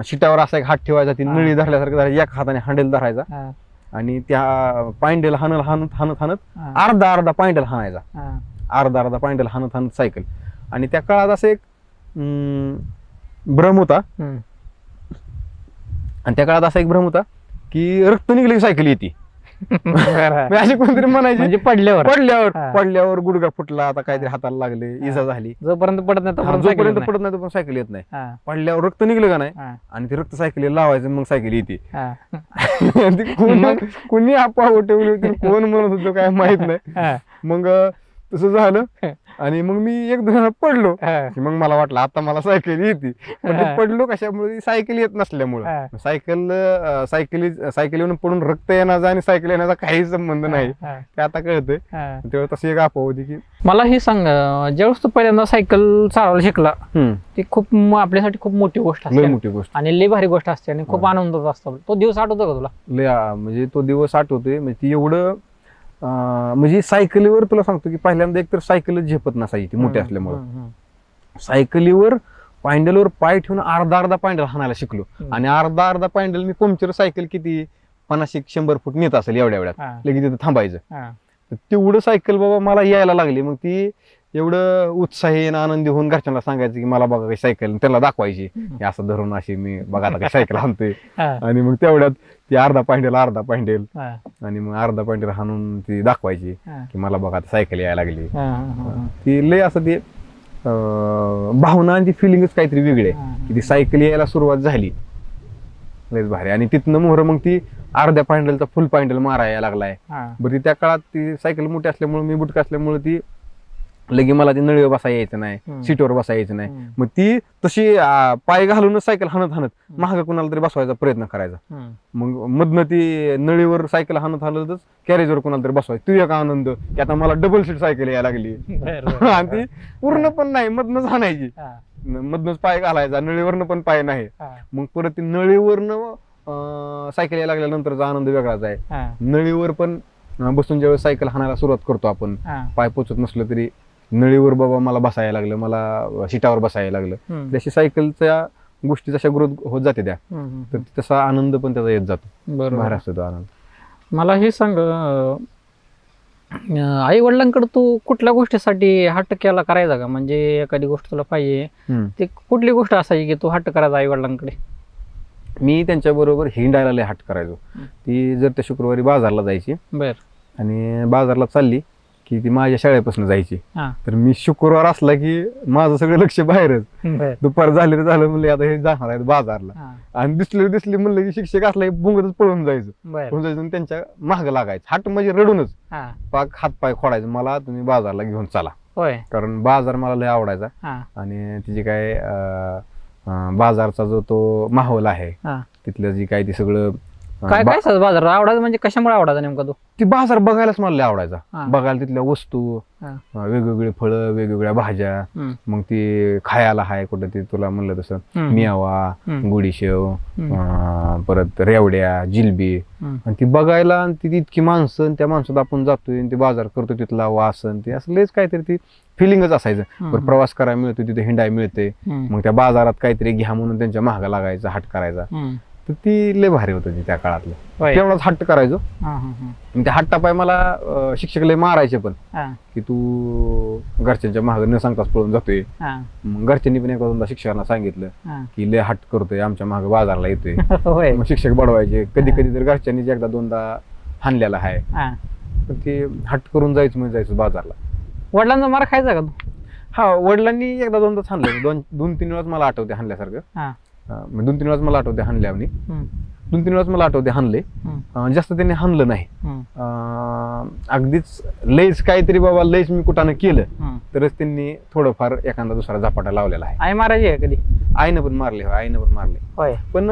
शिटावर असा एक हात ठेवायचा, ती हा. नळी धरल्यासारखं धरायची, एका हाताने हँडल धरायचा हा. आणि त्या पायंडेल हाणत हा. अर्धा पायंडेल हाणायचा, हा. अर्धा पायंडेल हाणत सायकल. आणि त्या काळात असं एक भ्रम होता, हम्म. आणि त्या काळात असा एक भ्रम होता की रक्त निघली सायकल येते. बरं. अशी कोणतरी म्हणायची म्हणजे पडल्यावर हा. पडल्यावर गुडघा फुटला, आता काहीतरी हाताला लागले, इजा झाली. जोपर्यंत पडत नाही हा, तोपर्यंत जोपर्यंत सायकल पडत नाही तोपर्यंत सायकल येत नाही. नाही. पडल्यावर रक्त निघलं का नाही हा. आणि ते रक्त सायकलीला लावायचं, मग सायकल येते. हा. ती कोणी आपा ठेवली होती, कोण म्हणत होतं काय माहित नाही. हा. मग तसं झालं आणि मग मी 1-2 वेळा पडलो हा. की मग मला वाटलं आता मला सायकल येते. पण ते हा. पडलो कशामुळे, सायकल येत नसल्यामुळं. हा. सायकल येऊन पडून रक्त येण्याचा आणि सायकल येण्याचा काही संबंध नाही, हा. ते आता कळतंय. हा. तेव्हा तशी एक अफवा होती की मला हे सांग, ज्यावेळेस तू पहिल्यांदा सायकल चालवायला शिकला ती खूप आपल्यासाठी खूप मोठी गोष्ट लय असते मोठी गोष्ट, आणि लय भारी गोष्ट असते आणि खूप आनंदाचा असतो. तो दिवस आठवतो का तुला? म्हणजे तो दिवस आठवतोय. म्हणजे ती एवढं म्हणजे सायकलीवर तुला सांगतो की पहिल्यांदा एक तर सायकलच झेपत नसायची ती मोठी असल्यामुळे. सायकलीवर पायंडलवर पाय ठेवून अर्धा पायंडल हाणायला शिकलो. आणि अर्धा पायंडल मी पंक्चर सायकल किती 50-100 फूट नेत असेल एवढ्या हा. लगेच तिथं थांबायचं. हा. तर तेवढं सायकल बाबा मला यायला लागली. मग ती एवढं उत्साही आणि आनंदी होऊन घरच्यांना सांगायचं की मला बघा काही सायकल, त्याला दाखवायची हे असं धरून अशी मी बघा आता काही सायकल हाणतोय. हा. आणि मग तेवढ्यात ती अर्धा पायंडल हा. आणि मग अर्धा पायंडल हाणून ती दाखवायची हा. की मला बघा आता सायकल यायला लागली. हा. हा. ती लय असं ते भावना आणि ती फिलिंगच काहीतरी वेगळी आहे हा. की ती सायकल यायला सुरुवात झाली लयच भारी. आणि तिथनं मोहर मग ती अर्ध्या पायंडलचा फुल पायंडल मारायला लागलाय. बरं ती त्या काळात ती सायकल मोठी असल्यामुळे, मी बुटका असल्यामुळे ती लगे मला ती नळीवर बसा यायचं नाही, सीटवर बसा यायचं नाही. मग ती तशी पाय घालूनच सायकल हाणत महाग कुणाला तरी बसवायचा प्रयत्न करायचा. मग मधनं ती नळीवर सायकल हाणतच कॅरेजवर कुणाला तरी बसवायचं. तू एक आनंद की आता मला डबल सीट सायकल यायला लागली. आणि ती पूर्ण पण नाही, मधनच हाणायची, मधनच पाय घालायचा, नळीवरनं पण पाय नाही. मग परत ती नळीवरनं सायकल यायला लागल्यानंतरचा आनंद वेगळाच आहे. नळीवर पण बसून ज्यावेळेस सायकल हाणायला सुरुवात करतो आपण, पाय पोचत नसलं तरी नळीवर बाबा मला बसायला लागलं, मला सीटावर बसायला लागलं. जशी सायकलच्या गोष्टी जशा ग्रोथ होत जाते त्या, तर तसा आनंद पण त्याचा येत जातो. बाहेर असतो तो आनंद. मला हे सांग, आई वडिलांकडे तू कुठल्या गोष्टीसाठी हट्ट केला करायचा का? म्हणजे एखादी गोष्ट तुला पाहिजे, ती कुठली गोष्ट असायची की तू हट्ट करायचा आई वडिलांकडे? मी त्यांच्या बरोबर हिंडायला लय हट्ट करायचो. ती जर त्या शुक्रवारी बाजारला जायची आणि बाजारला चालली की ती माझ्या शाळेपासून जायची, तर मी शुक्रवार असला की माझं सगळं लक्ष बाहेरच. दुपार झाले तर झालं म्हणलं आता हे जाणार आहेत बाजारला, आणि दिसली म्हणलं की शिक्षक असला बुंगतच पळून जायचं, त्यांच्या महाग लागायचं. हट्ट म्हणजे रडूनच पाक हात पाय खोडायचं, मला तुम्ही बाजारला घेऊन चला. कारण बाजार मला लय आवडायचा. आणि तिची काय बाजारचा जो तो माहोल आहे तिथलं, जी काय ती सगळं काय काय बाजार आवडायचं म्हणजे कशामुळे आवडायचा नेमका तो? ती बाजार बघायलाच मला लय आवडायचा. बघायला तिथल्या वस्तू, वेगवेगळी फळं, वेगवेगळ्या भाज्या, मग ती खायला आहे कुठं, ती तुला म्हणलं तसं मियावा, गुडीशेव, परत रेवड्या, जिलबी, आणि ती बघायला. आणि ती इतकी माणसं, त्या माणसात आपण जातोय, ती बाजार करतो, तिथला वासन, ते असं लयच काहीतरी ती फिलिंगच असायचं. प्रवास करायला मिळतो, तिथे हिंडाय मिळते, मग त्या बाजारात काहीतरी घ्या म्हणून त्यांच्या महागा लागायचा, हट करायचा. तर ती लय भारी होती त्या काळातलं. तेवढाच हट्ट करायचो. त्या हट्टापाय मला शिक्षक लय मारायचे पण, की तू घरच्यांच्या महाग न सांगताच पळून जातोय. मग घरच्यांनी पण एकदा दोनदा शिक्षकांना सांगितलं की लय हट्ट करतोय, आमच्या महाग बाजारला येतोय. मग शिक्षक बडवायचे. कधी कधी तर घरच्यांनी एकदा दोनदा हाणलेला आहे. पण ते हट्ट करून जायचं म्हणजे जायचं बाजारला. वडिलांचा मार खायचा का तू? हा, वडिलांनी एकदा दोनदाच हाणलं. दोन तीन वेळाच मला आठवते हाणल्यासारखं. 2-3 वेळाच मला आठवते हाणल्यावनी. 2-3 वेळाच मला आठवते हाणले. जास्त त्यांनी हाणलं नाही. अगदीच लयच काहीतरी बाबा लयच मी कुठानं केलं तरच त्यांनी थोडंफार एखादा दुसरा झपाटा लावलेला आहे. आई मारायची आहे कधी? आईनं पण मारले, आईनं पण मारले. पण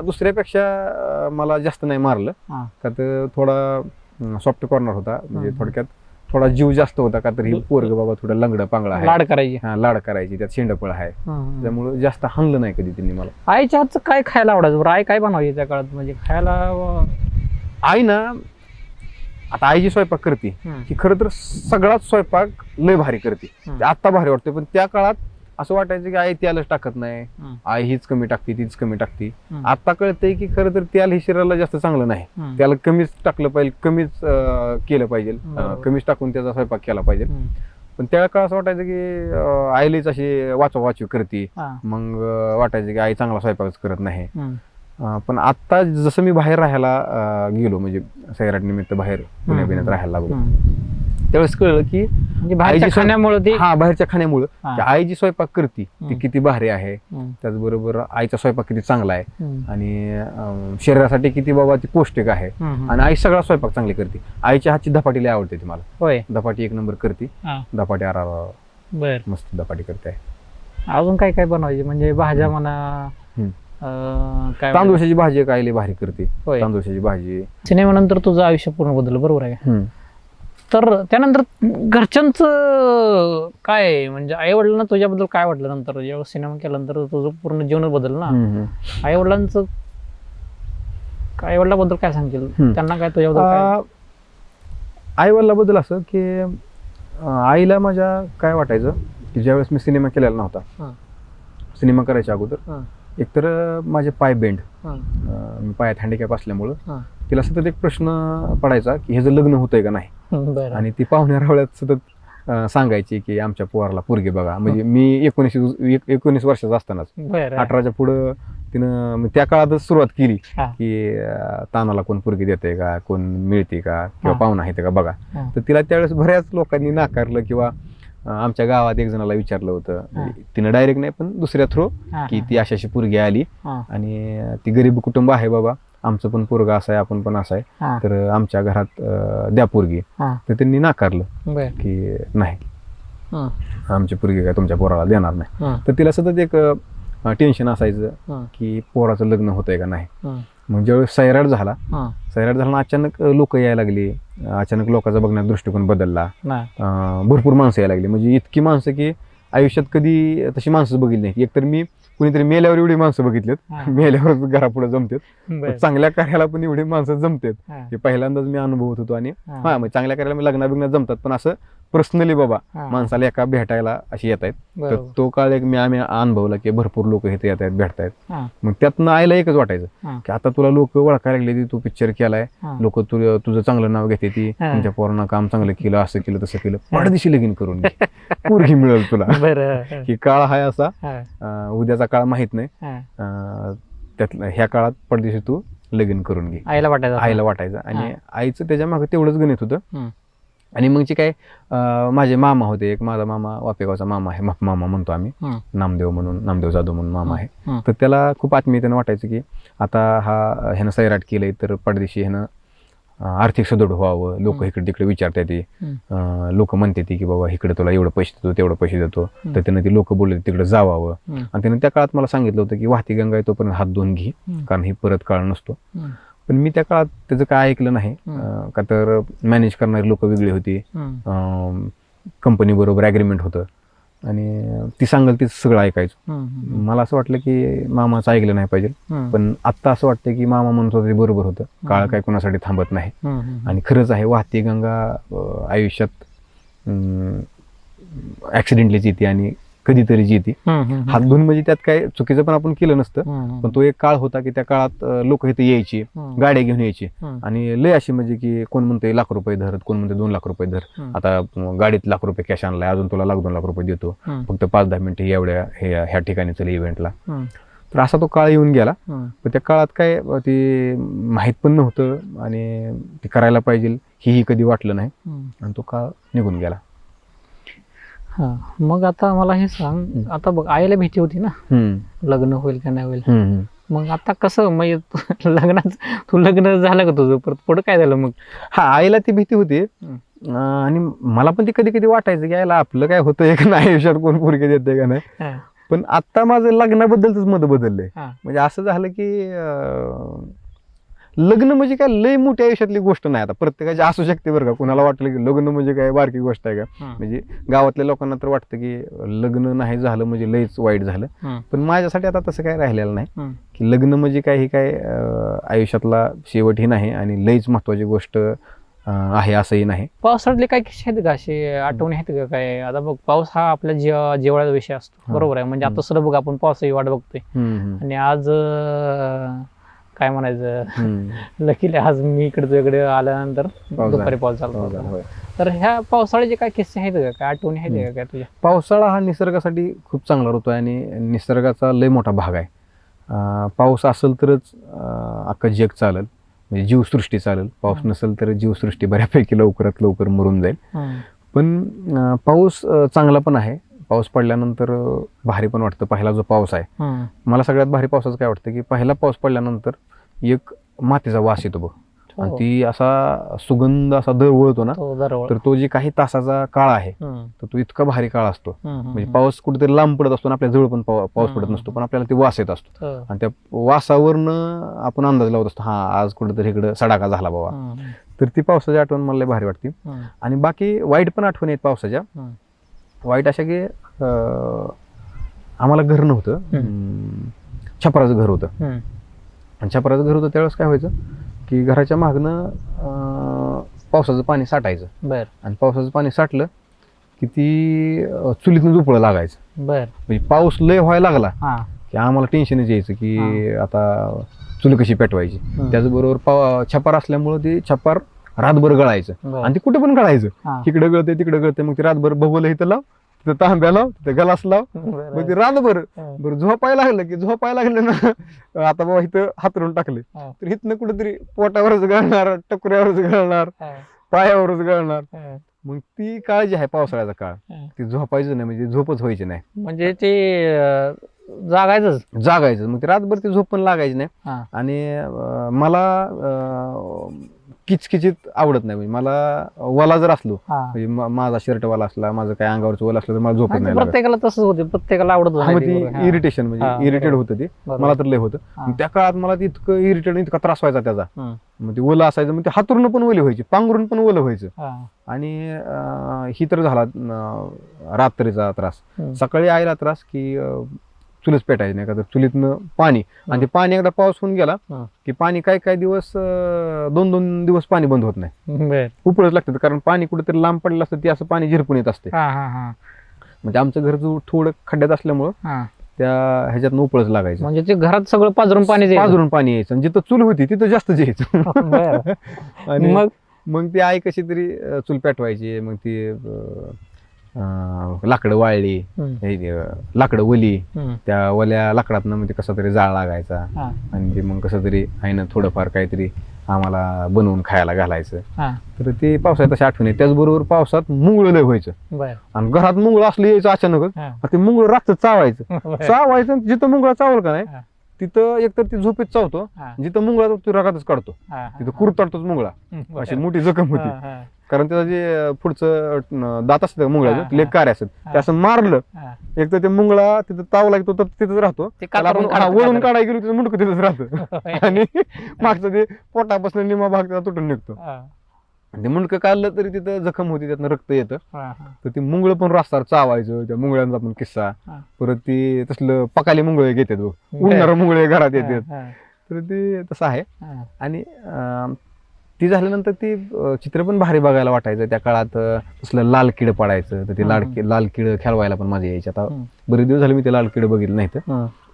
दुसऱ्यापेक्षा मला जास्त नाही मारलं, का तर थोडा सॉफ्ट कॉर्नर होता. म्हणजे थोडक्यात थोडा जीव जास्त होता, का तर ही पोरग बाबा थोडं लंगडं पांगळा आहे, लाड करायची, त्यात शेंडपळ आहे, त्यामुळे जास्त हाणलं नाही कधी त्यांनी मला. आईच्या हातचं काय खायला आवडायचं? आई काय बनवायची त्या काळात? म्हणजे खायला आई ना, आता आई जी स्वयंपाक करते ही खरं तर सगळाच स्वयंपाक लय भारी करते. आता भारी वाटते, पण त्या काळात असं वाटायचं की आई त्यालाच टाकत नाही, आई हीच कमी टाकते, तीच कमी टाकते. आता कळतंय की खरं तर त्याला हे शरीराला जास्त चांगलं नाही, त्याला कमीच टाकलं पाहिजे, कमीच केलं पाहिजे, कमीच टाकून त्याचा स्वयंपाक केला पाहिजे. पण त्या काळात असं वाटायचं की आईलीच अशी वाचवावाचवी करते, मग वाटायचं की आई चांगला स्वयंपाकच करत नाही. पण आता जसं मी बाहेर राहायला गेलो, म्हणजे सैराट निमित्त बाहेर पुण्यात राहायला लागलो, त्यावेळेस कळलं की बाहेरच्या खाण्यामुळे आई जी स्वयंपाक करते ती किती भारी आहे. त्याचबरोबर आईचा स्वयंपाक किती चांगला आहे आणि शरीरासाठी किती बाबा ती पौष्टिक आहे. आणि आई सगळा स्वयंपाक चांगली करते. आईच्या हातची धपाटी लय आवडते ती मला. धपाटी एक नंबर करते. धपाटी मस्त धपाटी करते. अजून काय काय बनवायचे? म्हणजे भाज्या म्हणा, तांदूळशाची भाजी काय लय भारी करते. तांदूळशाची भाजी. सिनेमानंतर तुझं आयुष्य पूर्ण बदललं, बरोबर आहे? तर त्यानंतर घरच्यांचं काय, म्हणजे आई वडिलांना तुझ्याबद्दल काय वाटलं नंतर जेव्हा सिनेमा केल्यानंतर? तुझं पूर्ण जीवन बदललं ना. आई वडिलांचं आई वडिलांबद्दल काय सांगतील? त्यांना काय तुझ्याबद्दल? आई वडिलांबद्दल असं की आईला माझ्या काय वाटायचं की ज्यावेळेस मी सिनेमा केलेला नव्हता, सिनेमा करायच्या अगोदर एकतर माझे पाय बेंड, मी पायात हँडिकॅप असल्यामुळं तिला सतत एक प्रश्न पडायचा की ह्याचं लग्न होतंय का नाही. आणि ती पाहुण्या रावळ्यात सतत सांगायची की आमच्या पोराला पोरगी बघा. म्हणजे मी 19 वर्षाचा असतानाच 18च्या पुढं तिनं त्या काळातच सुरुवात केली की तानाला कोण पोरगी देते का, कोण मिळते का, किंवा पाहुणा आहे का बघा. तर तिला त्यावेळेस बऱ्याच लोकांनी नाकारलं किंवा आमच्या गावात एक जणाला विचारलं होतं, तिनं डायरेक्ट नाही पण दुसऱ्या थ्रू, की ती अशी पोरगी आली आणि ती गरीब कुटुंब आहे बाबा, आमचं पण पोरगा असं आहे, आपण पण असं आहे, तर आमच्या घरात द्या पोरगी. तर त्यांनी नाकारलं की नाही, आमची पोरगी काय तुमच्या पोराला देणार नाही. तर तिला सतत एक टेन्शन असायचं की पोराचं लग्न होतंय का नाही. मग ज्यावेळेस सैराट झाला अचानक लोक यायला लागली, अचानक लोकांचा बघण्याचा दृष्टिकोन बदलला, भरपूर माणसं यायला लागली. म्हणजे इतकी माणसं की आयुष्यात कधी तशी माणसं बघितली नाही. एकतर मी कुणीतरी मेल्यावर एवढी माणसं बघितलेत, मेल्यावर घरापुढे जमतात, चांगल्या कार्याला पण एवढी माणसं जमतात, हे पहिल्यांदाच मी अनुभवत होतो. आणि मग चांगल्या कार्याला मी लग्नाबिग्नात जमतात, पण असं पर्सनली बाबा माणसाला एका भेटायला अशी येत आहेत. तर तो काळ एक आम्ही अनुभवला की भरपूर लोक इथे येत आहेत, भेटतायत. मग त्यातनं आईला एकच वाटायचं की आता तुला लोक ओळखायला लागले, तू पिक्चर केलाय, लोक तुझं चांगलं नाव घेते, ती तुमच्या पोरांना काम चांगलं केलं, असं केलं तसं केलं, पडदिशी लगीन करून घे, पोरगी मिळेल तुला. ही काळ हाय असा, उद्याचा काळ माहित नाही, त्यात ह्या काळात पडदिशी तू लगीन करून घे, आईला वाटायचं. आणि आईचं त्याच्या मागे तेवढंच गणित होतं. आणि मग जे काय माझे मामा होते, एक माझा मामा वापेगावचा मामा आहे, मामा म्हणतो आम्ही, नामदेव जाधव म्हणून मामा आहे. तर त्याला खूप आत्मीयतेनं वाटायचं की आता ह्यानं सैराट केलंय तर पडदेशी ह्यानं आर्थिक सदृढ व्हावं, लोक इकडे तिकडे विचारतात, लोक म्हणते की बाबा इकडे तुला एवढं पैसे देतो तेवढं पैसे देतो, तर त्यानं ती लोक बोलले तिकडे जावावं. आणि त्यानं त्या काळात मला सांगितलं होतं की वाहती गंगा आहे तोपर्यंत हात धुवून घे, कारण ही परत काळ नसतो. पण मी त्या काळात त्याचं काय ऐकलं नाही, का तर मॅनेज करणारी लोक वेगळी होती, कंपनी बरोबर ॲग्रीमेंट होतं, आणि ती सांगेल तीच सगळं ऐकायचं. मला असं वाटलं की मामाचं ऐकलं नाही पाहिजे, पण आत्ता असं वाटतं की मामा म्हणत होतं ते बरोबर होतं, काळ काय कोणासाठी थांबत नाही. आणि खरंच आहे, वाहती गंगा आयुष्यात ऍक्सिडेंटलीच येते आणि कधीतरी येते. हात धुवून म्हणजे त्यात काय चुकीचं पण आपण केलं नसतं, पण तो एक काळ होता की त्या काळात लोक इथे यायची, गाड्या घेऊन यायची, आणि लय अशी म्हणजे की कोण म्हणते लाख रुपये धर, कोण म्हणते 2 लाख रुपये धर, आता गाडीत लाख रुपये कॅश आणलाय, अजून तुला 1-2 लाख रुपये देतो, फक्त 5-10 मिनिटं एवढ्या ह्या ठिकाणी चल इव्हेंटला. तर असा तो काळ येऊन गेला. पण त्या काळात काय ते माहीत पण नव्हतं आणि ते करायला पाहिजे ही कधी वाटलं नाही, आणि तो काळ निघून गेला. मग आता मला हे सांग, आता बघ आईला भीती होती ना लग्न होईल का नाही होईल, मग आता कसं म्हणजे तू लग्न झालं का तुझं, परत पुढं काय झालं मग? आईला ती भीती होती, आणि मला पण ती कधी कधी वाटायचं की आईला आपलं काय होतं एक नाही आयुष्यात, कोण पोरगी देते का नाही. पण आता माझं लग्नाबद्दलच मत बदललंय. म्हणजे असं झालं की लग्न म्हणजे काय लय मोठी आयुष्यातली गोष्ट नाही. आता प्रत्येकाची असू शकते बरं का, कुणाला वाटलं की लग्न म्हणजे काय बारकी गोष्ट आहे का. म्हणजे गावातल्या लोकांना तर वाटतं की लग्न नाही झालं म्हणजे लयच वाईट झालं, पण माझ्यासाठी आता तसं काय राहिलेलं नाही की लग्न म्हणजे काय ही काय आयुष्यातला शेवट ही नाही आणि लयच महत्वाची गोष्ट आहे असंही नाही. पावसाळ्यातले काय किस्से आहेत का, असे आठवणी आहेत का काय? आता बघ, पाऊस हा आपल्या जेवढा विषय असतो, बरोबर आहे. म्हणजे आता सुद्धा बघ आपण पावसाची वाट बघतोय, आणि आज काय म्हणायचं, लकीले आज मी इकडे आल्यानंतर दुपारी पाऊस झाला. तर ह्या पावसाळ्याचे काय किस्से आहेत का, काय आठवणी आहेत का काय तुझ्या? पावसाळा हा निसर्गासाठी खूप चांगला ऋतू आहे आणि निसर्गाचा लय मोठा भाग आहे. पाऊस असेल तरच अख्खं जग चालेल, म्हणजे जीवसृष्टी चालेल. पाऊस नसेल तर जीवसृष्टी बऱ्यापैकी लवकरात लवकर मरून जाईल. पण पाऊस चांगला पण आहे. पाऊस पडल्यानंतर भारी पण वाटतं. पहिला जो पाऊस आहे, मला सगळ्यात भारी पावसाचं काय वाटतं की पहिला पाऊस पडल्यानंतर एक मातीचा वास येतो बघ, आणि ती असा सुगंध असा दरवळतो ना, तर तो जे काही तासाचा काळ आहे तर तो इतका भारी काळ असतो. म्हणजे पाऊस कुठेतरी लांब पडत असतो, आपल्या जवळ पण पाऊस पडत नसतो, पण आपल्याला ते वास येत असतो, आणि त्या वासावरनं आपण अंदाज लावत असतो, हा आज कुठेतरी इकडं सडाका झाला बाबा. तर ती पावसाची आठवण मला भारी वाटते. आणि बाकी वाईट पण आठवणी आहेत पावसाच्या. वाईट अशा की आम्हाला घर नव्हतं, छपराचं घर होतं, आणि छपराचं घर होतं त्यावेळेस काय व्हायचं की घराच्या मागनं पावसाचं पाणी साठायचं, आणि पावसाचं पाणी साठलं की ती चुलीतनं झोपळं लागायचं. म्हणजे पाऊस लय व्हायला लागला की आम्हाला टेन्शनच यायचं की आता चुली कशी पेटवायची. त्याचबरोबर छपार असल्यामुळं ते छपार रातभर गळायचं, आणि ते कुठे पण गळायचं, इकडे गळते तिकडे गळते. मग ते रातभर बघवलं इथं लाव, तिथं तांब्या लाव, तिथं गलास लाव, मग ते रातभर बरं झोपायला लागलं ना, आता बाबा इथं हातरून टाकले तर इथनं कुठेतरी पोटावरच गळणार, टकुऱ्यावरच गळणार, पायावरच गळणार. मग ती काळजी आहे पावसाळ्याचा काळ. ती झोपायचं नाही म्हणजे झोपच व्हायची नाही. म्हणजे ते जागायचं मग ते रातभर ती झोप पण लागायची नाही. आणि मला किचकिचित आवडत नाही. म्हणजे मला वला जर असलो म्हणजे माझा शर्ट वाला असला, माझं काय अंगावरचं वला असलं तर मला झोपत नाही. प्रत्येकाला तसंच होते, प्रत्येकाला आवडत इरिटेशन म्हणजे इरिटेट होतं ते. मला तर लय होतं. त्या काळात मला ते इतकं इरिटेट, इतका त्रास व्हायचा त्याचा. मग ते ओलं असायचं, मग ते हातरून पण ओले व्हायचे, पांघरून पण ओलं व्हायचं. आणि ही तर झाला रात्रीचा त्रास. सकाळी आईला त्रास की चुलच पेटायची नाही का, तर चुलीतनं पाणी. आणि ते पाणी एकदा पाऊस होऊन गेला की पाणी काही दिवस 2-2 दिवस पाणी बंद होत नाही, उपळच लागतं. कारण पाणी कुठेतरी लांब पडलं असतं, ते असं पाणी झिरपून येत असते. म्हणजे आमचं घर थोडं खड्ड्यात असल्यामुळं त्या ह्याच्यातनं उपळच लागायचं. म्हणजे ते घरात सगळं पाजरून पाणी यायचं. आणि जिथं चूल होती तिथं जास्त यायचं. आणि मग ती आई कशी तरी चूल पेटवायची. मग ती लाकडं वाळली, लाकडं ओली, त्या ओल्या लाकडातनं मग ते कसा तरी जाळ लागायचा. आणि ते मग कसं तरी आईनं थोडंफार काहीतरी आम्हाला बनवून खायला घालायचं. तर ते पावसाळ्यात अशी आठवण आहे. त्याचबरोबर पावसात मुंगळं लय व्हायचं. आणि घरात मुंगळं असलं यायचं अचानकच. ते मुंगळं रातचं चावायचं. जिथं मुंगळा चावल का नाही तिथं एकतर ती झोपेत चावतो, जिथं मुंगळा तो रगातच काढतो, तिथं कुरताडतोच मुंगळा. अशी मोठी जखम होती. कारण त्याचं जे पुढचं दात असतं मुंगळ्याचं, लेग कार्य असत, ते असं मारलं एक तर ते मुंगळा तिथं तावला की तो तिथंच राहतो. त्याला आपण वळून काढायला गेलो तिथं मुंडकं तिथंच राहतं. आणि मागचं ते पोटापासून निमा भाग त्याचा तुटून निघतो. ते मुंडकं काढलं तरी तिथं जखम होती, त्यातनं रक्त येतं. तर ते मुंगळं पण रस्त्यावर चावायचं. त्या मुंगळ्यांचा पण किस्सा. परत ते तसलं पकाली मुंगळे घेतात बघ, उडणारं मुंगळे घरात येतात. तर ते तसं आहे. आणि ती झाल्यानंतर ती चित्र पण भारी बघायला वाटायचं. त्या काळात तसलं लाल किड पडायचं, तर ते लाल किड खेळवायला पण मजा यायची. आता बरेच दिवस झाले मी ते लाल किड बघितलं नाही.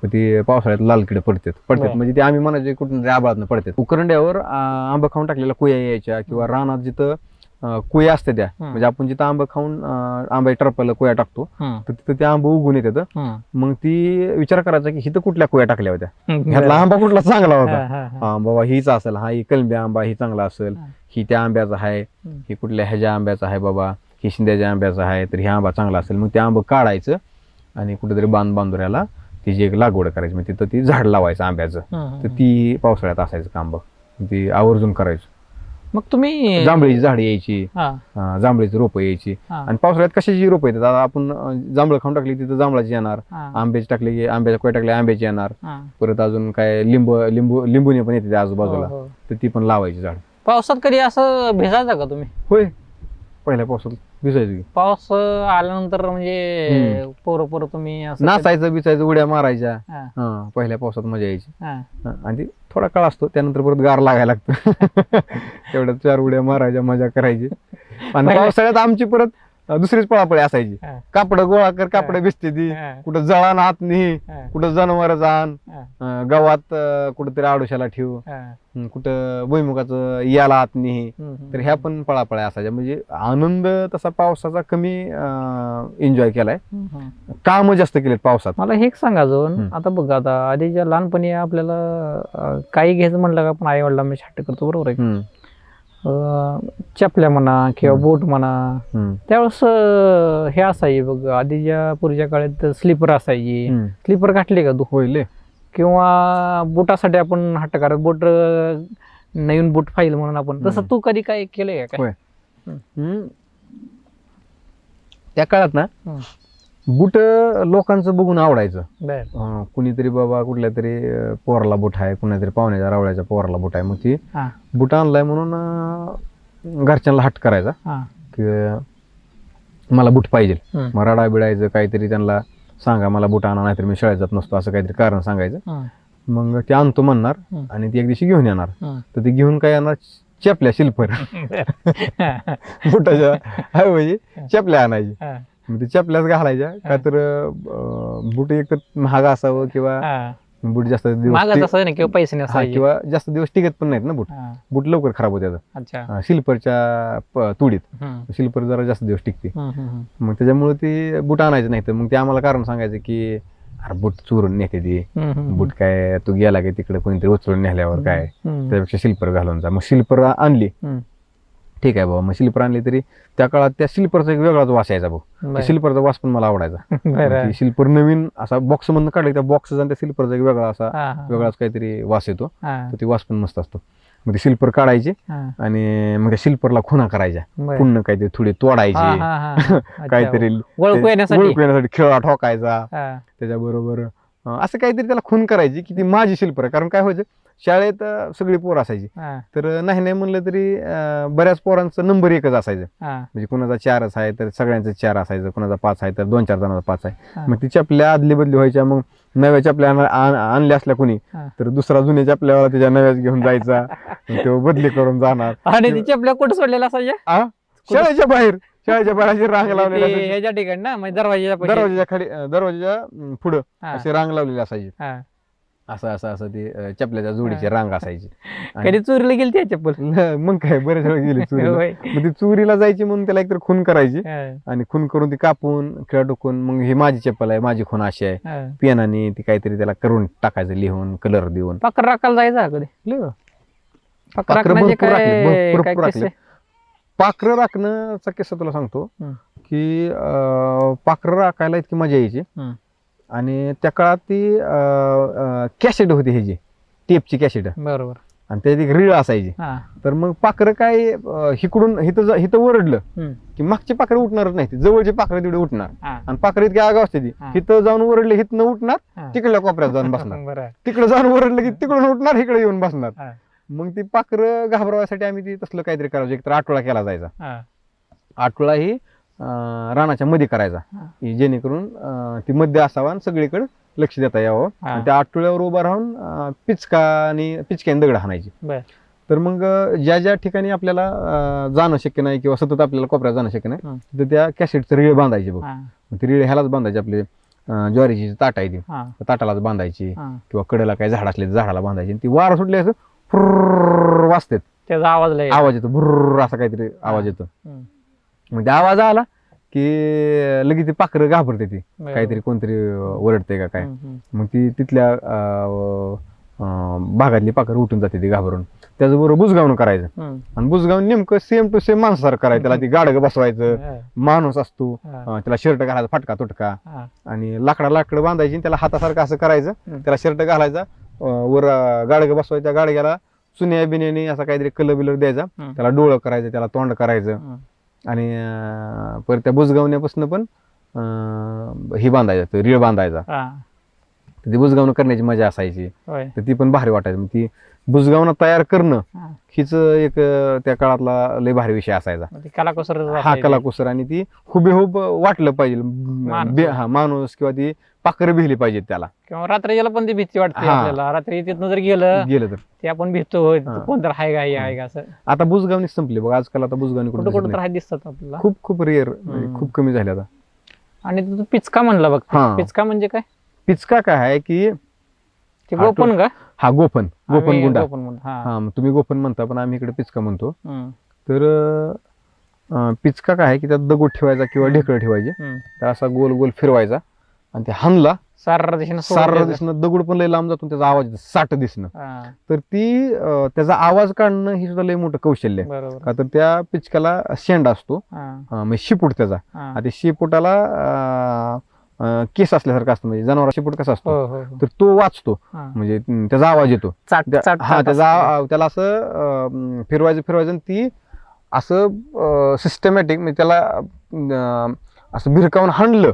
तर ते पावसाळ्यात लाल किड पडतात म्हणजे ते आम्ही म्हणायचे कुठून आबाळातनं पडतात. उकरंड्यावर आंबा खाऊन टाकलेल्या कुया यायच्या, किंवा रानात जिथं कुया असते त्या, म्हणजे आपण जिथं आंबा खाऊन आंबा टरपाला कुया टाकतो तर तिथं ते आंबा उगून येतात. मग ती विचार करायचा की हिथं कुठल्या कुया टाकल्या होत्या, ह्यातला आंबा कुठला चांगला होता. बाबा हीच असेल, हा ही कलमी आंबा ही चांगला असेल, ही त्या आंब्याचा आहे, ही कुठल्या ह्याच्या आंब्याचा आहे, बाबा ही शिंद्याच्या आंब्याचा आहे, तर ही आंबा चांगला असेल. मग ते आंबा काढायचं आणि कुठेतरी बांधुऱ्याला तिची एक लागवड करायची. मग तिथं ती झाड लावायचं आंब्याचं. तर ती पावसाळ्यात असायचं काम बघ, ती आवर्जून करायचं. मग तुम्ही जांभळीची झाड यायची, जांभळीची रोपं यायची. आणि पावसाळ्यात कशाची रोपं येतात. आता आपण जांभळं खाऊन टाकली तिथं जांभळाची येणार, आंब्याची टाकली की आंब्याच्या कोय टाकले आंब्याची येणार. परत अजून काय लिंबूने पण येते आजूबाजूला, तर ती पण लावायची झाड. पावसात कधी असं भिजायचा का तुम्ही? होय, पहिल्या पावसात भिजायचं की. पाऊस आल्यानंतर म्हणजे पोरं तुम्ही नाचायचं बिचायचं, उड्या मारायच्या. पहिल्या पावसात मजा यायची. आणि थोडा काळ असतो, त्यानंतर परत गार लागायला लागतं. तेवढ्या 4 उड्या मारायच्या, मजा करायची. आणि पावसाळ्यात आमची परत दुसरीच पळापळी असायची. कापड गोळा कर, कापड भिजते ती, कुठं जळान आत नाही, कुठं जनावर जाण, गावात कुठंतरी आडोशाला ठेव, कुठं भुईमुगाचं याला आत नाही. तर ह्या पण पळापळ्या असायच्या. म्हणजे आनंद तसा पावसाचा कमी एन्जॉय केलाय, काम जास्त केलेत पावसात. मला हे सांगा अजून, आता बघ, आता आधीच्या लहानपणी आपल्याला काही घ्यायचं म्हणलं का आपण आई वडिलांना हट्ट करतो, बरोबर आहे. चपल्या म्हणा किंवा बोट म्हणा, त्यावेळेस हे असायचे बघ, आधीच्या पूर्वीच्या काळात स्लीपर असायची. स्लीपर घातली का तू? होईल. किंवा बुटासाठी आपण हट्ट करत, बोट नवीन बूट फाईल म्हणून आपण, तसं तू कधी काय केलंय का? त्या काळात ना बूट लोकांचं बघून आवडायचं. कुणीतरी बाबा कुठल्या तरी पोराला बूट आहे, कुणातरी पाहुण्याच्या रावळ्याच्या पोराला बूट आहे, मग ती बूट आणलाय म्हणून घरच्यांना हट्ट करायचा की मला बूट पाहिजे. मग रडा बिडायचं, काहीतरी त्यांना सांगा मला बूट आणा, नाहीतर मी शाळेत जात नसतो, असं काहीतरी कारण सांगायचं. मग ते आणतो म्हणणार आणि ती एक दिवशी घेऊन येणार. तर ते घेऊन काय येणार, चपल्या शिल्पर बुटाच्या ऐवजी चपल्या आणायची. मग ते चपल्याच घालायच्या, का तर बूट एक तर महाग असावं किंवा बूट जास्त दिवस किंवा जास्त दिवस टिकत पण नाहीत ना. बूट लवकर खराब होत्यात शिल्परच्या तुडीत. शिल्पर जरा जास्त दिवस टिकते. मग त्याच्यामुळे ते बूट आणायचं नाही. तर मग ते आम्हाला कारण सांगायचं की अरे बूट चोरून नेते ती, बूट काय तू गेला की तिकडे कोणीतरी उचलून नेल्यावर काय, त्यापेक्षा शिल्पर घालून जा. मग शिल्पर आणली ठीक आहे बाबा, मग स्लीपर आणली तरी त्या काळात त्या स्लीपरचा एक वेगळाच वास यायचा भाऊ. स्लीपरचा वास पण मला आवडायचा. स्लीपर नवीन असा बॉक्स मधून काढला, त्या बॉक्स आणि त्या स्लीपरचा एक वेगळा असा वेगळाच काहीतरी वास येतो, तर ती वास पण मस्त असतो. मग ते स्लीपर काढायचे आणि मग त्या स्लीपरला खुणा करायच्या, पुन्हा काहीतरी थोडी तोडायची, काहीतरी ओळखू येण्यासाठी खेळा ठोकायचा त्याच्याबरोबर, असं काहीतरी त्याला खून करायची की ती माझी स्लीपर आहे. कारण काय व्हायचं, शाळेत सगळी पोरं असायची, तर नाही म्हणलं तरी बऱ्याच पोरांचा नंबर एकच असायचं. म्हणजे कुणाचा 4च आहे तर सगळ्यांचं 4 असायचं, कुणाचा 5 आहे तर 2-4 जणांचा 5 आहे. मग ती चपल्या आदली बदली व्हायच्या. मग नव्या चपल्या आणल्या असल्या कोणी तर दुसरा जुन्या चपल्यावाला त्याच्या नव्याच घेऊन जायचा, तो बदली करून जाणार. आणि ती चपल्या कुठं सोडलेल्या असायच्या? शाळेच्या बाहेर अशी रांग लावलेली ह्याच्या ठिकाणी ना, म्हणजे दरवाजाच्या खाली, दरवाजाच्या पुढं अशी रांग लावलेली असायची. असं असं असं ती चपल्याच्या जोडीची रांग असायची. कधी चोरीला गेली ती चप्पल? मग काय, बरेच वेळ गेली चोरीला. मग ती चोरीला जायची म्हणून त्याला एकतर खून करायची, आणि खून करून ती कापून खेळा टोकून, मग ही माझी चप्पल आहे, माझी खून अशी आहे, पेनाने ती काहीतरी त्याला करून टाकायचं, लिहून कलर देऊन. पाकर राखायला जायचा कधी? पाखरं राखण्याचा किस्सा तुला सांगतो की पाखरं राखायला इतकी मजा यायची. आणि त्या काळात ती कॅसेट होती, ह्याची टेपची कॅसेट, बरोबर, आणि त्यात एक रीळ असायची. तर मग पाखरं काय हिकडून हिथं ओरडलं की मागची पाखरं उठणारच नाही, जवळची पाखरं तेवढी उठणार. आणि पाखरं इतकी आगाव असते ती, हिथं जाऊन ओरडले हिथनं उठणार, तिकडल्या कोपऱ्यात जाऊन बसणार, तिकडे जाऊन ओरडलं की तिकडून उठणार, इकडे येऊन बसणार. मग ती पाखरं घाबरवायसाठी आम्ही ती तसलं काहीतरी करायचो. एक तर आठवडा केला जायचा. आठवडा ही रानाच्या मध्ये करायचा, जेणेकरून ती मध्ये असावा आणि सगळीकडे लक्ष देता यावं. त्या आठवड्यावर उभा राहून पिचक्याने दगड हाणायची. तर मग ज्या ज्या ठिकाणी आपल्याला जाणं शक्य नाही किंवा सतत आपल्याला कोपऱ्यात जाणं शक्य नाही, तिथे त्या कॅसेटचं रीळ बांधायची बघ. ती रीळ ह्यालाच बांधायची, आपले ज्वारीची ताट आहे ती ताटालाच बांधायची, किंवा कडेला काही झाड असले झाडाला बांधायची. ती वारं सुटले असं फुर्र वाजते, त्याचा आवाज येतो, भुर्र असा काहीतरी आवाज येतो. मग त्या आवाज आला की लगेच ती पाखरं घाबरते, ती काहीतरी कोणतरी ओरडते का काय. मग ती तिथल्या भागातली पाखरं उठून जाते ती घाबरून. त्याचबरोबर बुजगावणं करायचं, आणि बुजगावून नेमकं सेम टू सेम माणसासारखं करायचं. त्याला ती गाडगं बसवायचं, माणूस असतो, त्याला शर्ट घालायचा फाटका तुटका, आणि लाकडं बांधायची, त्याला हातासारखं असं करायचं, त्याला शर्ट घालायचा, वर गाडगं बसवायचं, त्या गाडग्याला चुन्या बिन्याने असा काहीतरी कलर बिलर द्यायचा, त्याला डोळं करायचं, त्याला तोंड करायचं. आणि परत त्या बुजगावण्यापासून पण ही बांधायचं, रीळ बांधायचा. ती बुजगावणं करण्याची मजा असायची, तर ती पण भारी वाटायची. ती बुजगावणं तयार करणं हीच एक त्या काळातला लय भारी विषय असायचा. कलाकुसर, आणि ती हुबेहूब वाटलं पाहिजे, माणूस किंवा ती पाखरं भिली पाहिजे त्याला, किंवा रात्रीला पण ती भीती वाटते आपल्याला. रात्री तिथनं जर गेलं तर ते आपण भीतो, कोणतर आहे का असं. आता बुजगावणी संपली बघ आजकाल. आता बुजगावणी कुठं तर दिसतात आपल्याला, खूप रेअर, खूप कमी झाले आता. आणि तू पिचका म्हणला बघ, पिचका म्हणजे काय? पिचका काय आहे की गोपन का? हा, गोपन गुंडा. हा, तुम्ही गोपन म्हणता, पण आम्ही इकडे पिचका म्हणतो. तर पिचका काय आहे की त्यात दगड ठेवायचा किंवा ढेकळं ठेवायचे, तर असा गोल गोल फिरवायचा, आणि ते हाणला सारा दिसणं, दगड पण लय लांब जातो, त्याचा आवाज साठ दिसणं. तर ती त्याचा आवाज काढणं ही सुद्धा लय मोठं कौशल्य आहे. का तर त्या पिचकाला शेंड असतो, म्हणजे शिपूट त्याचा, आणि शिपुटाला केस असल्यासारखं असतं, म्हणजे जनावर शिपूट कसा असतो, तर तो वाचतो, म्हणजे त्याचा आवाज येतो. त्याला असं फिरवायचं, आणि ती असं सिस्टमॅटिक, म्हणजे त्याला असं भिरकावून हाणलं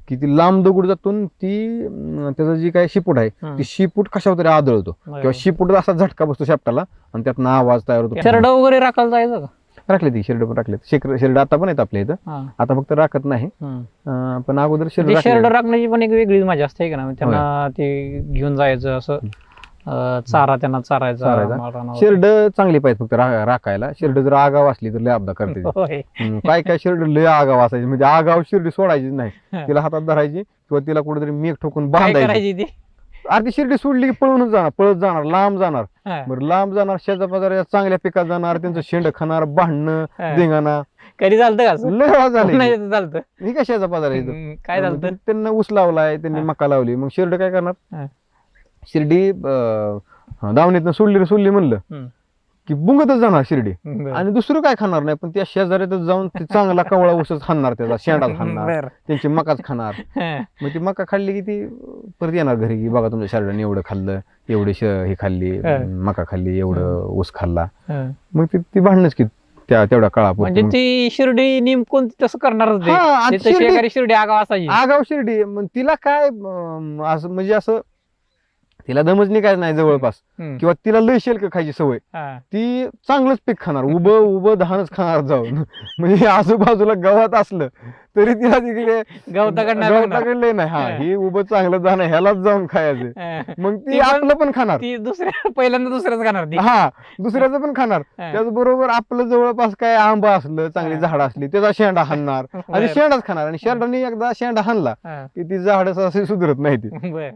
की ती लांब दगड जातून ती त्याचं जी काय शिपूट आहे ती शिपूट कशावर तरी आदळतो, किंवा शिपूट असा झटका बसतो शेपटाला, आणि त्यातनं आवाज तयार होतो. शेरड वगैरे राखायला जायचं का? राखले ती शेरड पण राखले, शेरड आता पण येत आपल्या इथं, आता फक्त राखत नाही, पण अगोदर शेरड राखण्याची पण एक वेगळीच मजा असते का ना. त्यांना ते घेऊन जायचं, असं चारा त्यांना चारायचा. शेरड चांगली पाहिजे फक्त राखायला. शेरड जर आगाव असली तर लय अपदा करते. काय शेरड लय आगाव असायची, म्हणजे आगाव शेरडी सोडायचीच नाही, तिला हातात धरायची किंवा तिला कुठेतरी मेघ ठोकून बांधायची. अर्धी शिर्डी सोडली की पळत जाणार, लांब जाणार. बरं, लांब जाणार, शेजापाजाऱ्या चांगल्या पिकात जाणार, त्यांचं शेंड खाणार, भांडणं धिंगाणा. कधी चालतं का? लय झालं चालतं. ही काय शेजापाजाऱ्या काय झालं, त्यांना ऊस लावलाय, त्यांनी मका लावली, मग शेरड काय करणार, शिर्डी दावणीतनं सोडली म्हणलं की बुंगतच जाणार शिर्डी बरं. आणि दुसरं काय खाणार नाही, पण त्या शेजाऱ्यातच जाऊन ते चांगला कवळा ऊसच खाणार, त्याचा शेंडाच खाणार, बरं. त्यांची मकाच खाणार. हं. मग ती मका खाल्ली की ती परत येणार घरी की बघा तुमच्या शरीराने एवढं खाल्लं, एवढी हे खाल्ली, मका खाल्ली, एवढं ऊस खाल्ला. हं. मग ती भांडणच की त्या तेवढ्या म्हणजे काळापुरती. ती शिर्डी नेमकून तसं करणारच हा, आणि ते तशी शिर्डी- एखादी शिर्डी आगाव असायची. आगाव शिर्डी, मग तिला काय असं म्हणजे असं तिला दमच निघायचं नाही जवळपास, हं. किंवा तिला लय शेलक खायची सवय. हा. ती चांगलंच पीक खाणार, उभं धानच खाणार जाऊन. म्हणजे आजूबाजूला गवत असलं तरी तिला तिकडे गवताकडले नाही, हा हा. ही उभं चांगलं धान आहे, ह्यालाच जाऊन खायचं. हं. मग ती ती पण- आपलं पण खाणार, ती पहिल्यांदा दुसऱ्याच खाणार ती. हा दुसऱ्याचं पण खाणार. हा. त्याचबरोबर आपलं जवळपास काय आंबा असलं, चांगली हा. झाडं असली, त्याचा शेंडा हाणणार आणि बरं. शेंडाच खाणार. आणि शेंडाने एकदा शेंडा हाणला हा. की ती झाडच असे सुधरत नाही ती. बरं.